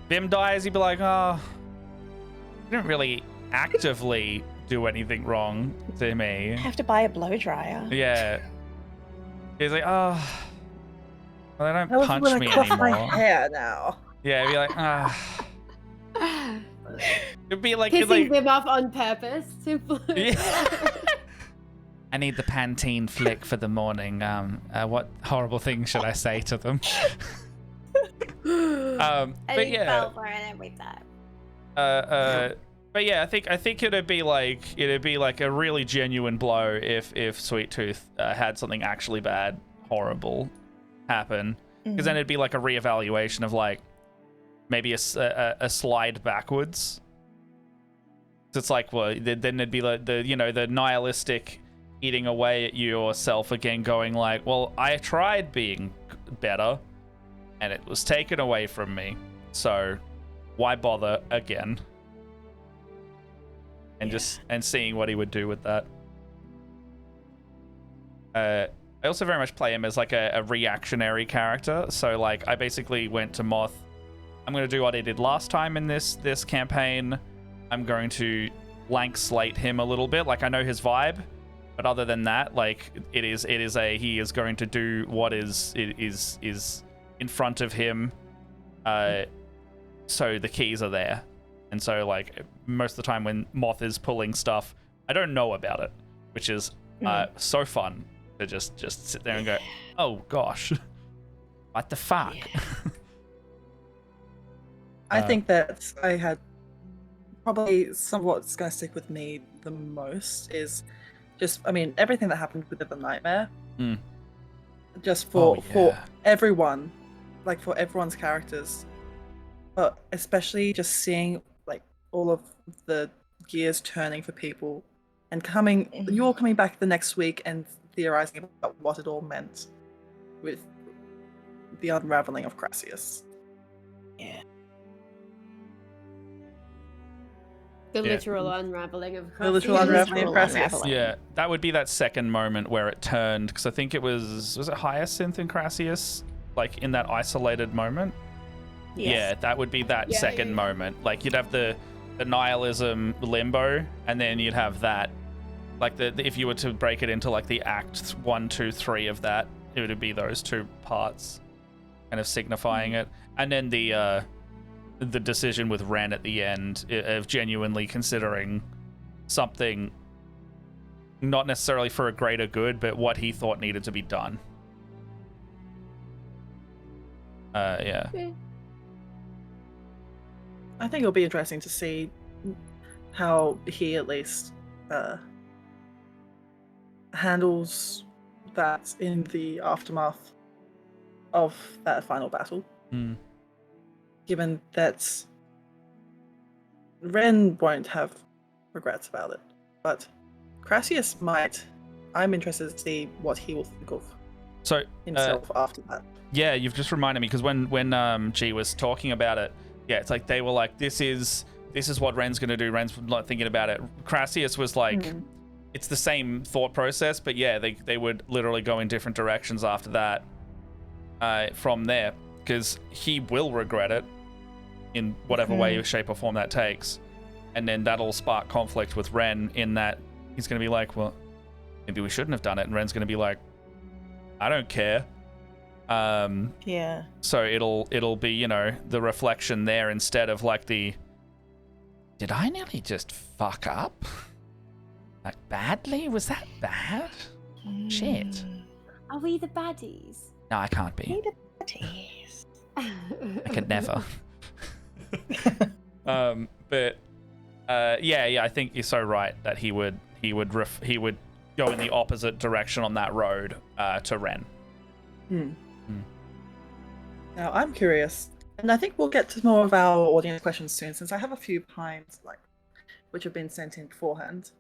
Bim dies, he'd be like, oh, he didn't really actively do anything wrong to me. I have to buy a blow dryer. Yeah. He's like, oh, well, they don't punch me I cuff anymore. my hair now. Yeah, he'd be like, it'd be like Pissing them off on purpose. Simply. Yeah. I need the Pantene flick for the morning. What horrible thing should I say to them? But yeah. Fell for it every time. But yeah, I think it'd be like a really genuine blow if Sweet Tooth had something actually bad, horrible happen, because then it'd be like a reevaluation of like maybe a slide backwards. So it's like, well, then it'd be like the nihilistic eating away at yourself again, going like, well, I tried being better and it was taken away from me, so why bother again? And and seeing what he would do with that. I also very much play him as like a reactionary character. So like, I basically went to Moth. I'm going to do what I did last time in this campaign. I'm going to blank slate him a little bit. Like, I know his vibe, but other than that, like, he is going to do what is in front of him. So the keys are there, and so like most of the time when Moth is pulling stuff, I don't know about it, which is so fun to just sit there and go, oh gosh, what the fuck. I think that I had probably some of what's going to stick with me the most is just, I mean, everything that happened with the nightmare. Just for everyone, like for everyone's characters, but especially just seeing like all of the gears turning for people and you're coming back the next week and theorizing about what it all meant with the unraveling of Crassius. Yeah. The literal unraveling of Crassius. The literal unraveling of Crassius. Yeah, that would be that second moment where it turned, because I think it was it Hyacinth and Crassius, like in that isolated moment? Yes. Yeah, that would be that second moment. Like, you'd have the nihilism limbo, and then you'd have that, like, if you were to break it into like the act 1, 2, 3 of that, it would be those two parts kind of signifying it. And then the decision with Ren at the end of genuinely considering something not necessarily for a greater good, but what he thought needed to be done. Yeah. I think it'll be interesting to see how he at least handles that in the aftermath of that final battle. Given that Ren won't have regrets about it, but Crassius might. I'm interested to see what he will think of himself after that. Yeah, you've just reminded me, because when G was talking about it, yeah, it's like they were like, this is what Ren's gonna do. Ren's not thinking about it. Crassius was like, it's the same thought process, but yeah, they would literally go in different directions after that. From there, because he will regret it in whatever way, shape, or form that takes, and then that'll spark conflict with Ren in that he's gonna be like, well, maybe we shouldn't have done it, and Ren's gonna be like, I don't care. Yeah. So it'll be, you know, the reflection there instead of like did I nearly just fuck up? Like, badly? Was that bad? Shit. Are we the baddies? No, I can't be. I could never. But I think you're so right that he would go in the opposite direction on that road to Ren. Now I'm curious, and I think we'll get to more of our audience questions soon, since I have a few pints which have been sent in beforehand,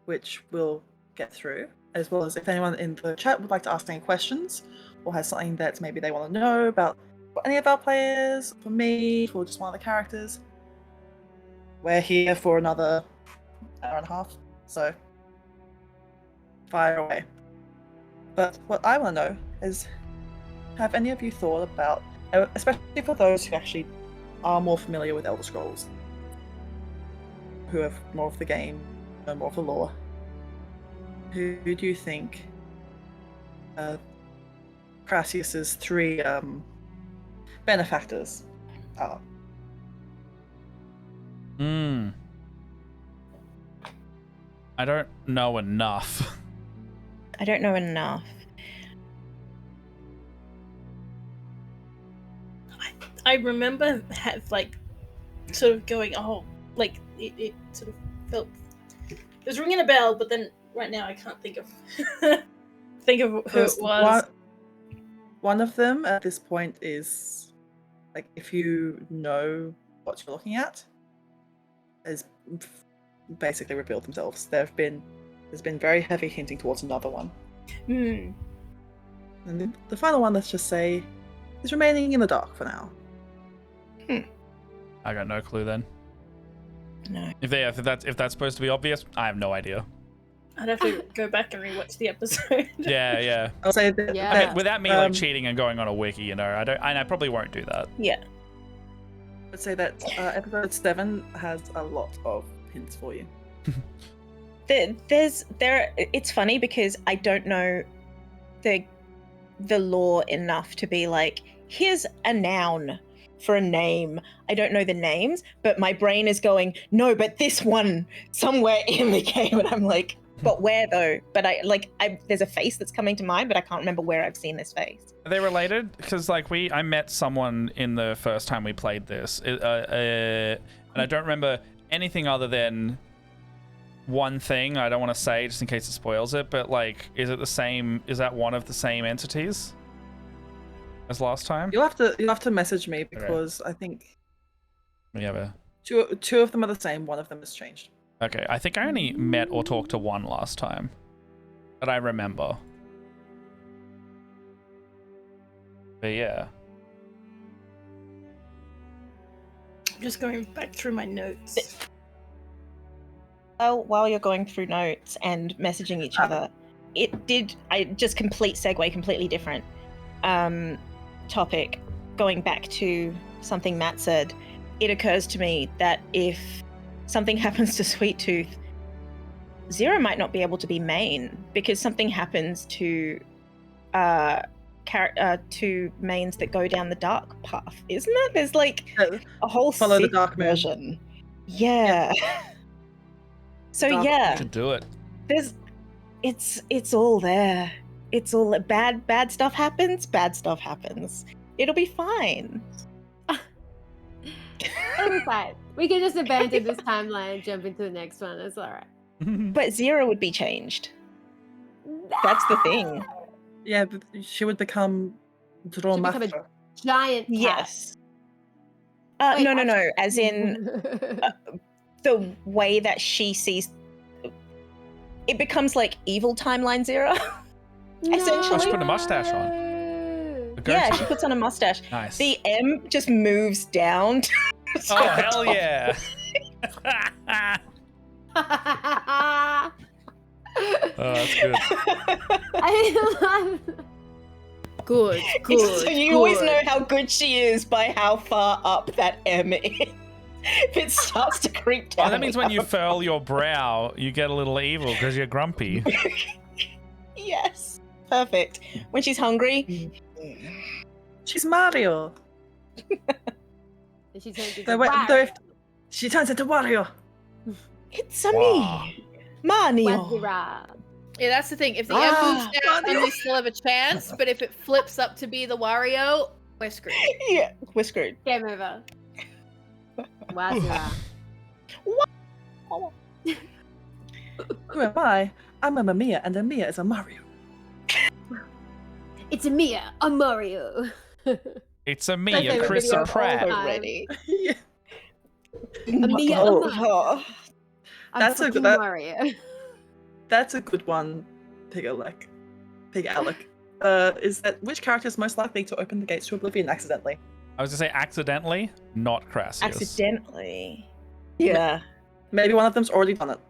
which we'll get through, as well as if anyone in the chat would like to ask any questions or has something that maybe they want to know about for any of our players, for me, for just one of the characters. We're here for another hour and a half, so fire away. But what I want to know is, have any of you thought about, especially for those who actually are more familiar with Elder Scrolls, who have more of the game, know more of the lore, who do you think Crassius's 3 benefactors are? I don't know enough. I don't know enough. I remember sort of going, it sort of felt, it was ringing a bell, but then right now I can't think of who it was. One of them at this point is, like, if you know what you're looking at, has basically revealed themselves. There's been very heavy hinting towards another one. And the final one, let's just say, is remaining in the dark for now. I got no clue then. No. If that's supposed to be obvious, I have no idea. I'd have to go back and rewatch the episode. Yeah. I'll say that. I mean, without me like cheating and going on a wiki, you know, I probably won't do that. Yeah. I'd say that episode 7 has a lot of hints for you. It's funny because I don't know the lore enough to be like, here's a noun for a name. I don't know the names, but my brain is going, no, but this one somewhere in the game, and I'm like, but where though? But there's a face that's coming to mind, but I can't remember where I've seen this face. Are they related? Because I met someone in the first time we played this, and I don't remember anything other than one thing. I don't want to say just in case it spoils it, but like, is it the same? Is that one of the same entities as last time? You'll have to message me because I think We have a. two of them are the same. One of them has changed. Okay, I think I only met or talked to one last time that I remember. But yeah. I'm just going back through my notes. Well, while you're going through notes and messaging each other, complete segue, completely different topic. Going back to something Matt said, it occurs to me that if something happens to Sweet Tooth, Zero might not be able to be main because something happens to mains that go down the dark path, isn't it? There's like a whole Follow the Sith dark moon. version. Yeah. So Dark yeah, To do it. it's all there. It's all bad stuff happens. Bad stuff happens. It'll be fine. It'll be fine. We can just abandon this timeline and jump into the next one. It's all right. But Zero would be changed. That's the thing. Yeah, but she would become Draw She'd become a Master. giant cat. Yes. Wait, No. As in the way that she sees. It becomes like evil timeline Zero. Essentially. Oh, she put a mustache on. The Yeah, goatee. she puts on a mustache. Nice. The M just moves down. Oh, hell yeah. Oh, that's good. Good. So you always know how good she is by how far up that M is. If it starts to creep down. Oh, that means when you furl your brow, you get a little evil because you're grumpy. Yes. Perfect. When she's hungry. She's Mario. And she turns into Though she turns into Wario. It's a Wow. me. Mario. Wazira. Yeah, that's the thing. If the M moves down, then we still have a chance. But if it flips up to be the Wario, we're screwed. Yeah, we're screwed. Game over. Wazira. Who am I? I'm a Mamiya, and a Mia is a Mario. It's a Mia, a Mario. It's a me, My a favorite Chris video and of all Pratt. time. Already. Yeah. A Mia, a Oh, Mario. I'm That's a fucking good- Mario. That's a good one, Pig Alec. Is that which character is most likely to open the gates to oblivion accidentally? I was going to say accidentally, not Crassius. Accidentally. Yeah. Maybe one of them's already done it.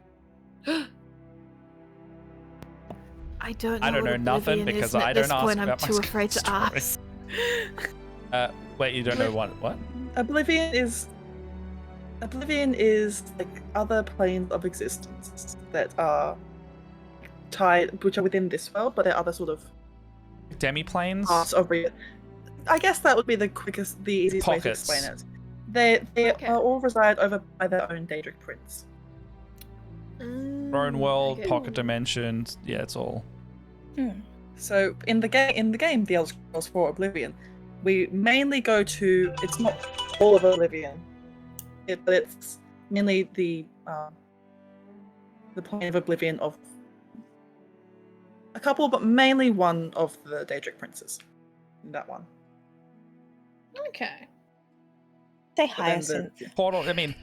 I don't know. I don't know what nothing Oblivion because is, and I at this don't ask point, I'm about my too afraid to story. ask. Wait, you don't know what? Oblivion is like other planes of existence that are tied, which are within this world, but there are other sort of Demi-planes? parts of it. I guess that would be the easiest way to Pockets. explain it. They Okay. are all reside over by their own Daedric prince. Their own world, Okay. pocket dimensions. Yeah, it's all. So in the game, The Elder Scrolls 4 Oblivion, we mainly go to. It's not all of Oblivion, but it's mainly the plane of Oblivion of a couple, but mainly one of the Daedric princes. That one. Okay. Say But then Hyacinth. Portal, I mean,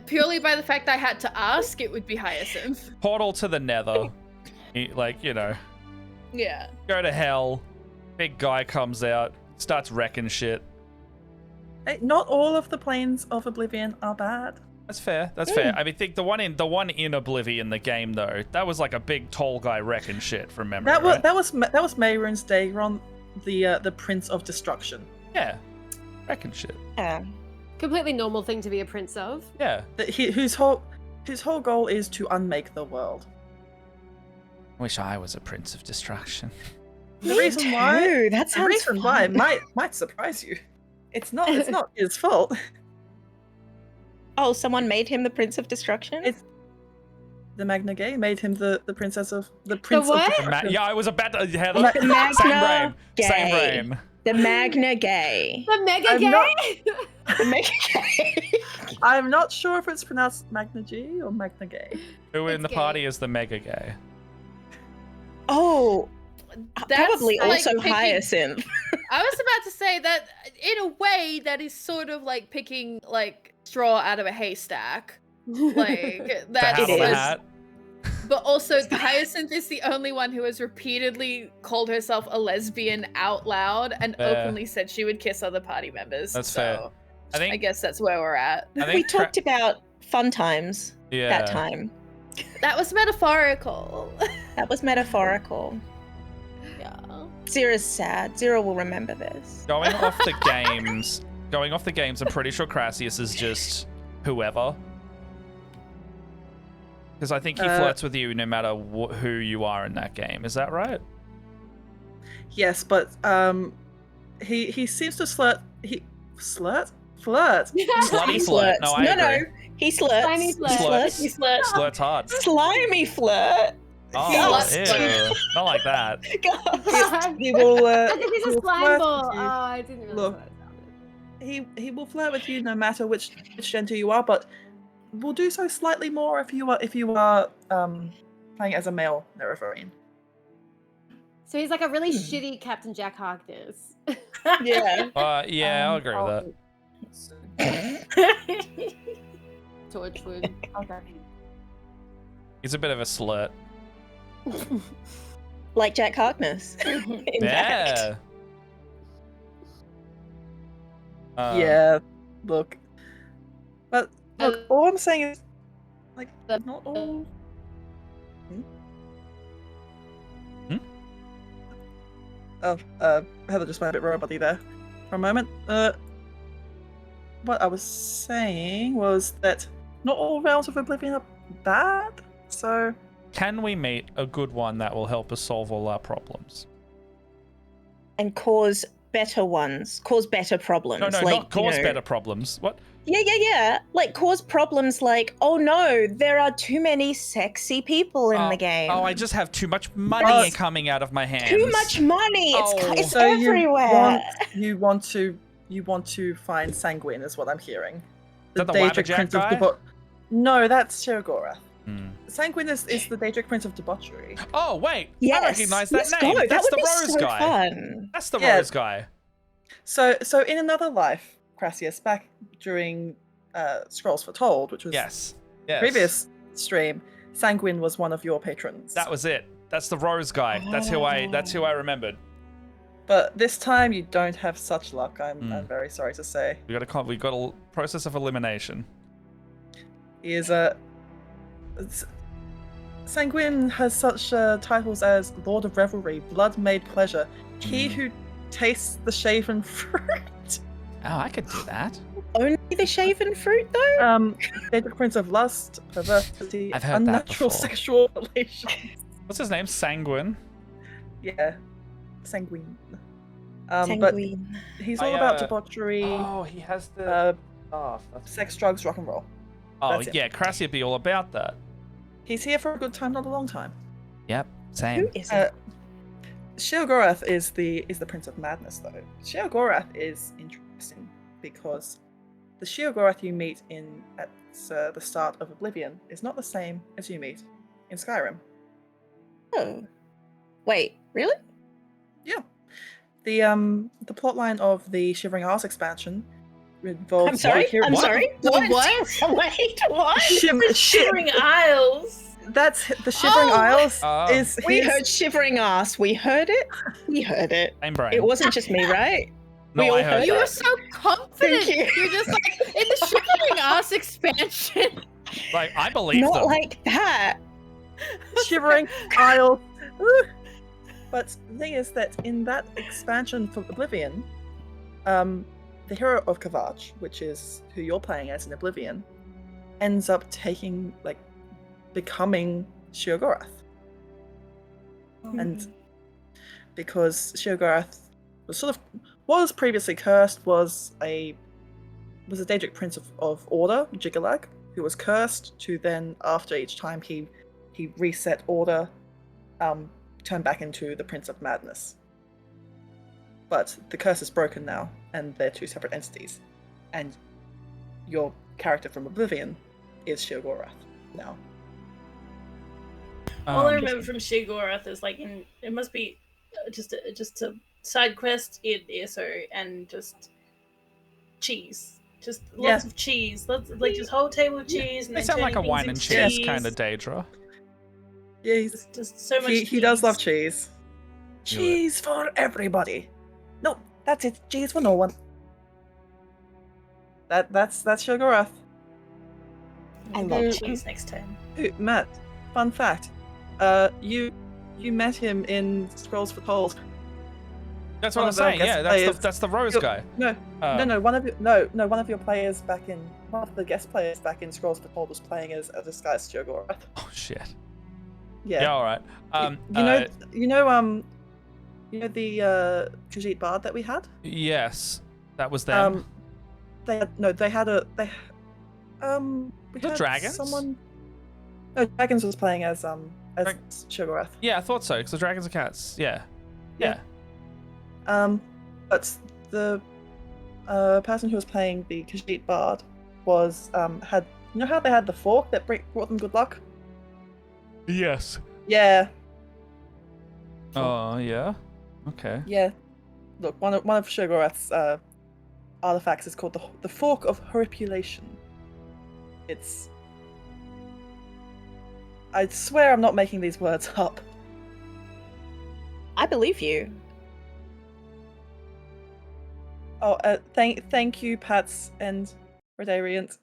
Purely by the fact I had to ask, it would be Hyacinth. portal to the nether. Like, Yeah. go to hell. Big guy comes out, starts wrecking shit. Hey, not all of the planes of Oblivion are bad. That's fair. That's fair. I mean, think the one in Oblivion, the game though, that was like a big tall guy wrecking shit from memory. That was right? that was Mehrunes Dagon, the Prince of Destruction. Yeah, wrecking shit. Yeah. completely normal thing to be a prince of. Yeah. Whose whole goal is to unmake the world. Wish I was a prince of destruction. The reason why that the sounds reason why might surprise you. It's not his fault. Oh, someone made him the Prince of Destruction? It's the Magna Gay made him the prince of what? destruction. Yeah, I was about to. Heather. The Magna Same brain. Gay. Same brain. The Magna Gay. The mega I'm gay? not- The Magna Gay. I'm not sure if it's pronounced Magna G or Magna Gay. Who in It's the gay. party is the mega gay? Oh, That's probably like also picking- Hyacinth. I was about to say that in a way that is sort of like picking like straw out of a haystack. Like The hat that's on the is. hat. But also Hyacinth is the only one who has repeatedly called herself a lesbian out loud and Fair. openly said she would kiss other party members. That's so fair. I think. I guess that's where we're at. I think We talked about fun times Yeah. that time. That was metaphorical. That was metaphorical. Yeah. Zira's sad. Zira will remember this. Going off the games. I'm pretty sure Crassius is just whoever. Because I think he flirts with you no matter who you are in that game. Is that right? Yes, but he seems to flirt. Flirt. Slutty flirt. No, I agree. He flirts. Slimy flirt. He flirts. He flirts. Flirt's hard. Slimy flirt. Oh, Slut. ew. Not like that. God. He will. I think he's he a will slime flirt ball. with Oh, you. I didn't realize Look. what it sounded. He will flirt with you no matter which gender you are, but will do so slightly more if you are playing as a male Nerevarine. So he's like a really shitty Captain Jack Harkness. Yeah. Yeah, I'll agree with that. Torchwood. Okay. He's a bit of a slut. Like Jack Harkness. In Yeah. fact. Yeah. Look. But look, all I'm saying is, like, The- not all. Oh, Heather just went a bit robot-y there for a moment. What I was saying was that not all Realms of Oblivion are bad, so Can we meet a good one that will help us solve all our problems? And cause better ones. Cause better problems. No, like, not cause you know, better problems. What? Yeah. Like cause problems like, oh no, there are too many sexy people in the game. Oh, I just have too much money Oh. coming out of my hands. Too much money. Oh. It's so everywhere. you want to find Sanguine, is what I'm hearing. that the Daedric Wabbajack Prince of guy? No, that's Shiragorath. Hmm. Sanguine is the Daedric Prince of Debauchery. Oh, wait. Yes. I recognize that Let's name. go. That's that would the be Rose so guy. Fun. That's the Yeah. Rose guy. So in another life, Crassius, back during Scrolls Foretold, which was Yes. the previous stream, Sanguine was one of your patrons. That was it. That's the Rose guy. That's who I remembered. But this time you don't have such luck. I'm very sorry to say. We got a process of elimination. He is Sanguine has such titles as Lord of Revelry, Blood Made Pleasure, He who tastes the shaven fruit. Oh, I could do that. Only the shaven fruit, though? Daedric Prince of Lust, Perversity, I've heard that Unnatural before. Sexual Relations. What's his name? Sanguine. Yeah, Sanguine. Sanguine. But he's all about debauchery, Oh, he has the. sex, drugs, rock and roll. Oh, that's it. yeah, Crassi would be all about that. He's here for a good time, not a long time. Yep, same. Who is it? Sheogorath is the Prince of Madness, though. Sheogorath is interesting because the Sheogorath you meet at the start of Oblivion is not the same as you meet in Skyrim. Oh. Wait, really? Yeah. The plotline of the Shivering Isles expansion involves. I'm sorry? Valkyrie- I'm sorry? What? Wait, what? Shivering Isles. That's the Shivering Oh! Isles. Oh. Is We his- heard shivering ass. We heard it. We heard it. Same brain. It wasn't just me, right? no, we all I heard heard You that. were so confident. Thank you. You're just like in the Shivering Ass expansion. Like, I believe Not them. like that. Shivering Isles. Woo. But the thing is that in that expansion for Oblivion, the hero of Kavach, which is who you're playing as in Oblivion, ends up becoming Sheogorath. And because Sheogorath was previously cursed, was a Daedric Prince of Order, Jigalag, who was cursed to then, after each time he reset Order, turn back into the Prince of Madness. But the curse is broken now, and they're two separate entities. And your character from Oblivion is Sheogorath now. All I remember from Sheogorath is it must be just a side quest in ESO and just cheese. Just lots of cheese. Just whole table of cheese. And they sound like a wine and cheese kind of Daedra. Yeah, he's just so much cheese. He does love cheese. Cheese for everybody. No, that's it. Cheese for no one. That's Sheogorath. I love cheese next time. Ooh, Matt, fun fact. You met him in Scrolls Foretold. That's what I'm saying. Yeah, that's the Rose guy. No, one of your players one of the guest players back in Scrolls Foretold was playing as a disguised Sheogorath. Oh shit. Yeah. All right. You know the Khajiit Bard that we had? Yes, that was them. The Dragons? No, Dragons was playing as Sheogorath. Yeah, I thought so, because the dragons are cats. Yeah. But the person who was playing the Khajiit Bard was had, you know how they had the fork that brought them good luck? Yes. Yeah. Oh, yeah. Okay. Yeah. Look, one of Sheogorath's artifacts is called the Fork of Horripulation. I swear I'm not making these words up. I believe you. Oh, thank you, Pats and Redariant.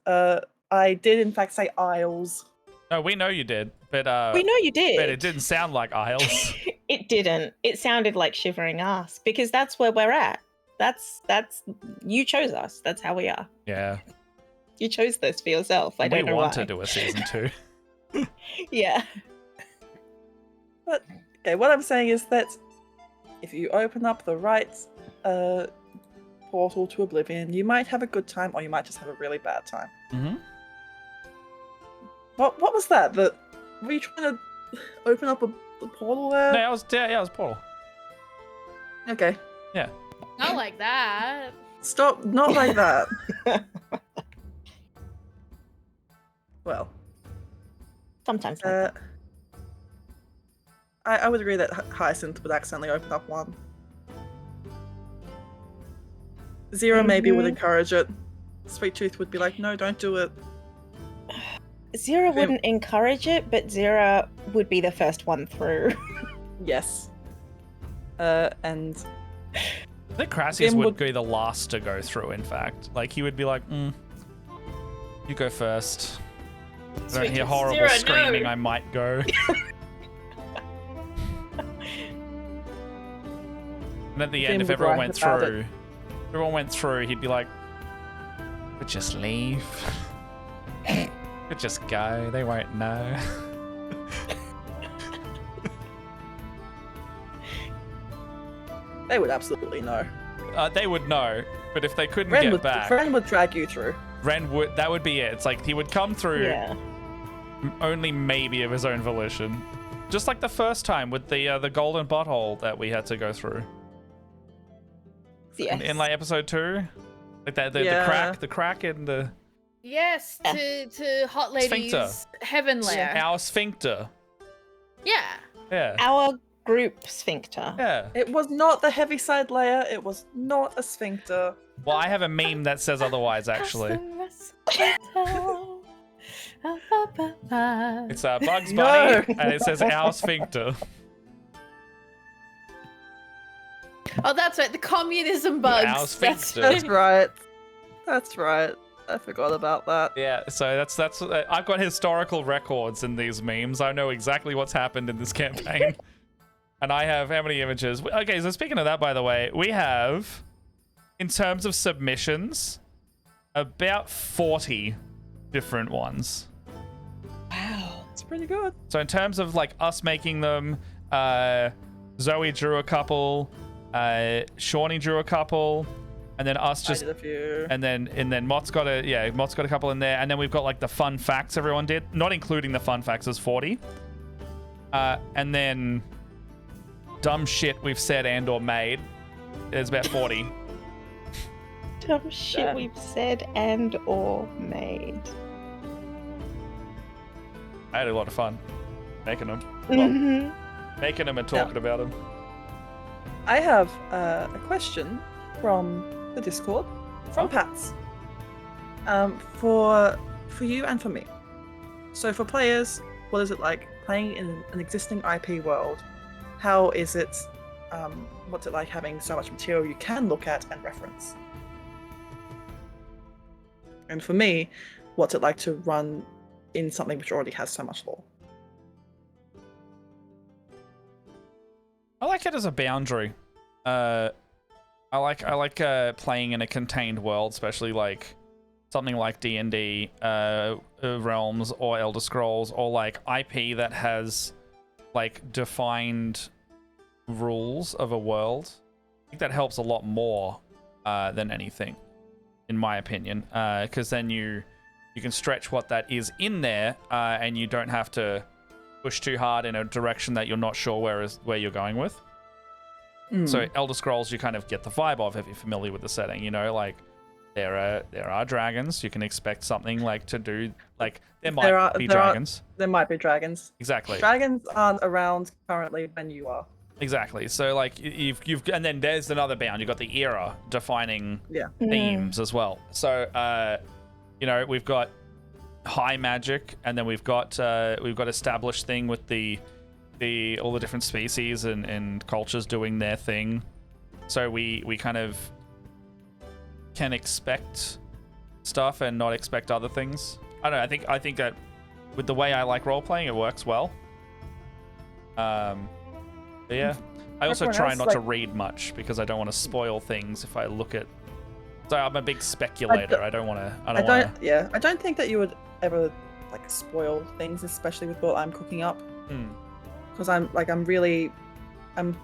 I did in fact say Isles. No, we know you did, but we know you did. But it didn't sound like Isles. It didn't. It sounded like shivering ass because that's where we're at. That's you chose us. That's how we are. Yeah. You chose this for yourself. I don't know why. We want to do a season 2. Yeah. But okay, what I'm saying is that if you open up the right portal to Oblivion, you might have a good time, or you might just have a really bad time. Mm-hmm. What was that? Were you trying to open up a portal there? No, it was portal. Okay. Yeah. Not like that. Stop! Not like that. Well. Sometimes like that. I would agree that Hyacinth would accidentally open up one. Zero maybe would encourage it. Sweet Tooth would be like, no, don't do it. Zero wouldn't encourage it, but Zero would be the first one through. Yes. And I think Crassius would be the last to go through, in fact. Like, he would be like, you go first. I don't hear horrible Zero, screaming, no. I might go. And at the end, if everyone went through, he'd be like, "But just leave. But just go. They won't know." they would absolutely know. They would know, but if they couldn't get back, Ren would drag you through. That would be it. It's like he would come through only maybe of his own volition. Just like the first time with the golden butthole that we had to go through. Yes. In like episode 2, like the crack in the Yes, to Hot Lady's Sphincter. heaven lair. Our sphincter. Yeah. Our group sphincter. Yeah. It was not the heaviside layer. It was not a sphincter. Well, I have a meme that says otherwise, actually. It's Bugs Bunny, and it says our sphincter. Oh, that's right. The communism bugs. Our sphincter. That's right. That's right. I forgot about that. Yeah, so that's I've got historical records in these memes. I know exactly what's happened in this campaign. And I have how many images? Okay, so speaking of that, by the way, we have in terms of submissions, about 40 different ones. Wow. It's pretty good. So in terms of like us making them, Zoe drew a couple, Shawnee drew a couple, and then us just I did a few. and then Mott's got a couple in there, and then we've got like the fun facts everyone did, not including the fun facts, is 40. And then dumb shit we've said and or made is about 40. Dumb shit we've said and or made. I had a lot of fun making them. Making them and talking about them. I have a question from the Discord, from Pats, for you and for me. So for players, what is it like playing in an existing IP world? How is it? What's it like having so much material you can look at and reference? And for me, what's it like to run in something which already has so much lore? I like it as a boundary. I like playing in a contained world, especially like something like D&D, Realms, or Elder Scrolls, or like IP that has like defined rules of a world. I think that helps a lot more than anything, in my opinion, because then you can stretch what that is in there, and you don't have to push too hard in a direction that you're not sure where you're going with. So Elder Scrolls, you kind of get the vibe of if you're familiar with the setting. You know, like there are dragons. You can expect something like to do like there might be dragons. There might be dragons. Exactly. Dragons aren't around currently when you are. Exactly. So like you've and then there's another bound. You've got the era defining themes as well. So you know, we've got high magic, and then we've got established thing with all the different species and cultures doing their thing. So we kind of can expect stuff and not expect other things. I don't know. I think that with the way I like role playing, it works well. But yeah. I also try not to read much because I don't want to spoil things if I look at. So I'm a big speculator. I don't want to. Yeah, I don't think that you would ever like spoil things, especially with what I'm cooking up. Because I'm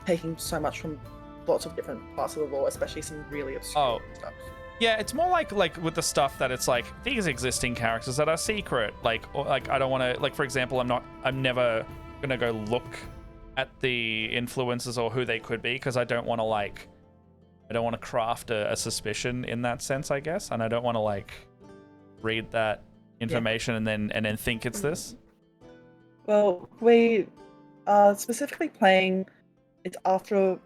taking so much from lots of different parts of the lore, especially some really obscure stuff. Yeah, it's more like with the stuff that it's like these existing characters that are secret. Like I don't want to, like, for example, I'm never gonna go look at the influences or who they could be, because I don't want to craft a suspicion in that sense, I guess, and I don't want to like read that information and then think it's this. Well, we are specifically playing it after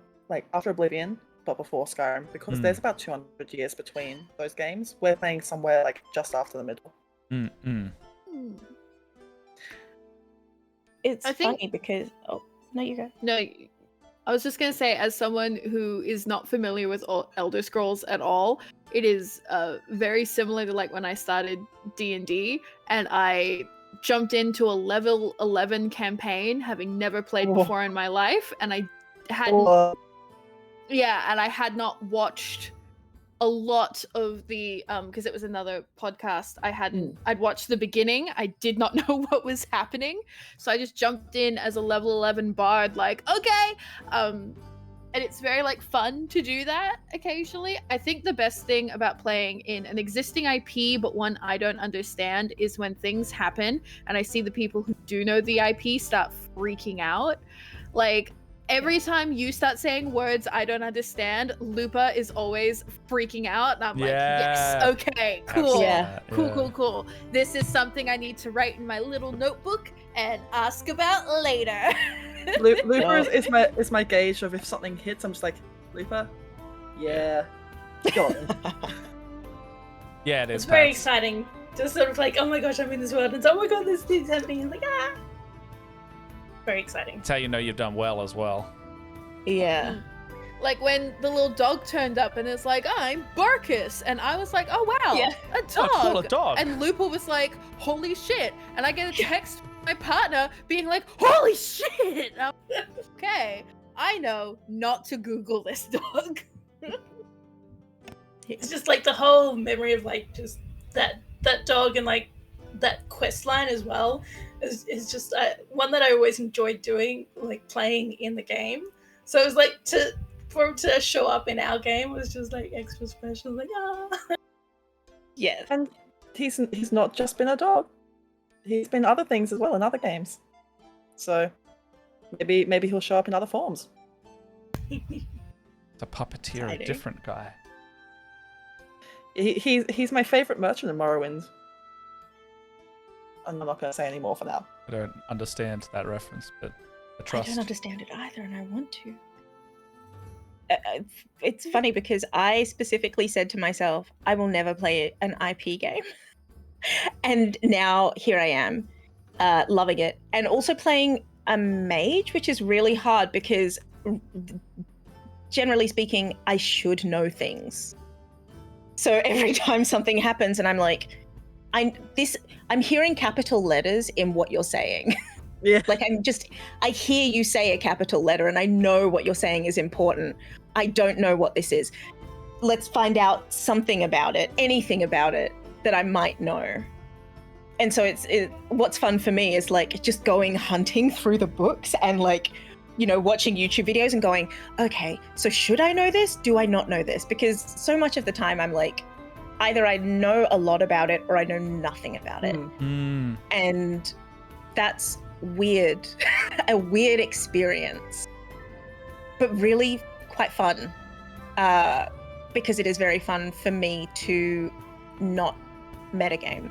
Oblivion, but before Skyrim, because there's about 200 years between those games. We're playing somewhere like just after the middle. It's funny because no, you go. No, I was just going to say, as someone who is not familiar with Elder Scrolls at all, it is very similar to like when I started D&D, and I jumped into a level 11 campaign, having never played before in my life, and I hadn't... Yeah, and I had not watched a lot of the because it was another podcast. I'd watched the beginning. I did not know what was happening, so I just jumped in as a level 11 bard, like, okay. And it's very like fun to do that occasionally. I think the best thing about playing in an existing IP but one I don't understand is when things happen and I see the people who do know the IP start freaking out. Like, every time you start saying words I don't understand, Lupa is always freaking out. And I'm like, yes, okay, cool. Yeah. Cool. This is something I need to write in my little notebook and ask about later. Lupa is my gauge of if something hits, I'm just like, Lupa? Yeah. Got it. Yeah, it is. It's very exciting. Just sort of like, oh my gosh, I'm in this world, and oh my god, this thing's happening. I'm like, ah. Very exciting. That's how you know you've done well as well. Yeah. Like when the little dog turned up and it's like, I'm Barkus, and I was like, oh wow, a dog. Oh, cool, a dog. And Lupa was like, holy shit, and I get a text from my partner being like, holy shit. I'm like, okay, I know not to Google this dog. It's just like the whole memory of like just that dog and like that quest line as well is just one that I always enjoyed doing, like playing in the game. So it was like for him to show up in our game was just like extra special. Like Yes. And he's not just been a dog. He's been other things as well in other games. So maybe he'll show up in other forms. The puppeteer, a Exciting. different guy. He's my favorite merchant in Morrowind. I'm not going to say any more for now. I don't understand that reference, but I I trust. don't understand it either, and I want to. It's funny because I specifically said to myself, I will never play an IP game. And now here I am, loving it. And also playing a mage, which is really hard because generally speaking, I should know things. So every time something happens and I'm like, I'm hearing capital letters in what you're saying. Yeah. Like I hear you say a capital letter and I know what you're saying is important. I don't know what this is. Let's find out something about it, anything about it that I might know. And so what's fun for me is like just going hunting through the books and like, watching YouTube videos and going, okay, so should I know this? Do I not know this? Because so much of the time I'm like, either I know a lot about it or I know nothing about it. And that's weird, a weird experience, but really quite fun, because it is very fun for me to not metagame.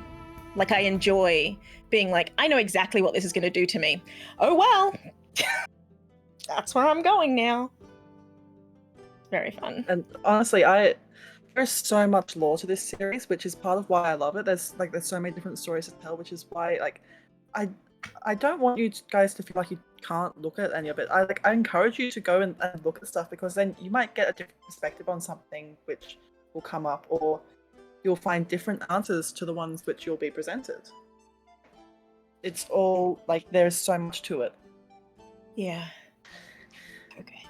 Like I enjoy being like, I know exactly what this is going to do to me. Oh well, that's where I'm going now. Very fun. And honestly, there's so much lore to this series, which is part of why I love it. There's so many different stories to tell, which is why I don't want you guys to feel like you can't look at any of it. I encourage you to go and look at stuff, because then you might get a different perspective on something which will come up, or you'll find different answers to the ones which you'll be presented. It's all like there's so much to it. Yeah. Okay.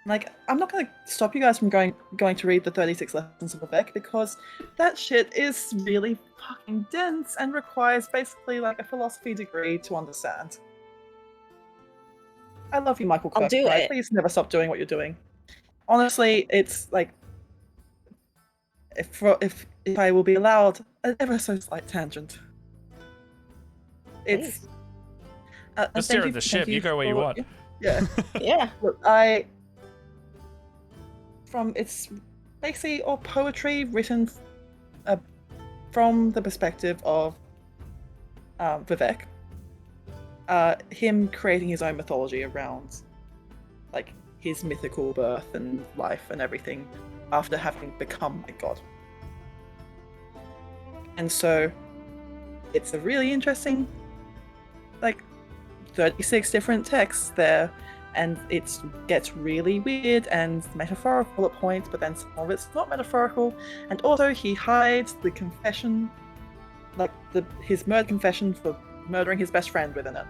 Like, I'm not going to stop you guys from going to read the 36 Lessons of Vivek, because that shit is really fucking dense and requires basically like a philosophy degree to understand. I love you, Michael I'll do Kirkbride. it. Please never stop doing what you're doing. Honestly, it's like, if I will be allowed an ever so slight tangent. It's Please. Just steer the ship. You go where you want. Yeah. Yeah. Look, it's basically all poetry written from the perspective of Vivek. Him creating his own mythology around like his mythical birth and life and everything after having become a god. And so it's a really interesting, like, 36 different texts there, and it gets really weird and metaphorical at points, but then some of it's not metaphorical. And also he hides the confession, like his murder confession for murdering his best friend within it.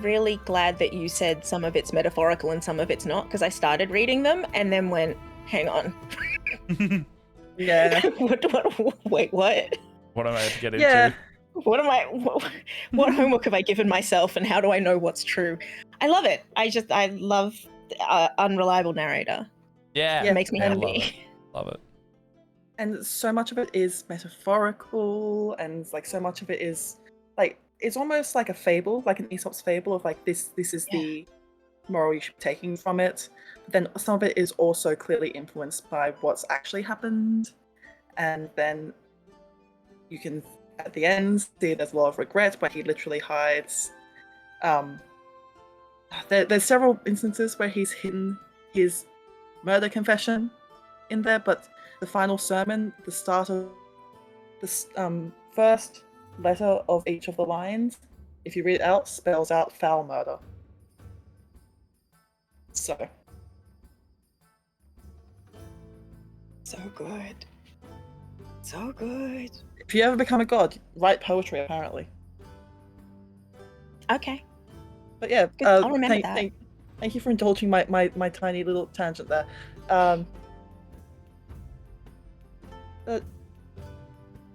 Really glad that you said some of it's metaphorical and some of it's not, because I started reading them and then went, hang on. Yeah. Wait, what? What am I to get Yeah. into? What homework have I given myself, and how do I know what's true? I love it. I love unreliable narrator. Yeah. It makes me Yeah, happy. Love it. And so much of it is metaphorical, and like so much of it is like, it's almost like a fable, like an Aesop's fable of like this is the moral you should be taking from it. But then some of it is also clearly influenced by what's actually happened. And then you can, at the end, see there's a lot of regret where he literally hides. There's several instances where he's hidden his murder confession in there, but the final sermon, the start of the first letter of each of the lines, if you read it out, spells out foul murder. So good. So good. if you ever become a god, write poetry, apparently. Okay. But yeah, Good. I'll remember that. Thank you for indulging my tiny little tangent there.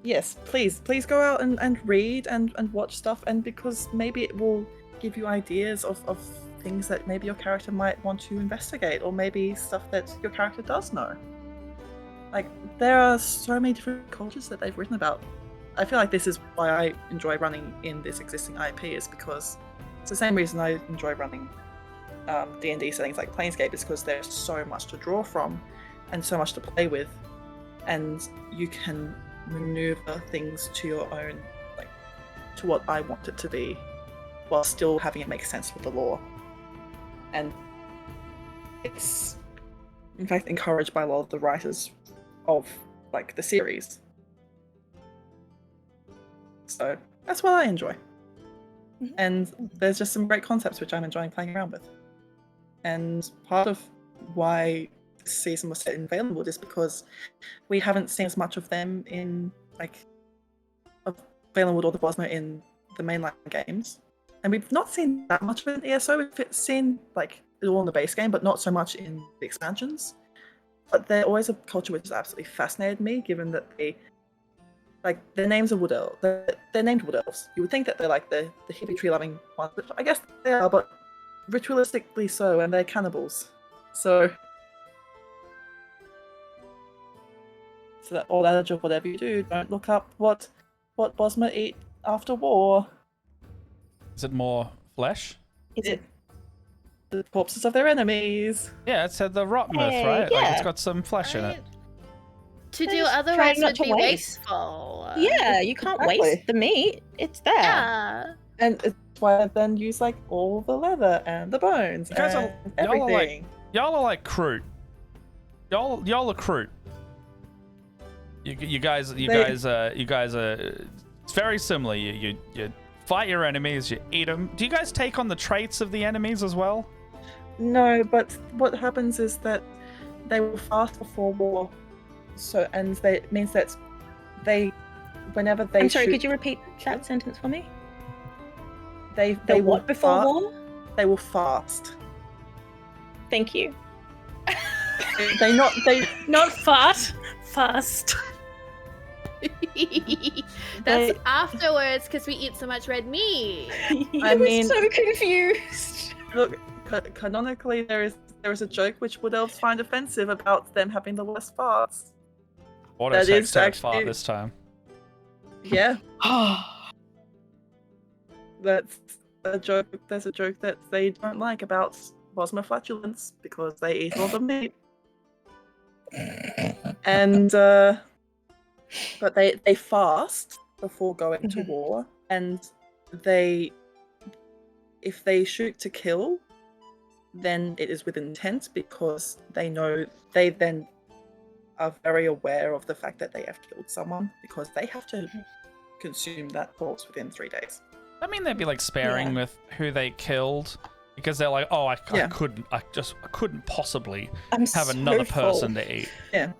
Yes, please go out and read and watch stuff, and because maybe it will give you ideas of things that maybe your character might want to investigate, or maybe stuff that your character does know. Like, there are so many different cultures that they've written about. I feel like this is why I enjoy running in this existing IP, is because it's the same reason I enjoy running D&D settings like Planescape, is because there's so much to draw from and so much to play with, and you can maneuver things to your own, like, to what I want it to be, while still having it make sense with the lore. And it's, in fact, encouraged by a lot of the writers of, like, the series. So that's what I enjoy. And there's just some great concepts which I'm enjoying playing around with. And part of why this season was set in Valenwood is because we haven't seen as much of them in, like, of Valenwood or the Bosmer in the mainline games. And we've not seen that much of it in ESO. We've seen, like, it all in the base game, but not so much in the expansions. But they're always a culture which has absolutely fascinated me, given that they, like, their names are wood elves. They're named wood elves. You would think that they're like the hippie tree loving ones, which I guess they are, but ritualistically so, and they're cannibals. So that old adage of whatever you do, don't look up what Bosmer eat after war. Is it more flesh? Is it? The corpses of their enemies. Yeah, it said the rot myth, Hey, right? Like, it's yeah. got some flesh in it. To They're do just otherwise trying not would to be waste. wasteful. Yeah, you can't Exactly. waste the meat. It's there. Yeah. And it's why I then use, like, all the leather and the bones You guys and y'all are like- everything. Y'all are like Kroot. Y'all are Kroot. You guys are. It's very similar. You fight your enemies. You eat them. Do you guys take on the traits of the enemies as well? No, but what happens is that they will fast before war. So, and it means that whenever they I'm sorry, shoot, could you repeat that sentence for me? they The will what before war? They will fast. Thank you. They Not fart, fast. That's They- afterwards because we eat so much red meat. I mean- was so confused. look. Canonically, there is a joke which wood elves find offensive about them having the worst farts. Auto That sex is fart actually- this time. Yeah, that's a joke. There's a joke that they don't like about Bosmer flatulence because they eat all the meat. And but they fast before going to war, and if they shoot to kill, then it is with intent, because they know they then are very aware of the fact that they have killed someone, because they have to consume that corpse within 3 days. I mean, they'd be like sparing Yeah. with who they killed because they're like, oh, I Yeah. couldn't possibly I'm have so another full. person to eat. Yeah,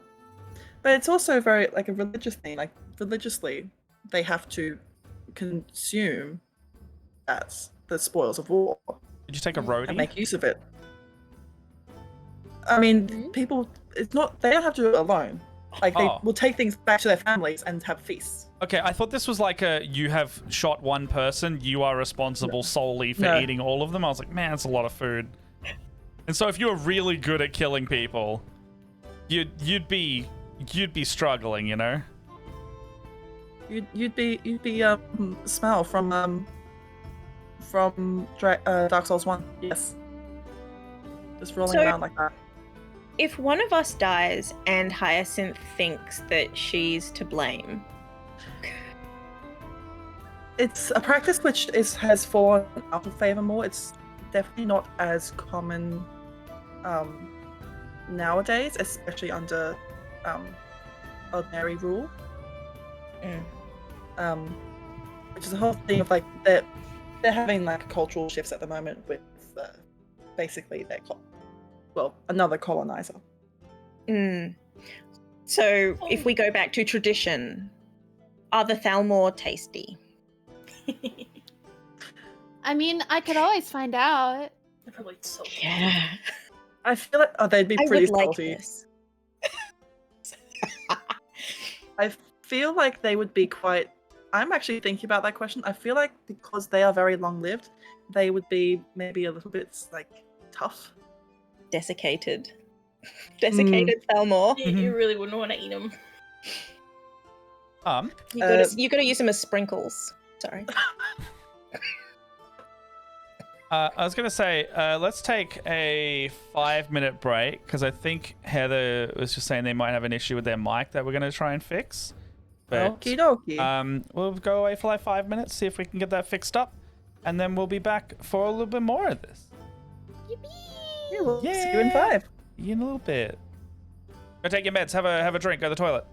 but it's also very, like, a religious thing. Like, religiously, they have to consume the spoils of war Did you take a and roadie? make use of it. I mean, people, it's not, they don't have to do it alone. Like, they Oh. will take things back to their families and have feasts. Okay, I thought this was like you have shot one person, you are responsible solely for No. eating all of them. I was like, man, that's a lot of food. And so if you were really good at killing people, you'd be struggling, you know? You'd be Smell from Dark Souls 1. Yes. Just rolling So- around like that. If one of us dies and Hyacinth thinks that she's to blame, It's a practice which has fallen out of favor more. It's definitely not as common nowadays, especially under ordinary rule. Which is a whole thing of, like, they're having, like, cultural shifts at the moment with basically their another colonizer. So if we go back to tradition, are the Thalmor tasty? I mean, I could always find out. They're probably salty. Yeah. I feel like they'd be I pretty would like salty. this. I feel like they would be quite. I'm actually thinking about that question. I feel like because they are very long-lived, they would be maybe a little bit like tough. Desiccated. Desiccated Thelmore. You really wouldn't want to eat them. You gotta use them as sprinkles. Sorry. I was going to say, let's take a 5-minute break because I think Heather was just saying they might have an issue with their mic that we're going to try and fix. But, Okie dokie. we'll go away for like 5 minutes, see if we can get that fixed up, and then we'll be back for a little bit more of this. Yeah, we'll see you in 5. In a little bit. Go take your meds, have a drink, go to the toilet.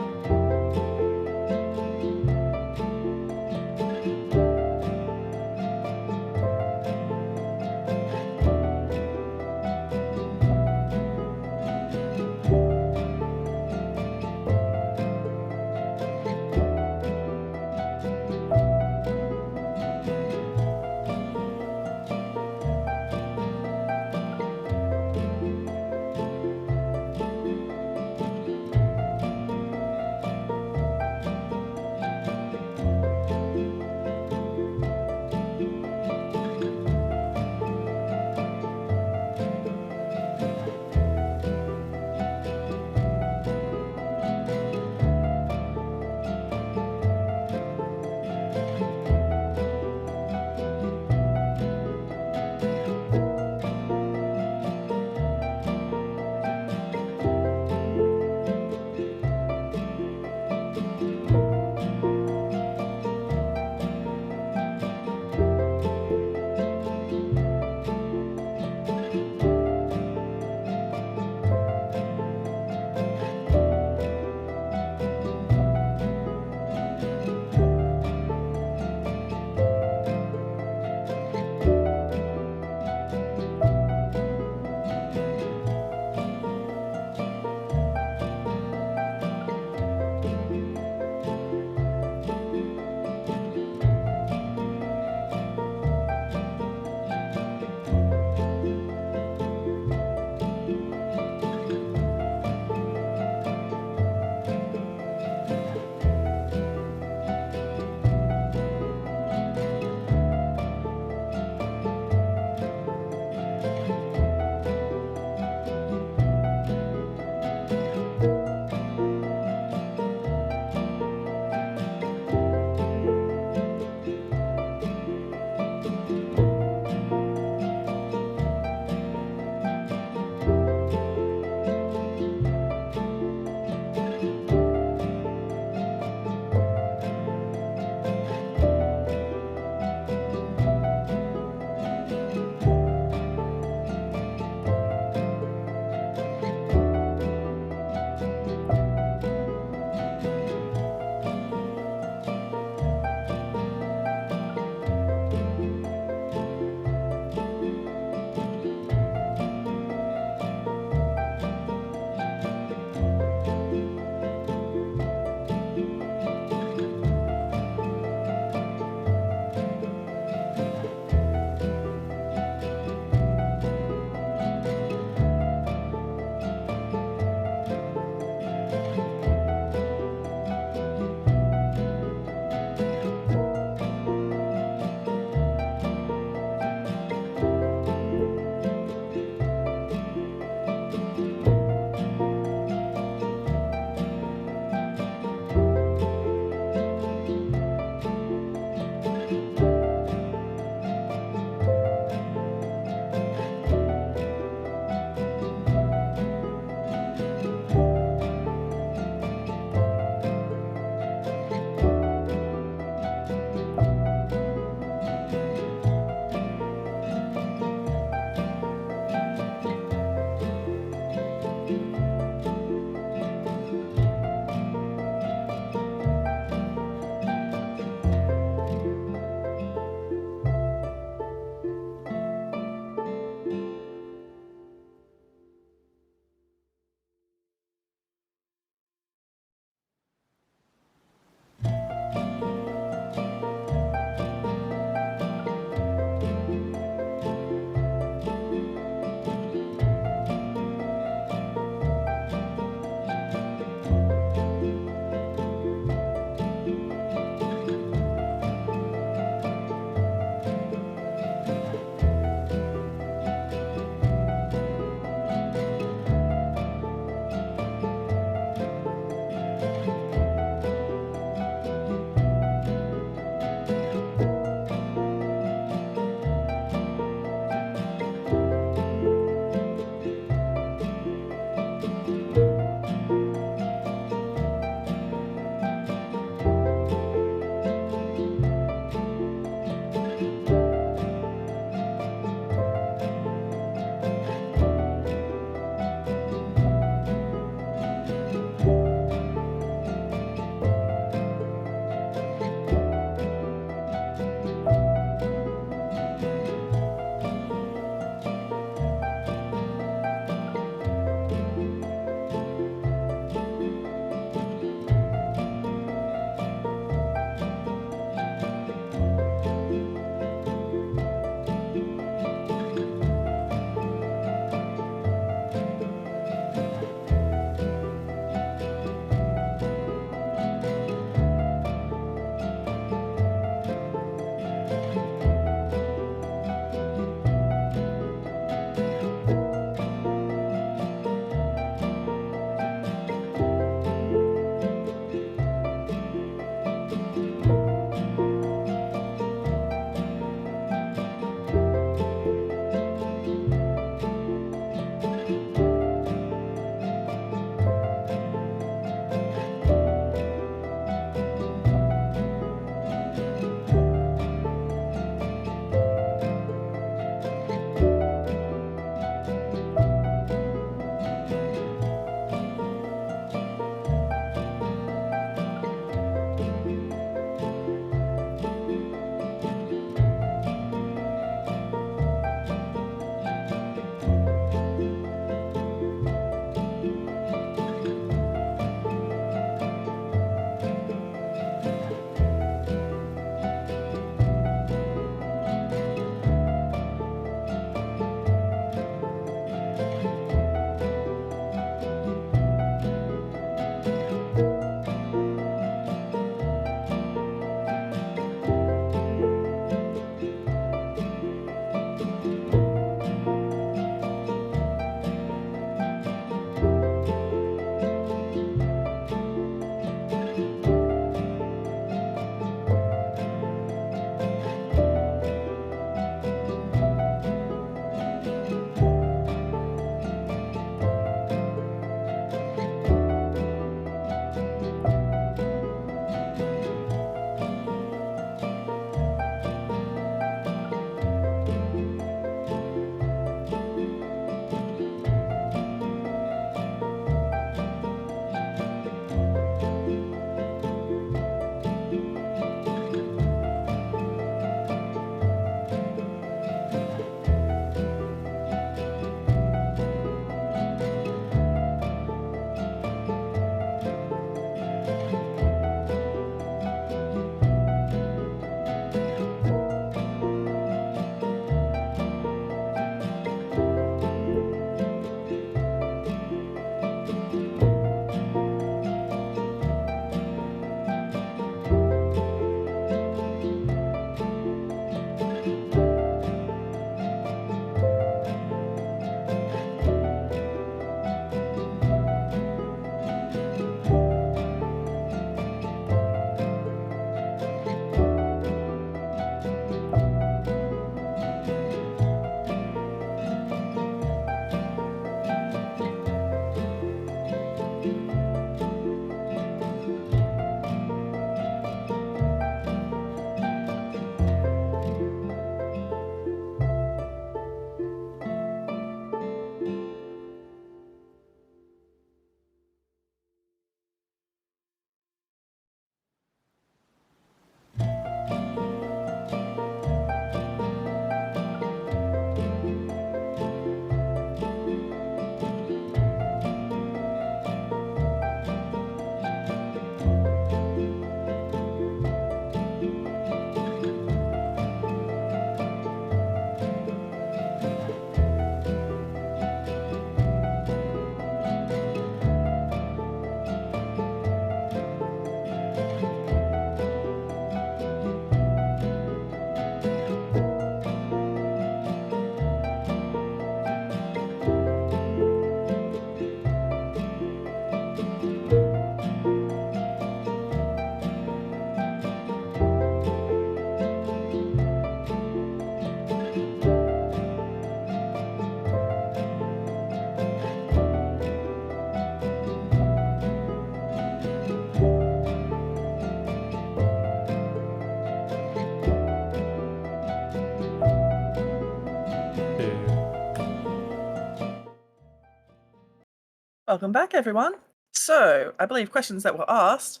Welcome back, everyone. So, I believe questions that were asked.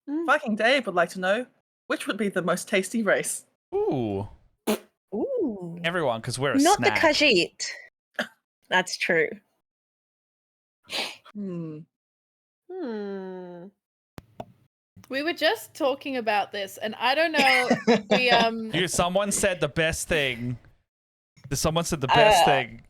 Mm. Viking Dave would like to know which would be the most tasty race. Ooh. Ooh. Everyone, because we're a Not snack. the Khajiit. That's true. Hmm. We were just talking about this, and I don't know. We Someone said the best thing. Someone said the best thing.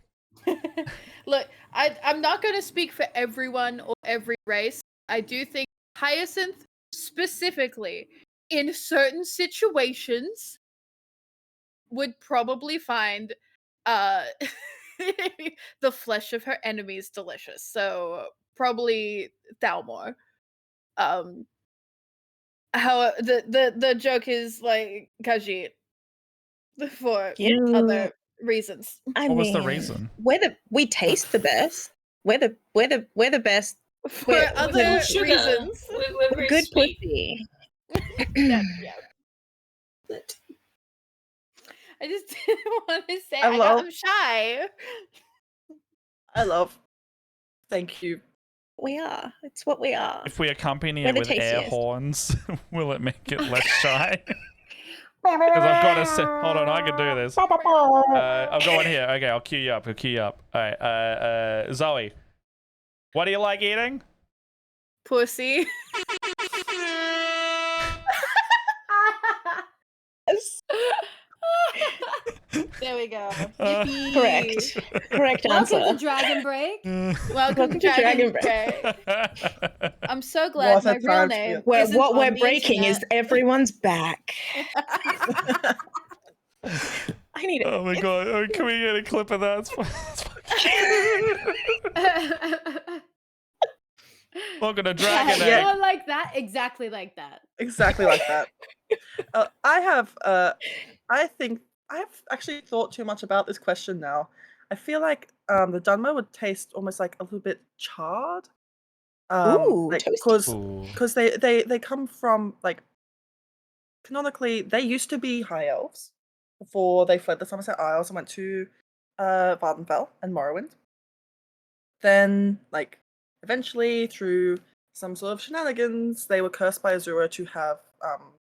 Look, I'm not going to speak for everyone or every race. I do think Hyacinth specifically, in certain situations, would probably find the flesh of her enemies delicious. So probably Thalmor. How the joke is like Khajiit for other reasons. What was the reason? We taste the best. We're the best. For We're other sugar. reasons. We're very good sweet. pussy. Yeah. But I just didn't want to say love- I'm shy. I love. Thank you. We are. It's what we are. If we accompany We're it the with air tastiest. horns, will it make it less shy? Because I've got to say, hold on, I can do this. I've got one here. Okay, I'll cue you up. All right, Zoe, what do you like eating? Pussy. There we go. Uh, Correct. Correct answer. Welcome to Dragonbreak. Welcome to Dragonbreak. I'm so glad What a my real time to be name. Where isn't what on we're the breaking is internet. everyone's back. I need it. Oh my god, can we get a clip of that? Welcome to Dragon Egg. Not like that. Exactly like that. Exactly like that. I think I've actually thought too much about this question now. I feel like the Dunmo would taste almost like a little bit charred. Ooh, toasty. Ooh. Because they come from like canonically they used to be high elves before they fled the Somerset Isles and went to Vardenfell and Morrowind. Then like eventually through some sort of shenanigans they were cursed by Azura to have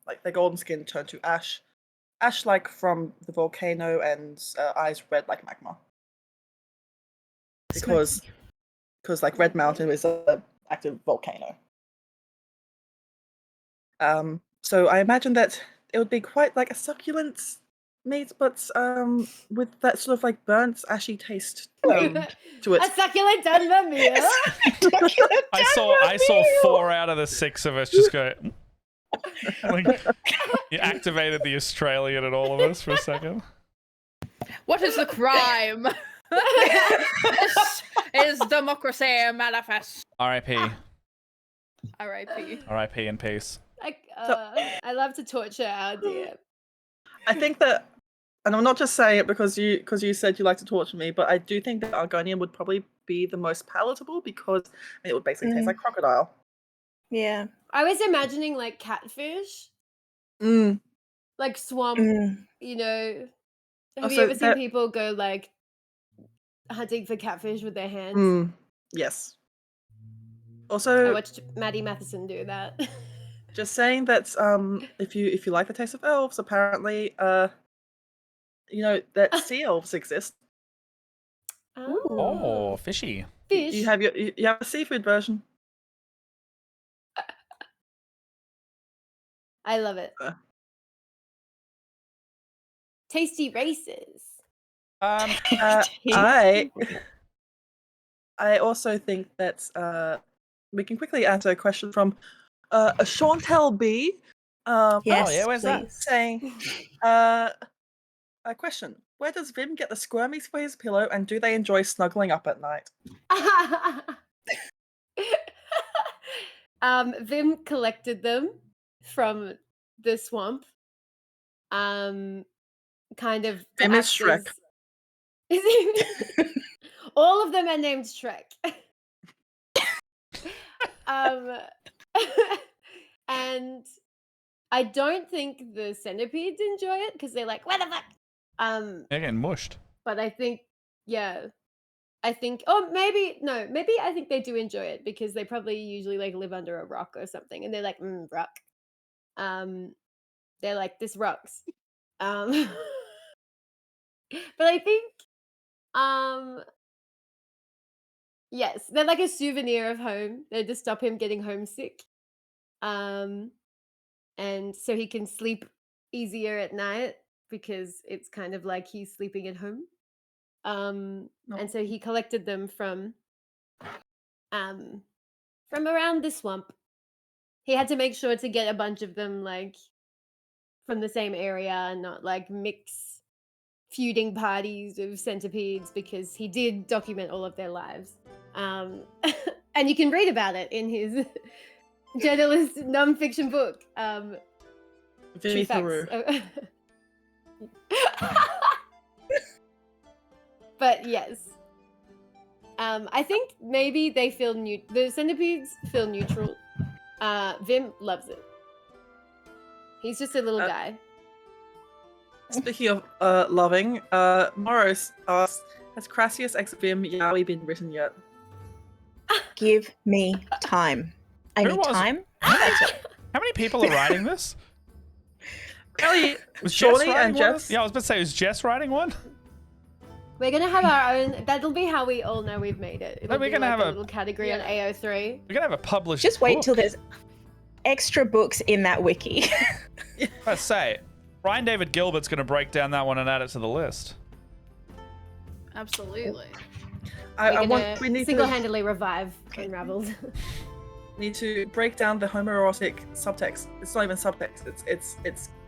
like their golden skin turned to ash like from the volcano and eyes red like magma because like Red Mountain is an active volcano. So I imagine that it would be quite like a succulent meat, but with that sort of like burnt ashy taste to it. A succulent Dunmo meal. I saw 4 out of the 6 of us just go. Like, you activated the Australian in all of us for a second. What is the crime? This is democracy manifest. R.I.P. R.I.P. R.I.P. in peace. I love to torture our DM. I think that, and I'm not just saying it because you said you like to torture me, but I do think that Argonian would probably be the most palatable because it would basically taste like crocodile. Yeah. I was imagining like catfish, like swamp. You know, have you Also, ever seen people go like hunting for catfish with their hands? Yes. I Also, watched Maddie Matheson do that. just saying that if you like the taste of elves, apparently you know that sea elves exist. Oh, fishy. Fish. You have a seafood version. I love it. Tasty races. I also think that we can quickly answer a question from a Chantel B. Yes, where's that? Saying, a question: where does Vim get the squirmies for his pillow, and do they enjoy snuggling up at night? Vim collected them from the swamp. Kind of. Vim is Shrek. All of them are named Shrek. And I don't think the centipedes enjoy it because they're like, what the fuck? They're getting mushed. But I think, yeah, I think, maybe I think they do enjoy it because they probably usually like live under a rock or something, and they're like, rock. They're like, this rocks. Um, but I think, um, yes, they're like a souvenir of home. They're to stop him getting homesick. Um, and so he can sleep easier at night because it's kind of like he's sleeping at home. And so he collected them from around the swamp. He had to make sure to get a bunch of them like from the same area and not like mix feuding parties of centipedes because he did document all of their lives. And you can read about it in his journalist nonfiction book. True Vivi facts. Theroux. But yes. I think maybe they feel the centipedes feel neutral. Vim loves it. He's just a little guy. Speaking of loving, Moros asks, has Crassius x Vim Yaoi been written yet? Give me time. I Who need was it? time. How many people are writing this? Really? Was Shawnee Jess and writing one? Jess? Yeah, I was about to say, is Jess writing one? We're gonna have our own. That'll be how we all know we've made it. It'll we're be gonna like have a a- little category on AO3. We're gonna have a published Just wait book. till there's extra books in that wiki. Let's say, Brian David Gilbert's gonna break down that one and add it to the list. Absolutely. We need to single-handedly revive Unraveled. need to break down the homoerotic subtext. It's not even subtext.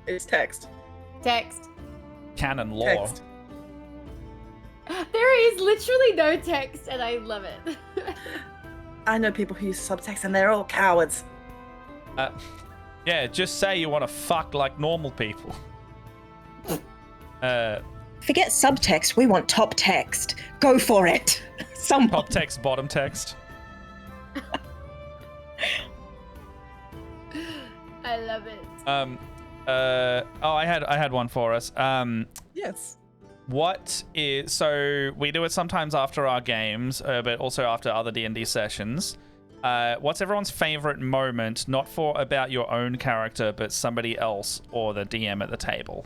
It's text. Text. Canon law. Text. There is literally no text, and I love it. I know people who use subtext and they're all cowards. Yeah, just say you want to fuck like normal people. Forget subtext. We want top text. Go for it. Someone. Top text, bottom text. I love it. I had one for us. Yes. So we do it sometimes after our games, but also after other D&D sessions. What's everyone's favorite moment, not for about your own character, but somebody else or the DM at the table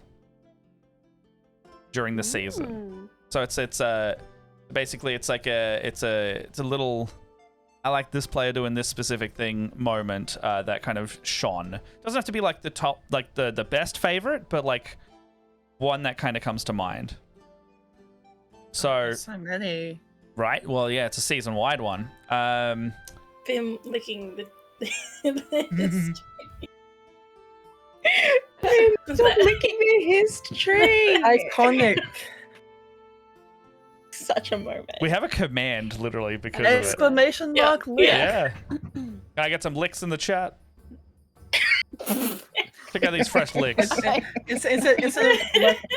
during the season? So it's basically it's a little I like this player doing this specific thing moment that kind of shone. Doesn't have to be like the top, like the best favorite, but like one that kind of comes to mind. So many. right, well, yeah, it's a season-wide one. Vim licking the Stop licking the history. Iconic. Such a moment. We have a command literally because of it. Exclamation mark lick. Yeah. Can I get some licks in the chat? Check out these fresh licks. It's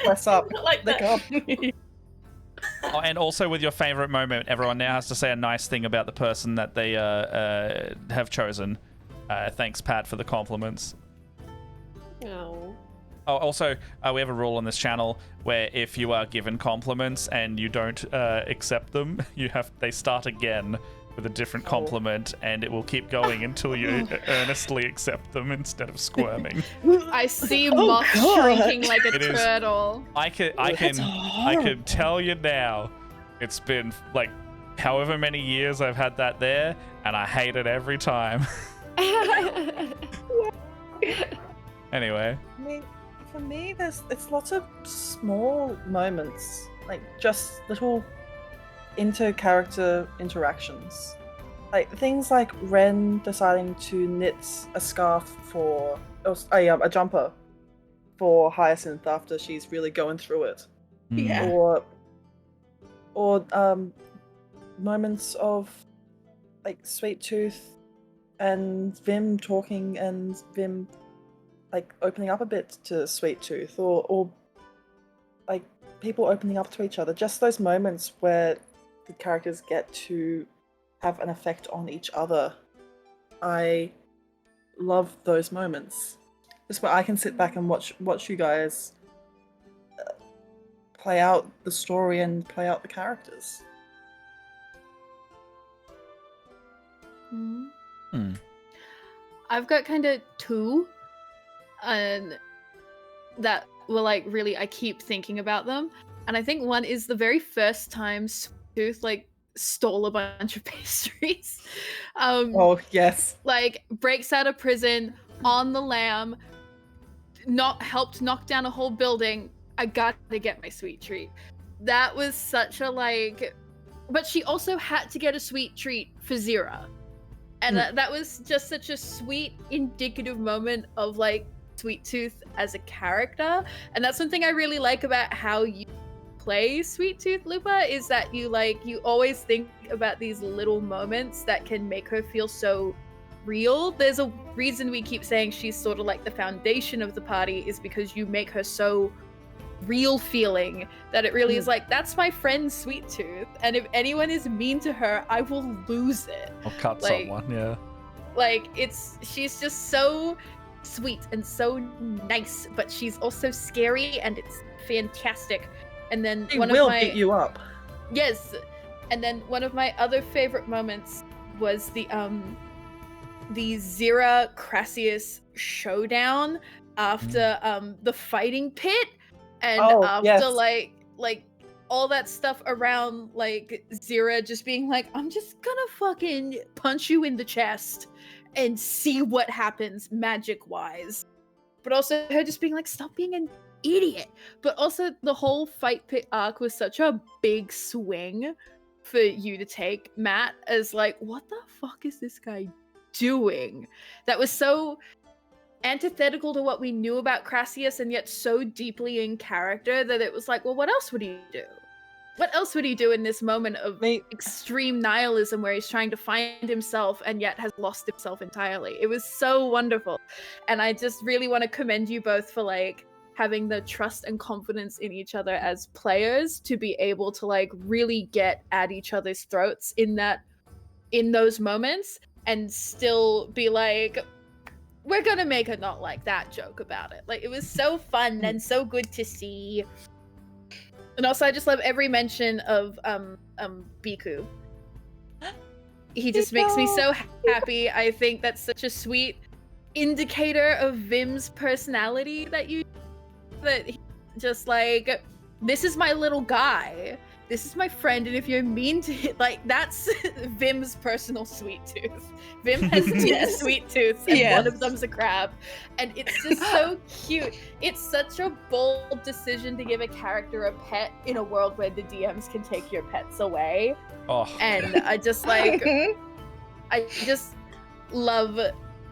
less up. like Lick that. up. Oh, and also with your favorite moment, everyone now has to say a nice thing about the person that they have chosen. Thanks, Pat, for the compliments. No. Oh, also, we have a rule on this channel where if you are given compliments and you don't accept them, they start again with a different compliment, and it will keep going until you earnestly accept them instead of squirming. I see Moth shrinking like a It is- turtle. I can tell you now, it's been like however many years I've had that there, and I hate it every time. Anyway. I mean, for me, it's lots of small moments, like just little inter-character interactions. Like things like Ren deciding to knit a scarf for a jumper for Hyacinth after she's really going through it. Yeah. Or moments of like Sweet Tooth and Vim talking and Vim like opening up a bit to Sweet Tooth, or like people opening up to each other. Just those moments where the characters get to have an effect on each other. I love those moments. Just where I can sit back and watch you guys play out the story and play out the characters. I've got kind of two, and that were like really, I keep thinking about them. And I think one is the very first time Tooth like stole a bunch of pastries. Oh, yes. Like breaks out of prison on the lam, helped knock down a whole building. I gotta get my sweet treat. That was such a like, but she also had to get a sweet treat for Zira. And that was just such a sweet, indicative moment of like Sweet Tooth as a character. And that's something I really like about how you play Sweet Tooth, Lupa, is that you always think about these little moments that can make her feel so real. There's a reason we keep saying she's sort of like the foundation of the party, is because you make her so real feeling that it really is like, that's my friend Sweet Tooth, and if anyone is mean to her, I will lose it. I'll cut like, someone, yeah. Like, she's just so sweet and so nice, but she's also scary, and it's fantastic. And then She will beat you up. Yes. And then one of my other favorite moments was the Zira Crassius showdown after the fighting pit, and after like all that stuff around like Zira just being like, I'm just gonna fucking punch you in the chest and see what happens magic wise. But also her just being like, stop being an idiot. But also the whole fight pit arc was such a big swing for you to take, Matt, as like, what the fuck is this guy doing? That was so antithetical to what we knew about Crassius, and yet so deeply in character that it was like, well, what else would he do? What else would he do in this moment of extreme nihilism where he's trying to find himself and yet has lost himself entirely? It was so wonderful. And I just really want to commend you both for like having the trust and confidence in each other as players to be able to like really get at each other's throats in those moments and still be like, we're gonna make her not like that joke about it. Like, it was so fun and so good to see. And also, I just love every mention of Biku. He just makes me so happy. I think that's such a sweet indicator of Vim's personality that he's just like, this is my little guy. This is my friend, and if you're mean to it, like, that's Vim's personal sweet tooth. Vim has two sweet tooths, and one of them's a crab. And it's just so cute. It's such a bold decision to give a character a pet in a world where the DMs can take your pets away. Oh. And I just like, I just love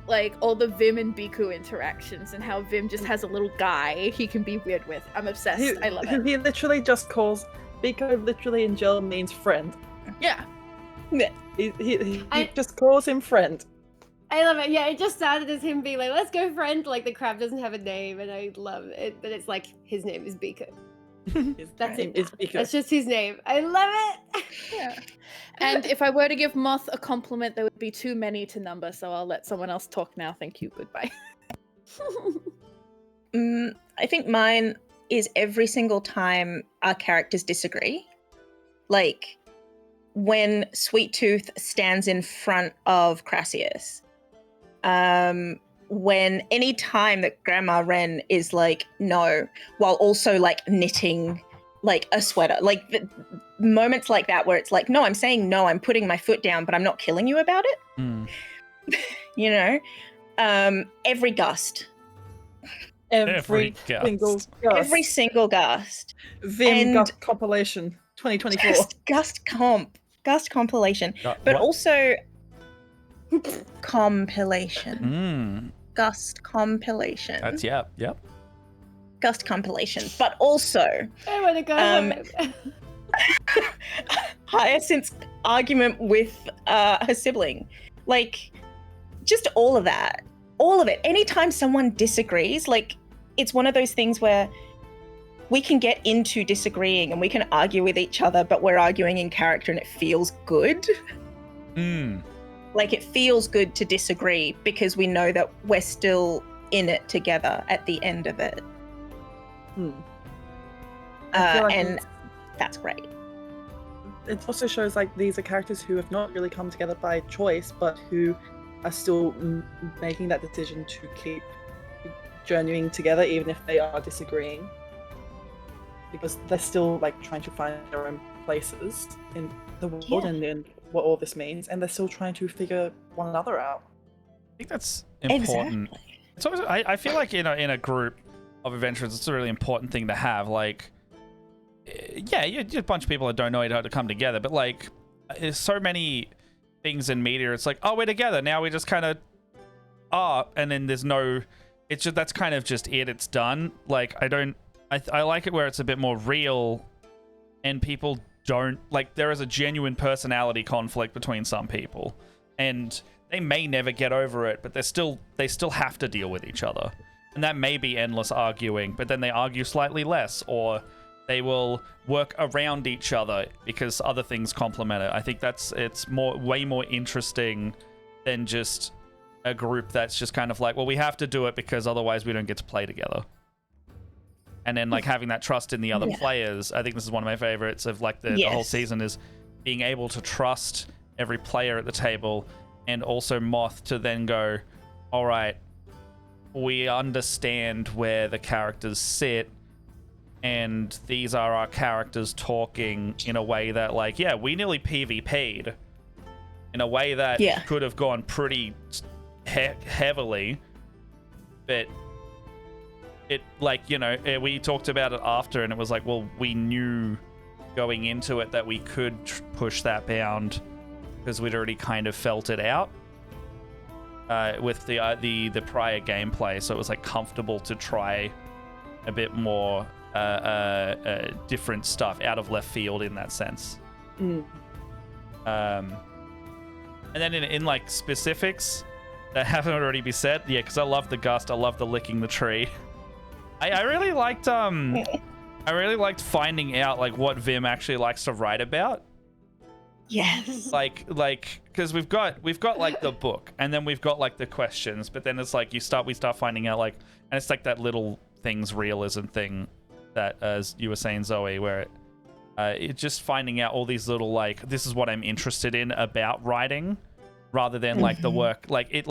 like all the Vim and Biku interactions and how Vim just has a little guy he can be weird with. I'm obsessed. I love it. He literally just calls Biko, literally in Jill, means friend. Yeah. He just calls him friend. I love it. Yeah, it just started as him being like, let's go friend. Like, the crab doesn't have a name, and I love it. But it's like, his name is Biko. That's it. Is Biko. That's just his name. I love it. Yeah. And if I were to give Moth a compliment, there would be too many to number, so I'll let someone else talk now. Thank you. Goodbye. I think mine is every single time our characters disagree. Like, when Sweet Tooth stands in front of Crassius. When any time that Grandma Wren is like, no, while also like knitting like a sweater. Like, moments like that where it's like, no, I'm saying no, I'm putting my foot down, but I'm not killing you about it. You know? Every gust. Every single gust. Every single gust. Vim Gust compilation 2024. Gust compilation. But also compilation. Gust compilation. That's yep. Gust compilation. But also I want to go Hyacinth's argument with her sibling. Like, just all of that. All of it. Anytime someone disagrees, like, it's one of those things where we can get into disagreeing and we can argue with each other, but we're arguing in character and it feels good. Like, it feels good to disagree because we know that we're still in it together at the end of it. Like and that's great. it also shows like these are characters who have not really come together by choice, but who are still making that decision to keep journeying together, even if they are disagreeing, because they're still like trying to find their own places in the world and what all this means, and they're still trying to figure one another out. I think that's important. Exactly. It's always, I feel like in a group of adventurers, it's a really important thing to have. Like, yeah, you're a bunch of people that don't know how to come together, but like, there's so many things in media. It's like, oh, we're together now. We just kind of are, and then there's no. It's just that's kind of just it. It's done. Like, I like it where it's a bit more real, and people don't like. There is a genuine personality conflict between some people, and they may never get over it, but they still have to deal with each other, and that may be endless arguing. But then they argue slightly less, or they will work around each other because other things complement it. I think it's way more interesting than just a group that's just kind of like, well, we have to do it because otherwise we don't get to play together. And then like having that trust in the other players. I think this is one of my favorites of like the whole season, is being able to trust every player at the table, and also Moth to then go, all right, we understand where the characters sit, and these are our characters talking in a way that like, yeah, we nearly PvP'd in a way that could have gone pretty heavily, but it like, you know, we talked about it after, and it was like, well, we knew going into it that we could push that bound because we'd already kind of felt it out with the prior gameplay, so it was like comfortable to try a bit more different stuff out of left field in that sense. And then in like specifics that haven't already been said, because I love the gust, I love the licking the tree. I really liked finding out like what Vim actually likes to write about. Yes. Like because we've got like the book, and then we've got like the questions, but then it's like we start finding out like, and it's like that little things realism thing that, as you were saying, Zoe, where it just finding out all these little like, this is what I'm interested in about writing, rather than like the work, like it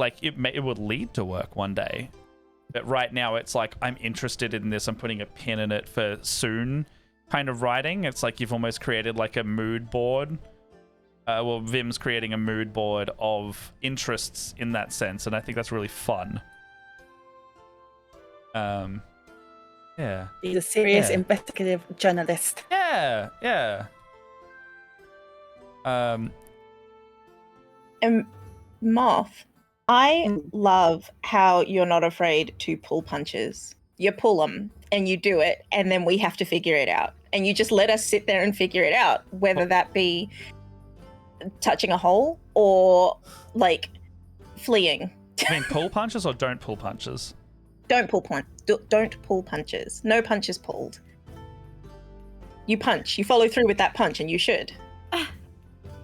would lead to work one day, but right now it's like, I'm interested in this, I'm putting a pin in it for soon kind of writing. It's like you've almost created like a mood board. Well, Vim's creating a mood board of interests in that sense, and I think that's really fun. Yeah. He's a serious investigative journalist. Yeah. Moth, I love how you're not afraid to pull punches. You pull them and you do it, and then we have to figure it out. And you just let us sit there and figure it out, whether that be touching a hole or like fleeing. I mean, pull punches or don't pull punches? Don't pull punches. No punches pulled. You punch. You follow through with that punch, and you should. I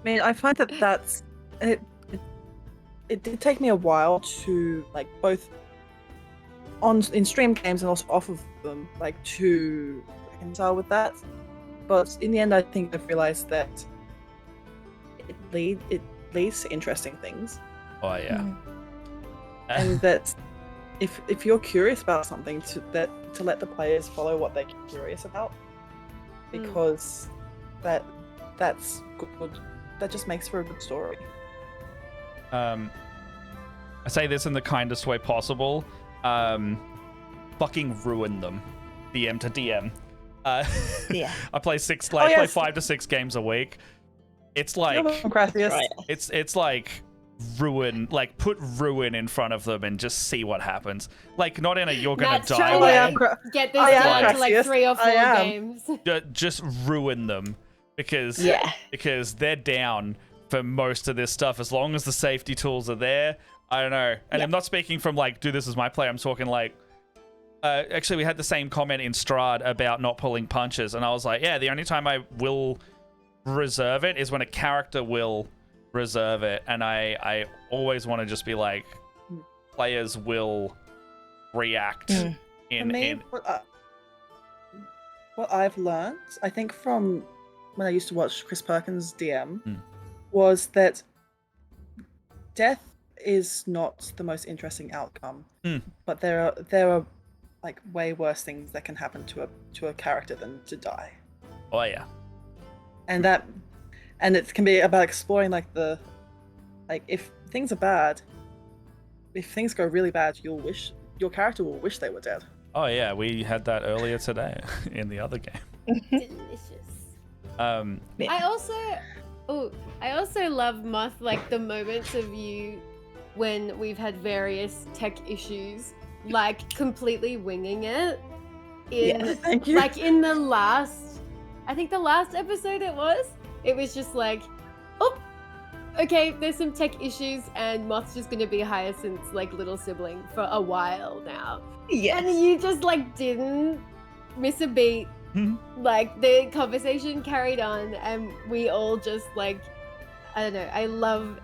mean, I find that's it. It did take me a while to like both in stream games and also off of them, like to reconcile with that. But in the end, I think I've realized that it leads to interesting things. Oh yeah. And that if you're curious about something, to let the players follow what they're curious about, because that's good. That just makes for a good story. I say this in the kindest way possible. Fucking ruin them, DM to DM. Yeah. I play 5 to 6 games a week. It's like it's like ruin, like put ruin in front of them and just see what happens. Like, not in a you're gonna die way. Get this down to like 3 or 4 games. Just ruin them because they're down for most of this stuff. As long as the safety tools are there, I don't know. And I'm not speaking from like, do this as my play. I'm talking like, actually we had the same comment in Strahd about not pulling punches, and I was like, yeah, the only time I will reserve it is when a character will reserve it, and I always want to just be like, players will react what I've learned, I think, from when I used to watch Chris Perkins' DM was that death is not the most interesting outcome, but there are like way worse things that can happen to a character than to die. Oh yeah. And it can be about exploring if things are bad, if things go really bad, your character will wish they were dead. Oh yeah, we had that earlier today in the other game. Delicious. I also love Moth, like the moments of you when we've had various tech issues, like completely winging it. Thank you. Like in the last episode it was just like, oh, okay, there's some tech issues and Moth's just gonna be Hyacinth's like little sibling for a while now. Yes. And you just like didn't miss a beat. Like the conversation carried on and we all just like, I don't know, I loved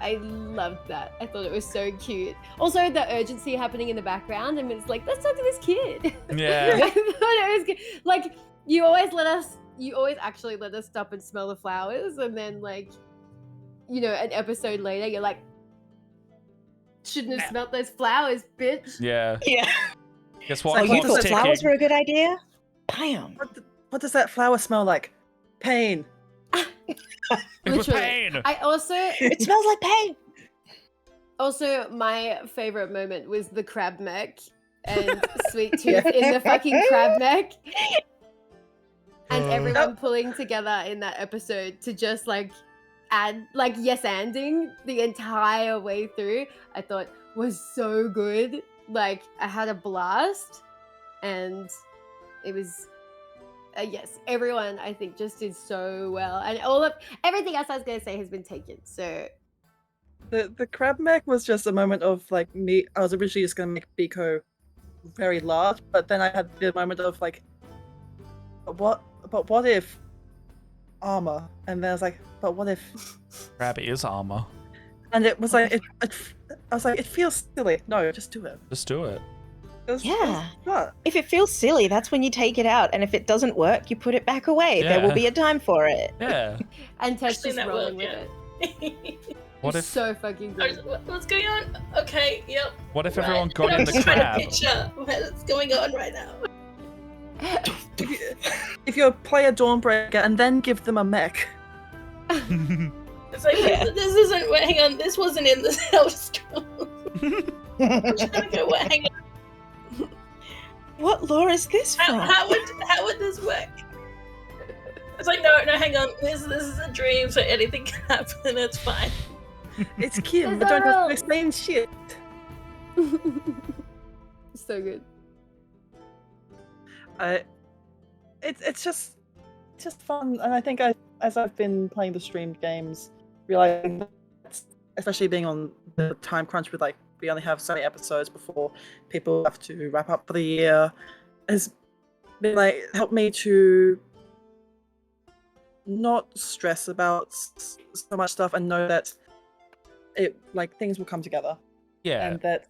that. I thought it was so cute. Also the urgency happening in the background, and it's like, let's talk to this kid. Yeah. I thought it was good. Like you always actually let us stop and smell the flowers, and then like, you know, an episode later you're like, shouldn't have smelled those flowers, bitch. Yeah. Yeah. Guess So what? you You Clock's thought ticking. flowers were a good idea? Bam. What does that flower smell like? Pain. It was Literally. pain. It smells like pain. Also, my favorite moment was the crab mech and Sweet Tooth in the fucking crab mech. And everyone pulling together in that episode to just like add, like, yes-anding the entire way through, I thought was so good. Like, I had a blast, and it was, yes, everyone I think just did so well. And everything else I was going to say has been taken, so. The crab mech was just a moment of like me. I was originally just gonna make Biko very large, but then I had the moment of like, but what if armor? And then I was like, but what if? Crab is armor. And it was like, I was like, it feels silly. No, just do it. Just do it. Yeah. What? If it feels silly, that's when you take it out. And if it doesn't work, you put it back away. There will Yeah. be a time for it. Yeah. And Tess Actually, just that rolling worked, with it. What It's if so fucking good. What's going on? Okay, yep. what if right. everyone got I'm in the just trying to crab? picture what's going on right now. If you play a Dawnbreaker and then give them a mech. It's like, Yeah. this isn't. Wait, hang on. This wasn't in the Elder Scrolls. I'm just gonna go. Wait, hang on. What lore is this from? How would this work? It's like, no, hang on. This is a dream, so anything can happen. It's fine. It's Kim. I There's don't have no to explain shit. So good. It's just fun, and I think as I've been playing the streamed games, realizing that, especially being on the time crunch with like we only have so many episodes before people have to wrap up for the year, has been like helped me to not stress about so much stuff and know that things will come together Yeah. and that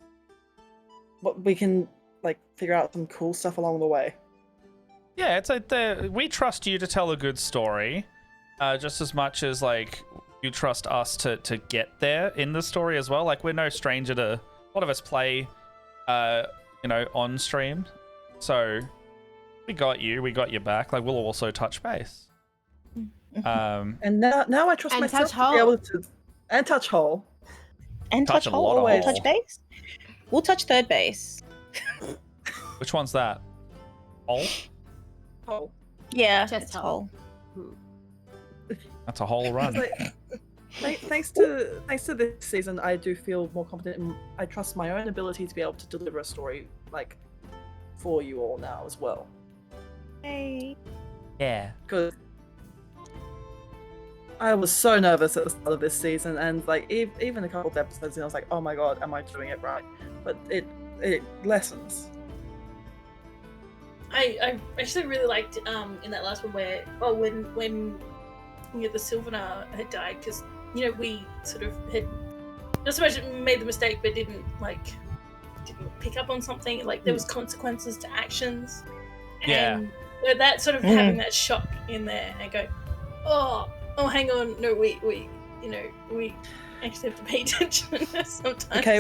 what we can like figure out some cool stuff along the way. Yeah, it's like we trust you to tell a good story, just as much as like you trust us to get there in the story as well. Like we're no stranger to a lot of us play, on stream, so we got your back. Like we'll also touch base. And now I trust And myself touch to be able to touch hole. And Touch touch a lot hole. of We'll hole. touch base. We'll touch third base. Which one's that? Hole? Hole. Yeah, Chest it's hole. hole. That's a whole run. Thanks to this season, I do feel more confident. I trust my own ability to be able to deliver a story like for you all now as well. Hey. Yeah. Because I was so nervous at the start of this season, and like even a couple of episodes in, I was like, "Oh my god, am I doing it right?" But it lessens. I actually really liked in that last one when the Sylvanar had died, because we sort of had not so much made the mistake but didn't pick up on something, like there was consequences to actions. Yeah. And that sort of having that shock in there and go, oh, hang on, no, we actually have to pay attention sometimes. Okay,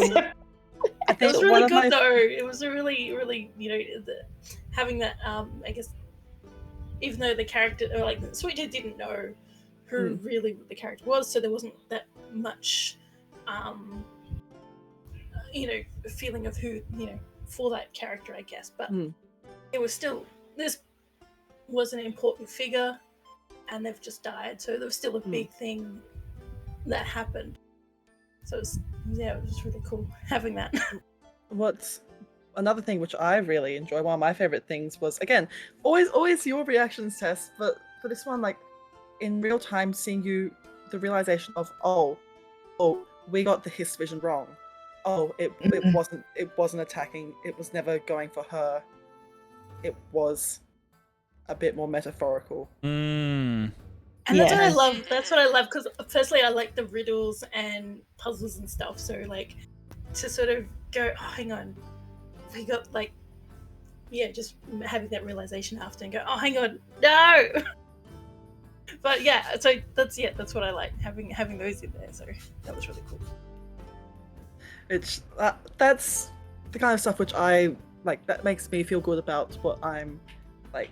I It think was one really of good my though. It was a really, really, having that. I guess even though the character, or like Sweetheart didn't know who really the character was, so there wasn't that much, feeling of who for that character, I guess. But it was still, this was an important figure, and they've just died, so there was still a big thing that happened. So it was really cool having that. What's another thing which I really enjoy, one of my favorite things was, again, always your reactions test, but for this one, like in real time, seeing the realization of, oh, we got the Hiss vision wrong. Oh, it wasn't attacking. It was never going for her. It was a bit more metaphorical. And that's what I love. That's what I love, because firstly, I like the riddles and puzzles and stuff. So like to sort of go, oh, hang on, we got like, just having that realization after and go, oh, hang on, no. But yeah, so that's what I like, having those in there. So that was really cool. It's that's the kind of stuff which I like. That makes me feel good about what I'm like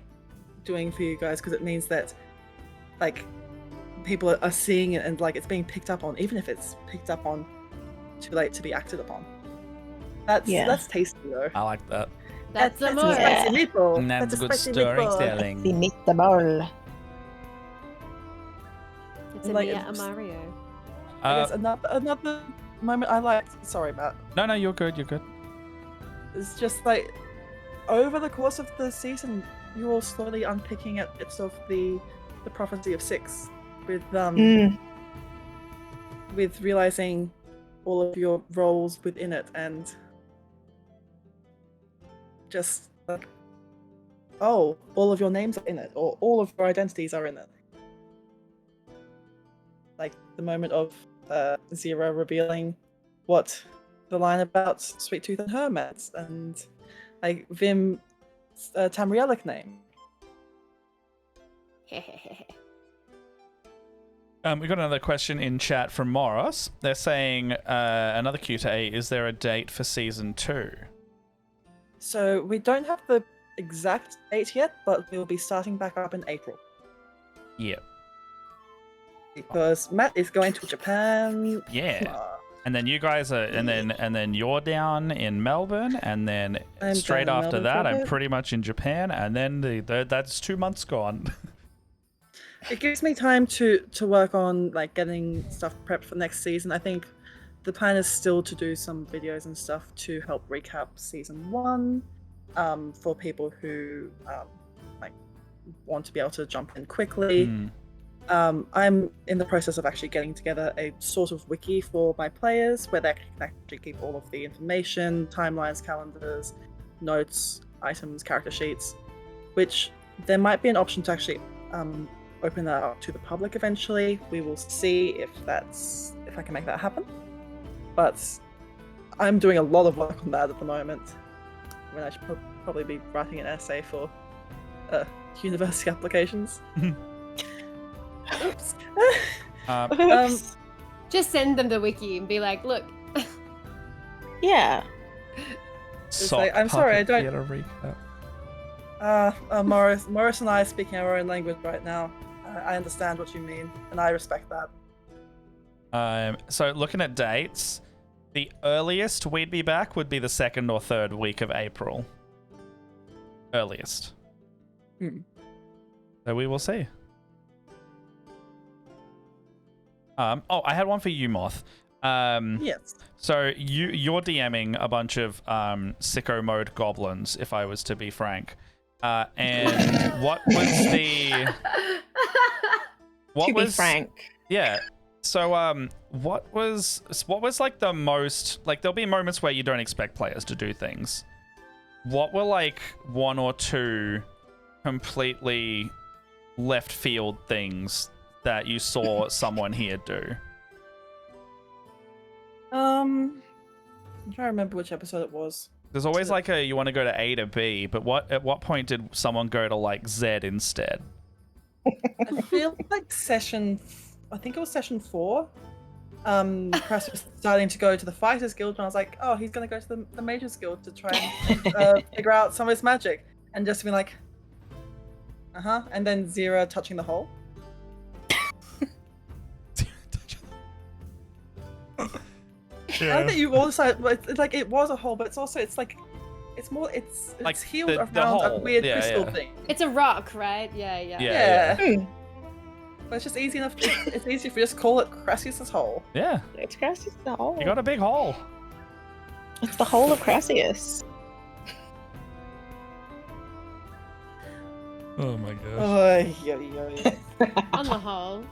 doing for you guys, because it means that like people are seeing it and like it's being picked up on, even if it's picked up on too late to be acted upon. That's tasty though. I like that. That's a more. Spicy meatball. And that's a good spicy meatball. storytelling. Meatball. It's a Like, Mia Mario. I guess another moment I liked. Sorry, Matt. No, you're good. You're good. It's just like over the course of the season, you're all slowly unpicking at bits of the prophecy of 6, with realizing all of your roles within it, and just like, oh, all of your names are in it, or all of your identities are in it. Like the moment of Zero revealing what the line about Sweet Tooth and her meant, and like Vim's Tamrielic name. We got another question in chat from Moros. They're saying, another Q&A, is there a date for season 2? So we don't have the exact date yet, but we'll be starting back up in April. Yep. Because Matt is going to Japan. Yeah. And then you guys are, and then you're down in Melbourne, and then I'm straight down in after Melbourne that, for a I'm bit. pretty much in Japan, and then that's 2 months gone. It gives me time to work on like getting stuff prepped for next season. I think the plan is still to do some videos and stuff to help recap season 1, for people who like want to be able to jump in quickly. I'm in the process of actually getting together a sort of wiki for my players where they can actually keep all of the information, timelines, calendars, notes, items, character sheets, which there might be an option to actually open that up to the public eventually. We will see if I can make that happen. But I'm doing a lot of work on that at the moment, when I should probably be writing an essay for university applications. Oops. Just send them the wiki and be like, look. Yeah. Like, I'm sorry, I don't. Recap. Morris and I are speaking our own language right now. I understand what you mean, and I respect that. So looking at dates, the earliest we'd be back would be the 2nd or 3rd week of April. Earliest. So we will see. I had one for you, Moth. Yes. So you're DMing a bunch of sicko mode goblins, if I was to be frank. And what was the? To be frank. Yeah. So what was like the most, like, there'll be moments where you don't expect players to do things. What were like 1 or 2 completely left field things that you saw someone here do? I'm trying to remember which episode it was. There's always like you want to go to A to B, but at what point did someone go to like Z instead? I feel like I think it was session 4. Cress was starting to go to the Fighters Guild, and I was like, oh, he's going to go to the Mages Guild to try and figure out some of his magic. And just be like, and then Zira touching the hole. Yeah. I think you also, it's like, it was a hole, but it's also, it's like, it's more, it's Like healed the around a hole. weird Yeah, crystal yeah. thing. It's a rock, right? Yeah. Yeah. But it's just easy enough. It's easy if you just call it Crassius's hole. Yeah, It's Crassius the hole. you got a big hole. It's the hole of Crassius. Oh my gosh. Oy, oy, oy. On the whole.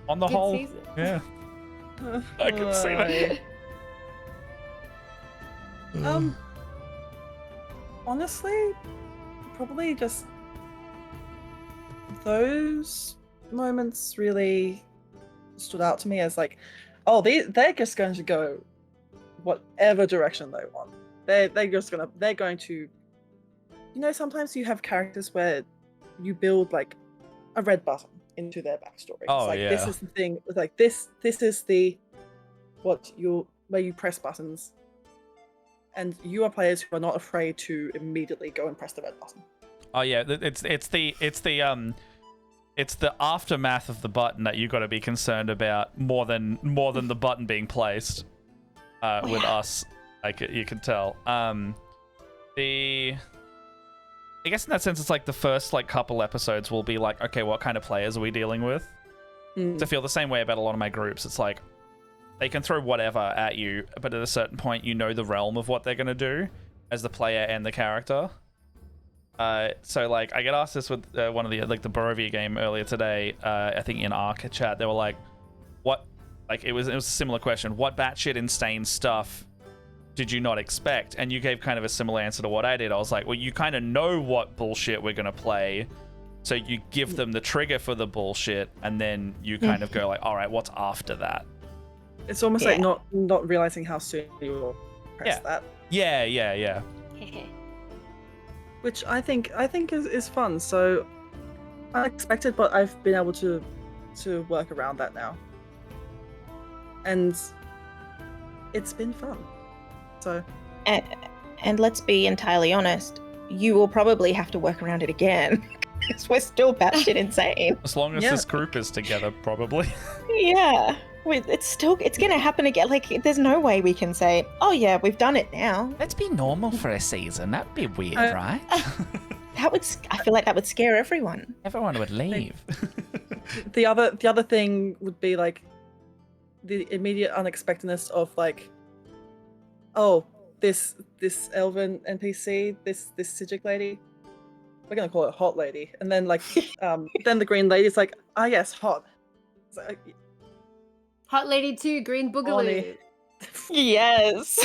On the Good hole. season. Yeah. I can see that. Honestly, probably just those moments really stood out to me as like, oh, they're just going to go whatever direction they want. They're going to, you know, sometimes you have characters where you build like a red button into their backstory. Oh, it's like yeah. this is the thing. It's like this is the where you press buttons. And you are players who are not afraid to immediately go and press the red button. Oh yeah, it's the aftermath of the button that you got to be concerned about more than the button being placed. With us, like you can tell. I guess in that sense, it's like the first like couple episodes will be like, okay, what kind of players are we dealing with? To feel the same way about a lot of my groups. It's like they can throw whatever at you, but at a certain point, you know the realm of what they're gonna do as the player and the character. So like I get asked this with one of the like the Barovia game earlier today. I think in Arc chat they were like, "What?" Like it was a similar question. What batshit insane stuff did you not expect? And you gave kind of a similar answer to what I did. I was like, well, you kind of know what bullshit we're gonna play, so you give them the trigger for the bullshit, and then you kind of go like, all right, what's after that? It's almost like not realizing how soon you will press that. Yeah. Which I think is fun. So unexpected, but I've been able to work around that now, and it's been fun. So And let's be entirely honest, you will probably have to work around it again because we're still batshit insane. As long as this group is together, probably. Yeah. It's gonna happen again. Like, there's no way we can say, oh yeah, we've done it now. Let's be normal for a season. That'd be weird, right? I feel like that would scare everyone. Everyone would leave. the other thing would be like the immediate unexpectedness of like, oh, this elven NPC, this Sijic lady, we're gonna call her Hot Lady, and then like then the Green Lady's like, ah yes, hot. It's like, Hot Lady 2, Green Boogaloo. Yes.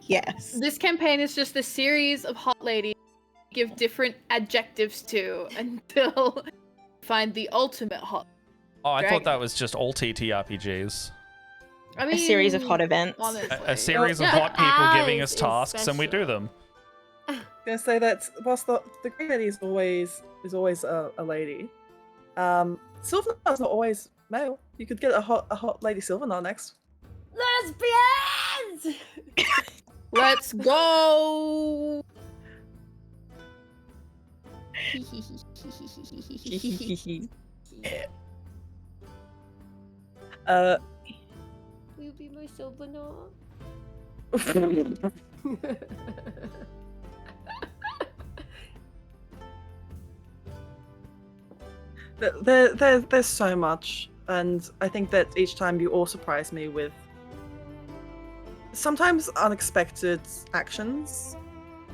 Yes. This campaign is just a series of hot ladies you give different adjectives to until you find the ultimate hot. Oh, I Dragon. thought that was just all TTRPGs. I mean, A series of hot events. honestly. A series of Yeah. hot people giving us Eyes is tasks, and we do special. them. gonna say that whilst the Green Lady is always a lady, Sylvanar's not always male. You could get a hot lady Sylvanar next. Lesbians! Let's go. Will you be my Sylvanar? There's so much, and I think that each time you all surprise me with sometimes unexpected actions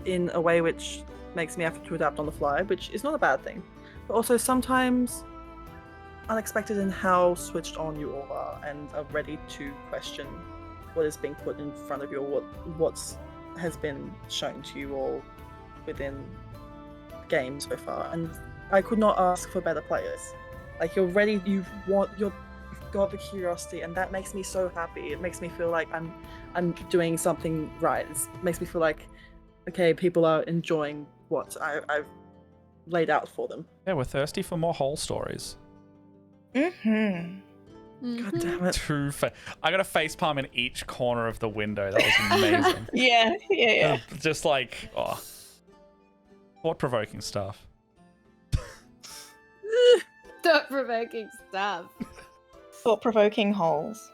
in a way which makes me have to adapt on the fly, which is not a bad thing, but also sometimes unexpected in how switched on you all are and are ready to question what is being put in front of you or what has been shown to you all within the game so far. And I could not ask for better players. Like, you're ready, you've got the curiosity, and that makes me so happy. It makes me feel like I'm doing something right. It makes me feel like, okay, people are enjoying what I've laid out for them. Yeah, we're thirsty for more whole stories. Mm-hmm. God damn it. I got a face palm in each corner of the window. That was amazing. Yeah. Just like, thought-provoking stuff. Thought-provoking stuff. Thought-provoking holes.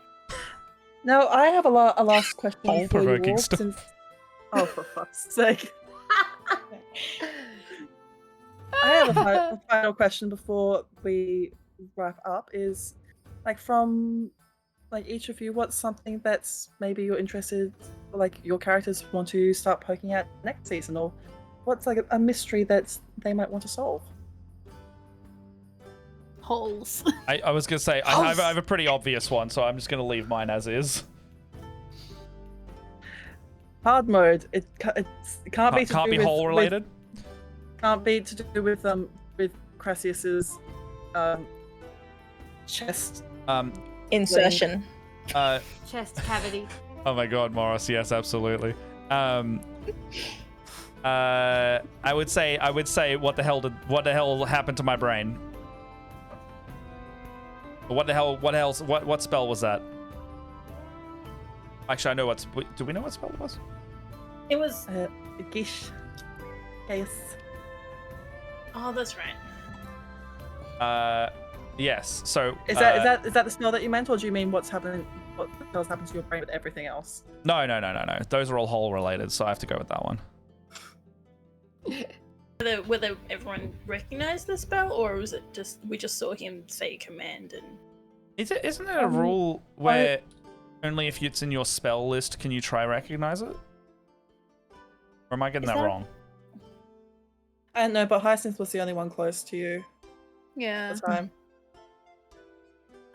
Now, I have a last question for you Hole-provoking all. stuff. Oh, for fuck's sake. I have a final question before we wrap up. Is from each of you, what's something that's maybe you're interested, your characters want to start poking at next season, or what's a mystery that they might want to solve? Holes. I was gonna say I have a pretty obvious one, so I'm just gonna leave mine as is. Hard mode. It can't be hole related. Can't be to do with Crassius's chest. Insertion. Chest cavity. Oh my god, Morris, yes, absolutely. I would say what the hell happened to my brain? What spell was that? Actually, I know do we know what spell it was? It was. Gish. Yes. Oh, that's right. Yes. So Is that the spell that you meant, or do you mean what's happening? What the hell's happened to your brain with everything else? No. Those are all hole related, so I have to go with that one. Whether everyone recognized the spell, or was it just we just saw him say command and? Isn't it a rule where only if it's in your spell list can you try recognize it? Or am I getting that wrong? I don't know, but Hyacinth was the only one close to you Yeah. at the time.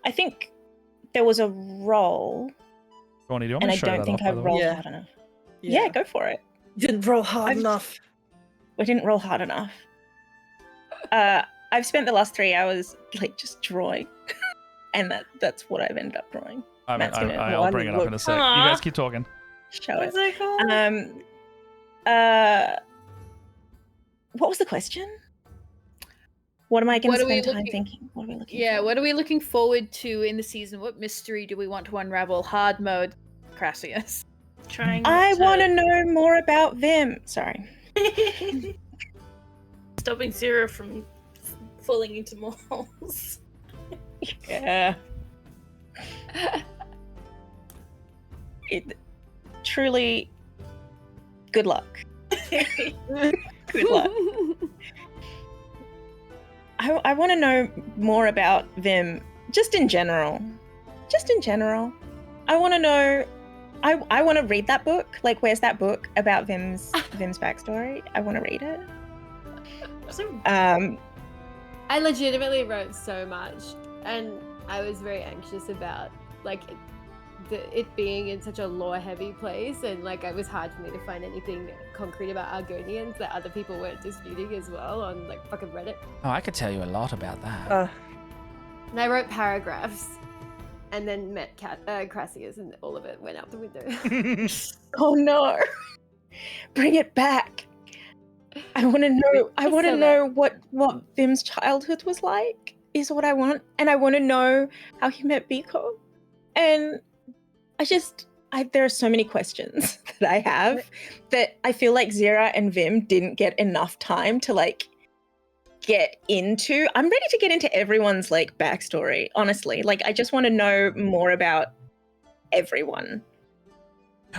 I think there was a roll, Do you want me and to I show don't that think off, I by the way? rolled Yeah. hard enough. Yeah, go for it. You didn't roll hard enough. We didn't roll hard enough. I've spent the last 3 hours just drawing, and that's what I've ended up drawing. Matt's gonna I'll bring it up in a sec. You guys keep talking. show What's it. it called? What was the question? What am I going What to are we spend time looking- thinking? What are we looking Yeah, for? what are we looking forward to in the season? What mystery do we want to unravel? Hard mode, Crassius. Trying. I want to know more about Vim. Sorry. Stopping Sarah from falling into more holes. Yeah. Truly, good luck. Good luck. I want to know more about Vim, just in general. I want to know. I want to read that book. Where's that book about Vim's backstory? I want to read it. I legitimately wrote so much, and I was very anxious about it being in such a lore-heavy place, and it was hard for me to find anything concrete about Argonians that other people weren't disputing as well on fucking Reddit. Oh, I could tell you a lot about that. And I wrote paragraphs, and then met Crassius, and all of it went out the window. Oh no! Bring it back. I want to know. I want to know what Vim's childhood was like. Is what I want, and I want to know how he met Biko. And there are so many questions that I have that I feel like Zira and Vim didn't get enough time to get into. I'm ready to get into everyone's backstory. Honestly, I just want to know more about everyone.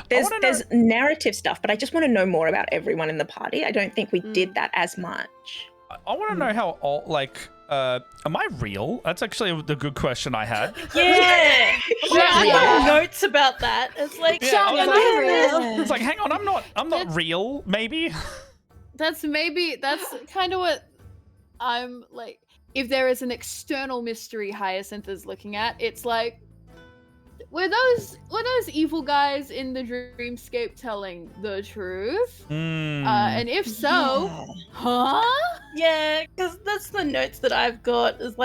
There's narrative stuff, but I just want to know more about everyone in the party. I don't think we did that as much. I want to know how am I real? That's actually the good question I had. Yeah. I got notes about that. It's Sean, am I real? It's hang on, I'm not real, maybe. That's kind of what I'm if there is an external mystery Hyacinth is looking at, it's were those evil guys in the dreamscape telling the truth? And if so, huh? Yeah, because that's the notes that I've got. Is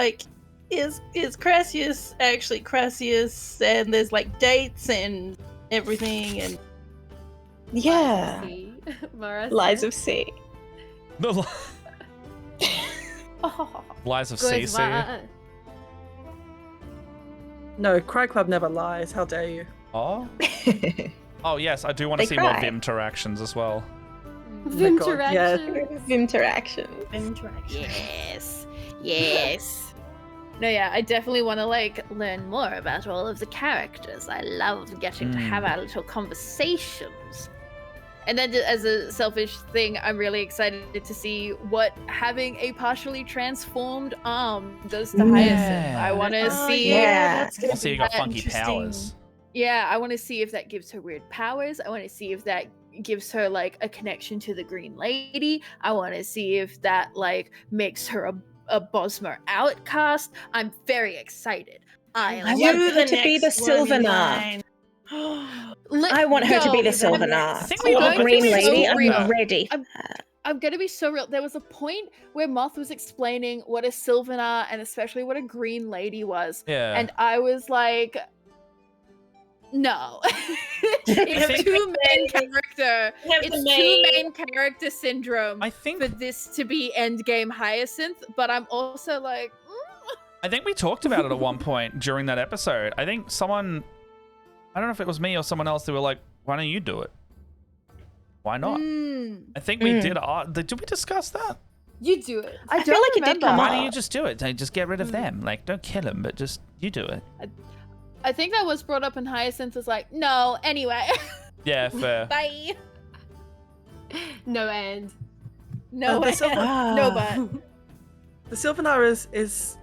Crassius actually Crassius? And there's dates and everything, and Yeah. Mara Lies said. of C. Oh, Lies of good CC. one. No, Cry Club never lies. How dare you? Oh. Oh yes, I do want to They see more cry. Vim interactions as well. Oh my God, yeah. Interaction. Interaction. Interaction. Yes. Yes. No, yeah, I definitely want to like learn more about all of the characters. I love getting to have our little conversations. And then as a selfish thing, I'm really excited to see what having a partially transformed arm does to Hyacinth. I want to Oh, see yeah. that's gonna Also, you be got funky interesting. powers. Yeah, I want to see if that gives her weird powers. I want to see if that gives her like a connection to the Green Lady. I want to see if that like makes her a Bosmer outcast. I'm very excited. I I want love her to be the next one in Sylvanar. line. I want her to be the the Sylvanar. next- I think we Or both the Green did Lady. so I'm real. ready. I'm gonna be so real. There was a point where Moth was explaining what a Sylvanar and especially what a Green Lady was, Yeah. and I was like, no. It's think- too main character. We have It's the too main- main character syndrome I think for this to be endgame Hyacinth, but I'm also like, I think we talked about it at one point during that episode. I think someone, I don't know if it was me or someone else, they were like, "Why don't you do it? Why not?" I think we did. Did we discuss that? You do it. I feel like it did come Why up. don't you just do it? Like, just get rid of them. Like, don't kill them, but just you do it. I think that was brought up and Hyacinth was like, no, anyway. Yeah, fair. Bye. No end. No, the way. Sylvan- No, but. The Sylvanar is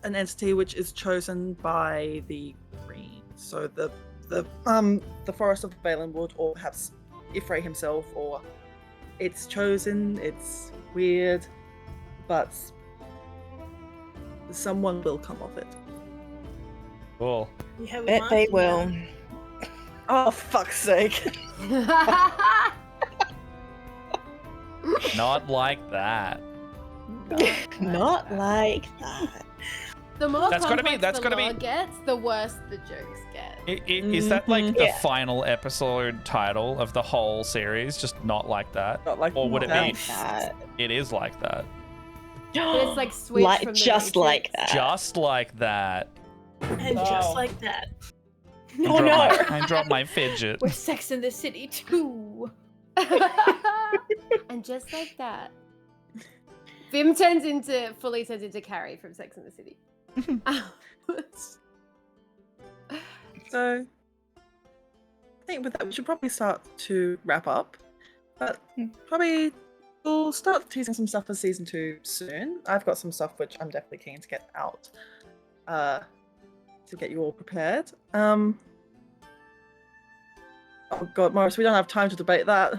an entity which is chosen by the Green. So the Forest of Valenwood, or perhaps Ifray himself, or it's chosen. It's weird, but someone will come of it. Cool. You have a Bet they marking will. now. Oh, fuck's sake! Not like that. Not like that. The more That's gotta be- complex that's the gotta be- lore gets, the worse the jokes get. Is that like the Yeah. final episode title of the whole series? Just not like that? Not like Or would it that. be? Like that. It is like that. But it's like switch Like- from the just Matrix. like that. Just like that. And just like that. Oh no! I dropped my fidget. We're Sex in the City too. And just like that, Vim fully turns into Carrie from Sex and the City. So, I think with that, we should probably start to wrap up. But probably we'll start teasing some stuff for season 2 soon. I've got some stuff which I'm definitely keen to get out to get you all prepared. Oh God, Morris, we don't have time to debate that.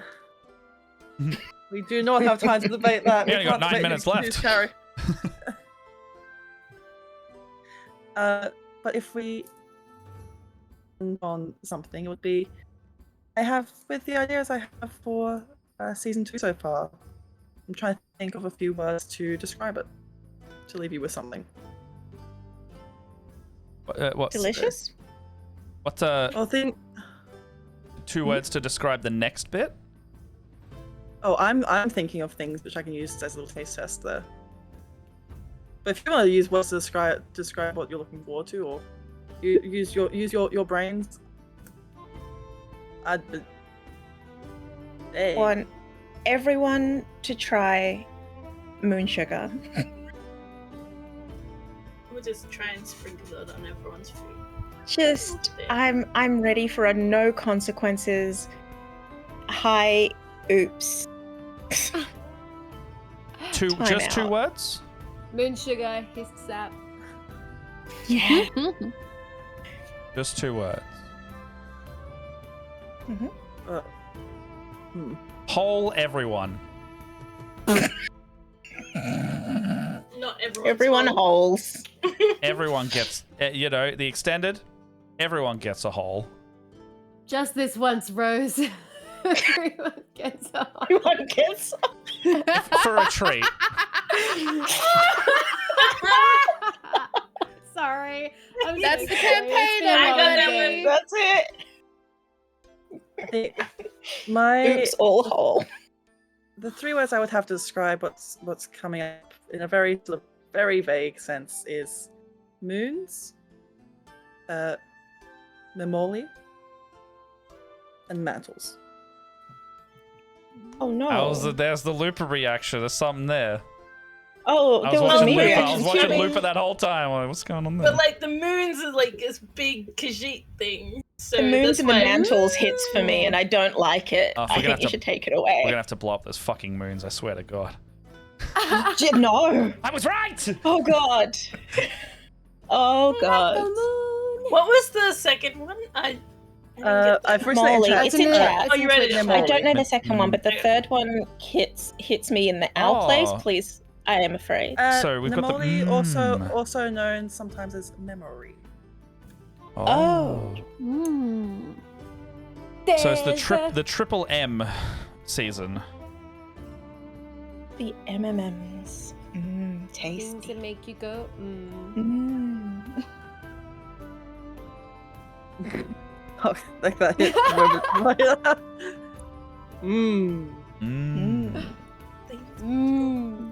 We do not have time to debate that. We only got can't 9 debate minutes who's left. Carrie. But if we end on something, it would be I have with the ideas I have for season 2 so far. I'm trying to think of a few words to describe it, to leave you with something. What's Delicious? What's I think. 2 words to describe the next bit? Oh, I'm thinking of things which I can use as a little taste test there. But if you want to use words to describe what you're looking forward to, or use your brains. Hey. Want everyone to try moon sugar. We'll just try and sprinkle it on everyone's food. Just I'm ready for a no consequences. High oops. Time Just 2 out. words? Moon sugar, his sap. Yeah. Just 2 words. Whole everyone. Not Everyone holes. Everyone gets, the extended, everyone gets a hole. Just this once, Rose. Everyone gets a Everyone gets. For a treat. Sorry. That's so the sorry. campaign, It's been a long everybody. day. That's it. My Oops, all whole. the 3 words I would have to describe what's coming up in a very sort of very vague sense is moons, memoli, and mantles. Oh no. There's the Looper reaction. There's something there. Oh, I there was was watching me Looper. I reaction was watching too. Looper that whole time. Like, what's going on there? But like the moons is like this big Khajiit thing. So The moons that's and the why- mantles hits for me, and I don't like it. Oh, we're I gonna think have you to- should take it We're away. gonna have to blow up those fucking moons. I swear to God. No. I was right. Oh god. Oh god. What was the second one? I didn't get that. I've recently Molly. chat. It's in chat. Oh, you read it. I don't know the second one, but the Yeah. third one hits me in the owl place. Oh. Please, I am afraid. So we've got the Nemoli, also known sometimes as memory. Oh. Mm. So it's the triple M season. The MMMs. Things Tasty. that make you go. Oh, like that hit. Mmm. Mm. Mm. Mm.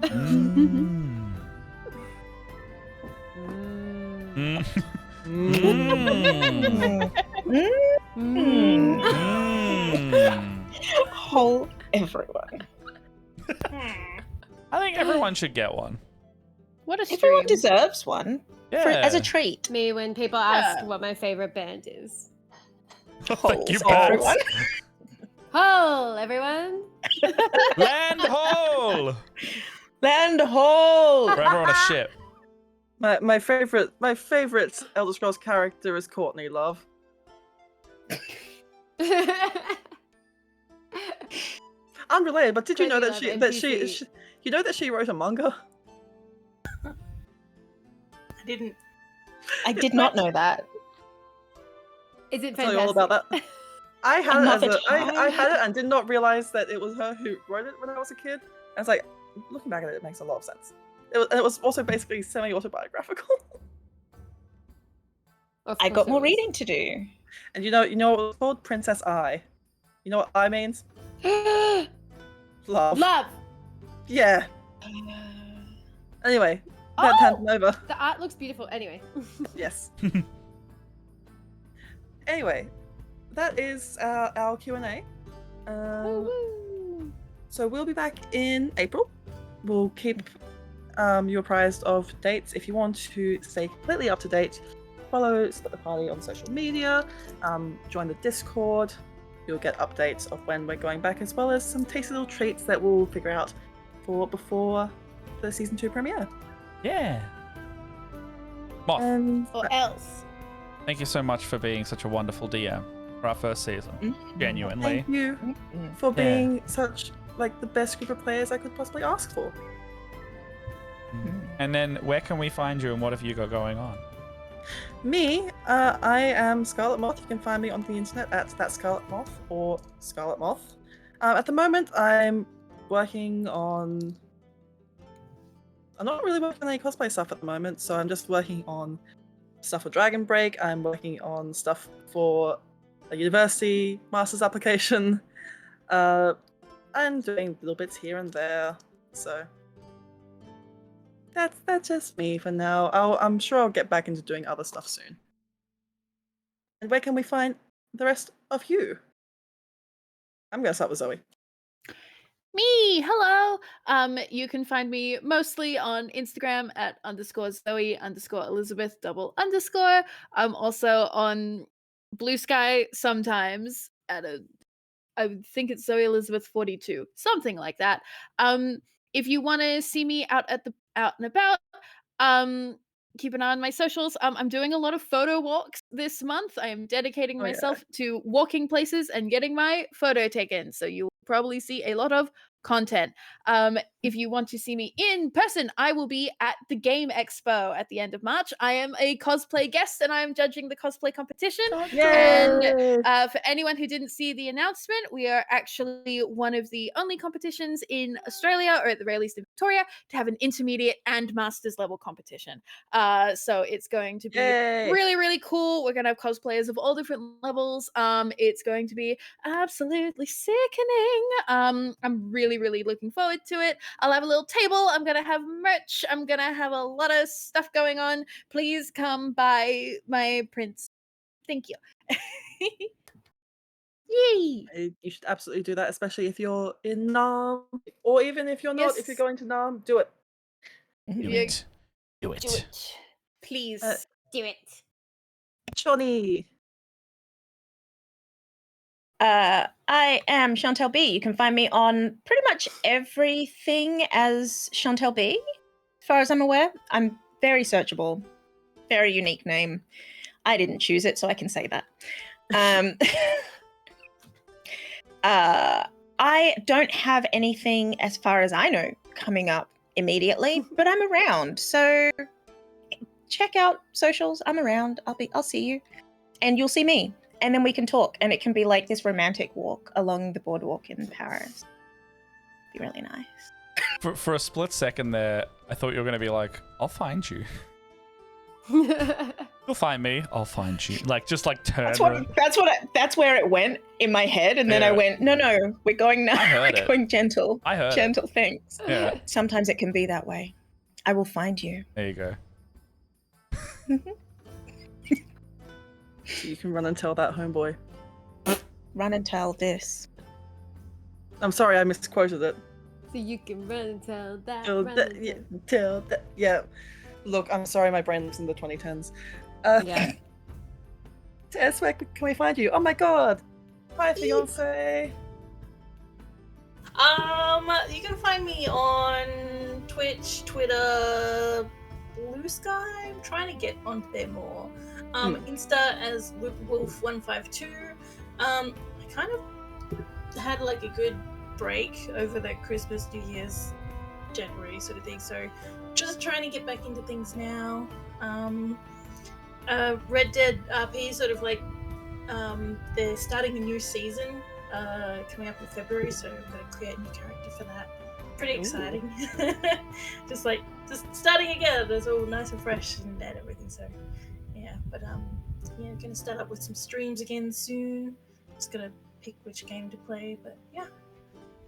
Mm. Mm. Mm. Mm. Whole everyone. I think everyone should get one. What a stream. Everyone deserves one Yeah. as a treat. Me when people ask what my favorite band is. Thank you, Holes, everyone. Hole, everyone. Land hole. Land hole. We're ever on a ship. My favorite Elder Scrolls character is Courtney Love. Unrelated, but did you know Courtney that Love, she you know that she wrote a manga? I didn't. I did not know that. Is it I'll tell fantastic? you all about that. I had it Another I had time. it and did not realize that it was her who wrote it when I was a kid. And it's like, looking back at it, it makes a lot of sense. It was also basically semi-autobiographical. Of I course got it more was. reading to do. And you know what it was called? Princess I. You know what I means? Love. Love. Yeah. Anyway, Oh! that tangent over. The art looks beautiful. Anyway. Yes. Anyway, that is our Q&A. So we'll be back in April. We'll keep you apprised of dates. If you want to stay completely up to date, follow Split the Party on social media, join the Discord. You'll get updates of when we're going back, as well as some tasty little treats that we'll figure out for before the season 2 premiere. Yeah. Moth, Or else. thank you so much for being such a wonderful DM for our first season. Genuinely. Thank you for being such the best group of players I could possibly ask for. And then where can we find you and what have you got going on? Me, I am Scarlet Moth. You can find me on the internet at that Scarlet Moth or Scarlet Moth. At the moment, I'm working on. I'm not really working on any cosplay stuff at the moment, so I'm just working on stuff for Dragonbreak. I'm working on stuff for a university master's application. I'm doing little bits here and there, so. That's just me for now. I'm sure I'll get back into doing other stuff soon. And where can we find the rest of you? I'm gonna start with Zoe. Me, hello. You can find me mostly on Instagram at _Zoe_Elizabeth _. I'm also on Blue Sky sometimes at I think it's Zoe Elizabeth 42, something like that. If you want to see me out and about, keep an eye on my socials. I'm doing a lot of photo walks this month. I am dedicating Oh, yeah. myself to walking places and getting my photo taken. So you'll probably see a lot of content. If you want to see me in person, I will be at the Game Expo at the end of March. I am a cosplay guest and I am judging the cosplay competition. And for anyone who didn't see the announcement, we are actually one of the only competitions in Australia, or at the very least in Victoria, to have an intermediate and master's level competition. So it's going to be really, really cool. We're going to have cosplayers of all different levels. It's going to be absolutely sickening. thing. I'm really, really looking forward to it. I'll have a little table. I'm gonna have merch. I'm gonna have a lot of stuff going on. Please come by my prints. Thank you. Yay! You should absolutely do that, especially if you're in Nam, or even if you're not. If you're Yes. going to Nam, do it. Do Yeah. it. Do it. Do it. Please. Do it. Johnny. I am Chantel B. You can find me on pretty much everything as Chantel B. As far as I'm aware, I'm very searchable, very unique name. I didn't choose it, so I can say that. I don't have anything, as far as I know, coming up immediately, but I'm around. So check out socials. I'm around. I'll see you, and you'll see me. And then we can talk, and it can be like this romantic walk along the boardwalk in Paris. Be really nice. For a split second there, I thought you were going to be like, I'll find you. You'll find me. I'll find you. Like, just like turn. That's where it went in my head, and then I went, no, we're going now. I heard We're it. going gentle. I heard gentle things. Yeah. Sometimes it can be that way. I will find you. There you go. So you can run and tell that homeboy. Run and tell this. I'm sorry, I misquoted it. So you can run and tell that. Tell run that, and yeah, tell- tell that. Yeah. Look, I'm sorry, my brain lives in the 2010s. Yeah. Tess, where can we find you? Oh my god. Hi, fiance. You can find me on Twitch, Twitter, Blue Sky. I'm trying to get onto there more. Insta as Wolf152. I kind of had like a good break over that Christmas, New Year's, January sort of thing. So just trying to get back into things now. Red Dead RP sort of like they're starting a new season coming up in February, so I'm going to create a new character for that. Pretty exciting. just starting again. It's all nice and fresh and everything. So yeah, but yeah, going to start up with some streams again soon. Just gonna pick which game to play, but yeah,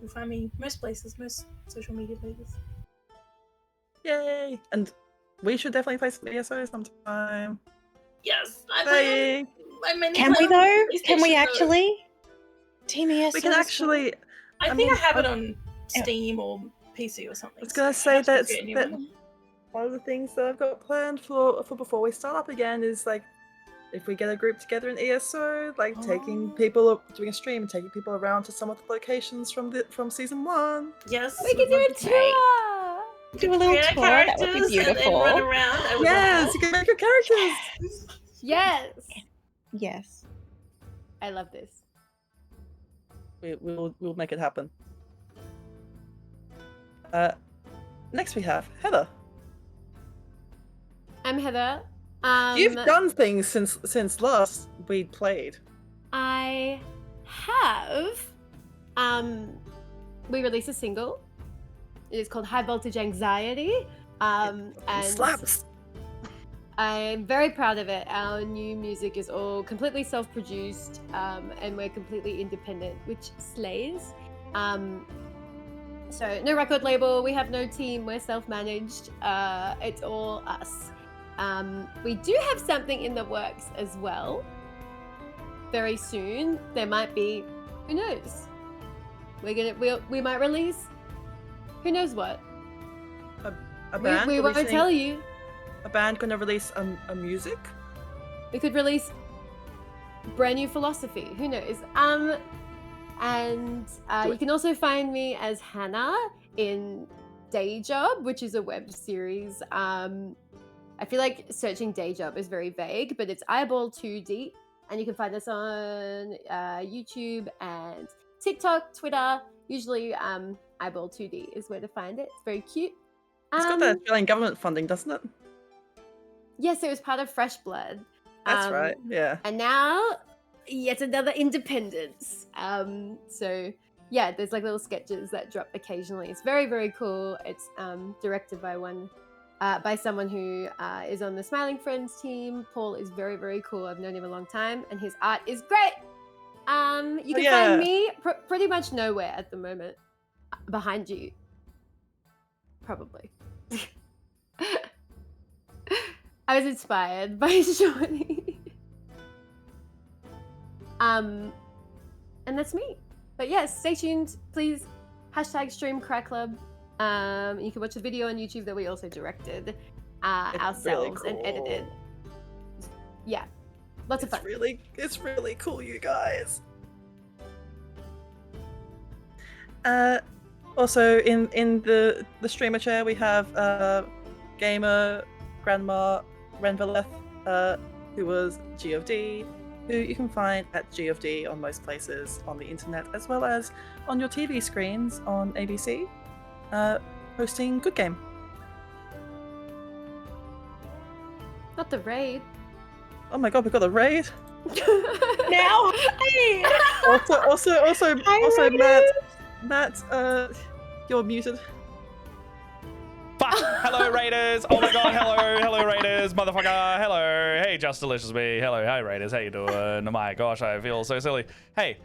you'll find me most places, most social media places. Yay! And we should definitely play some ESO sometime. Yes, I Hey. Can we though? Can we PlayStation, actually? Team ESO. We can actually. I think I have it on Steam or PC or something. I was gonna say that one of the things that I've got planned for before we start up again is like, if we get a group together in ESO, like taking people, doing a stream and taking people around to some of the locations from season 1. Yes, We can do a tour. Do a little create tour. That would be characters beautiful. and run around. I would love Yes, that. you can make your characters. Yes. Yes. I love this. We'll make it happen. Next we have Heather. I'm Heather. You've done things since last we played. I have. We released a single. It is called High Voltage Anxiety. And Slaps. I'm very proud of it. Our new music is all completely self-produced, and we're completely independent, which slays. So no record label, we have no team, we're self-managed. It's all us. We do have something in the works as well. Very soon, there might be, who knows? We might release, who knows what? A band. We won't tell you. A band gonna release a music. We could release brand new philosophy. Who knows? You can also find me as Hannah in Day Job, which is a web series. I feel like searching Day Job is very vague, but it's Eyeball 2D, and you can find us on YouTube and TikTok, Twitter. Usually, Eyeball 2D is where to find it. It's very cute. It's got that Australian government funding, doesn't it? Yes, it was part of Fresh Blood. That's right. Yeah. And now, yet another independence. So yeah, there's like little sketches that drop occasionally. It's very, very cool. It's directed by someone who is on the Smiling Friends team. Paul is very, very cool. I've known him a long time, and his art is great. You can yeah. find me pretty much nowhere at the moment. Behind you. Probably. I was inspired by Shawnee. And that's me. But yes, stay tuned, please. #StreamCrackClub. You can watch the video on YouTube that we also directed ourselves really and edited. Yeah, lots of fun. It's really cool, you guys. Also, in the streamer chair, we have gamer grandma Renvaleth, who was G of D, who you can find at G of D on most places on the internet, as well as on your TV screens on ABC, hosting Good Game. Not the raid. Oh my god, we got a raid. Now, hey. Also, Raiders. Matt, you're muted. Hello, Raiders. Oh my god, hello, Raiders, motherfucker. Hello. Hey, Just Delicious Me. Hello, hi, Raiders. How you doing? Oh my gosh, I feel so silly. Hey,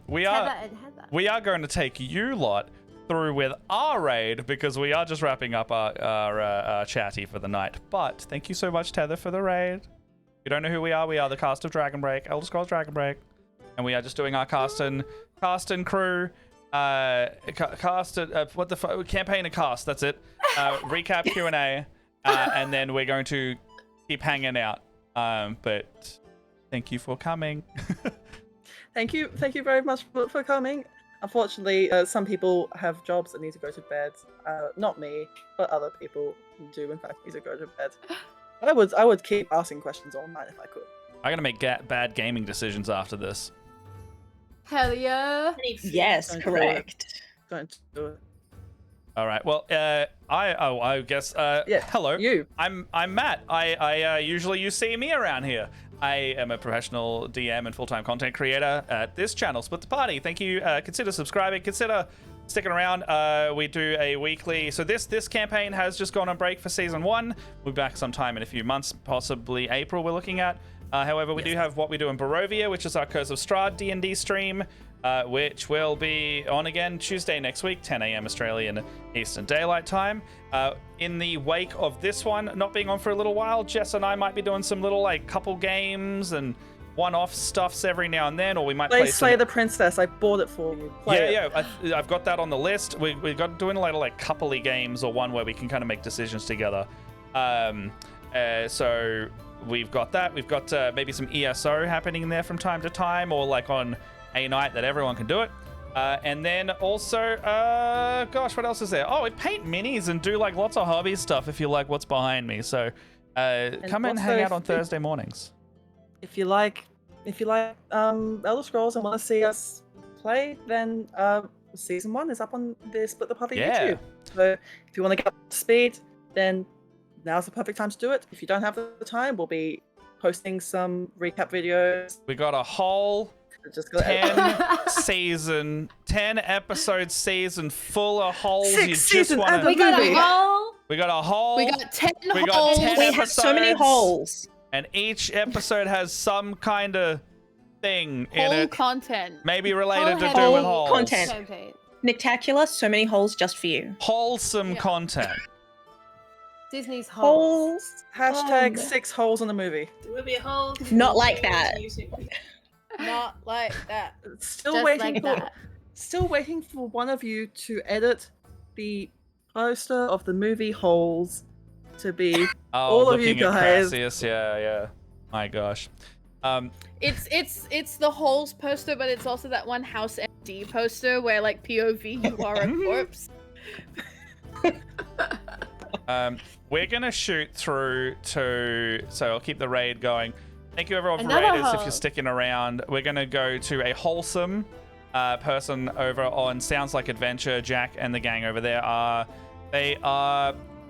we are going to take you lot through with our raid because we are just wrapping up our chatty for the night. But thank you so much, Tether, for the raid. If you don't know who we are the cast of Dragonbreak, Elder Scrolls Dragonbreak, and we are just doing our cast and crew. Campaign and cast, that's it. Recap Q&A, and then we're going to keep hanging out. But thank you for coming. Thank you very much for coming. Unfortunately, some people have jobs that need to go to bed. Not me, but other people do in fact need to go to bed. I would keep asking questions all night if I could. I'm gonna make bad gaming decisions after this. Hell yeah. Yes, correct. Don't do it. All right. Well, I guess. Yeah. Hello. You. I'm Matt. I usually you see me around here. I am a professional DM and full-time content creator at this channel, Split the Party. Thank you. Consider subscribing. Consider sticking around. We do a weekly. So this campaign has just gone on break for season 1. We'll be back sometime in a few months, possibly April. We're looking at. However, we do have What We Do in Barovia, which is our Curse of Strahd D&D stream, which will be on again Tuesday next week, 10 a.m. Australian Eastern Daylight Time. In the wake of this one not being on for a little while, Jess and I might be doing some little couple games and one-off stuffs every now and then, or we might play Slay the Princess. I bought it for you. I've got that on the list. We've got doing a lot of coupley games or one where we can kind of make decisions together. So we've got that. We've got maybe some ESO happening in there from time to time, or on a night that everyone can do it. And then also, gosh, what else is there? Oh, we paint minis and do lots of hobby stuff if you like what's behind me. So come and hang out on Thursday mornings. If you like Elder Scrolls and want to see us play, then season 1 is up on the Split the Party YouTube. So if you want to get up to speed, then now's the perfect time to do it. If you don't have the time, we'll be posting some recap videos. We got a whole 10 episode season full of holes. We got a hole. We got a hole. We got 10 holes. We have so many holes. And each episode has some kind of thing in it. Content. Maybe related to do with holes. Content. Nictacular, so many holes just for you. Wholesome content. Disney's holes. Hashtag 6 holes in the movie. There will be a hole. Not like that. Not like that. Still waiting for one of you to edit the poster of the movie Holes to be all of you guys. Yeah. My gosh. It's the holes poster, but it's also that one House MD poster where POV you are a corpse. We're gonna shoot through to, so I'll keep the raid going. Thank you everyone for raiders if you're sticking around. We're gonna go to a wholesome person over on Sounds Like Adventure. Jack and the gang over there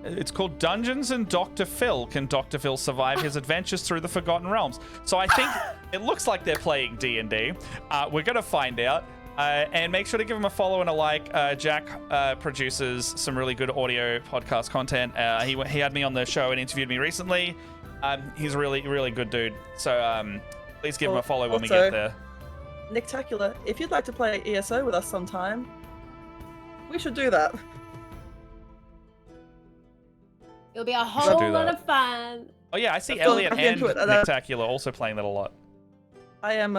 it's called Dungeons and Dr. Phil. Can Dr. Phil survive his adventures through the Forgotten Realms? So I think it looks like they're playing D&D. We're gonna find out. And make sure to give him a follow and a like. Jack produces some really good audio podcast content. He had me on the show and interviewed me recently. He's a really, really good dude. So please give him a follow when we get there. Nictacular, if you'd like to play ESO with us sometime, we should do that. It'll be a do whole lot that. of fun. Oh yeah, I see I've gone Elliot back and into it, and, Nictacular also playing that a lot. I am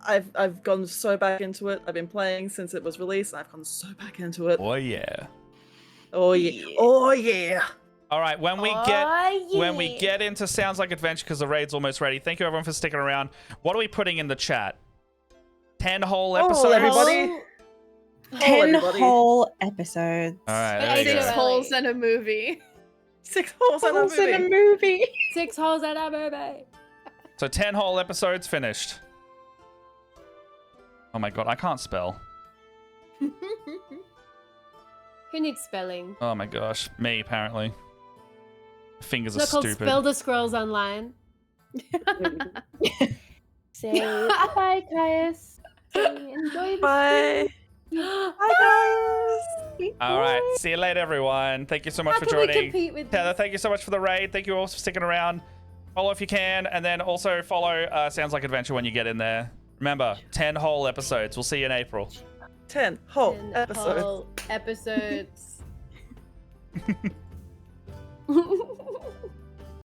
I've gone so back into it. I've been playing since it was released, and I've gone so back into it. Oh yeah. Oh yeah. Oh yeah. All right, when we get into Sounds Like Adventure, because the raid's almost ready. Thank you everyone for sticking around. What are we putting in the chat? 10 whole episodes. Oh, everybody. 10 everybody. whole episodes. All right, But there we 6 go. holes and a movie. 6 holes in a Holes in a movie. movie. 6 holes at our movie. So 10 whole episodes finished. Oh my god, I can't spell. Who needs spelling? Oh my gosh, me apparently. Fingers are It's not called stupid. Spell the Scrolls Online. Say bye, Caius. Say enjoy the Bye. Bye, guys. All right, see you later, everyone. Thank you so much How for can we joining. compete with Heather, this? thank you so much for the raid. Thank you all for sticking around. Follow if you can, and then also follow Sounds Like Adventure when you get in there. Remember, 10 whole episodes. We'll see you in April. 10 whole 10 episodes. whole episodes.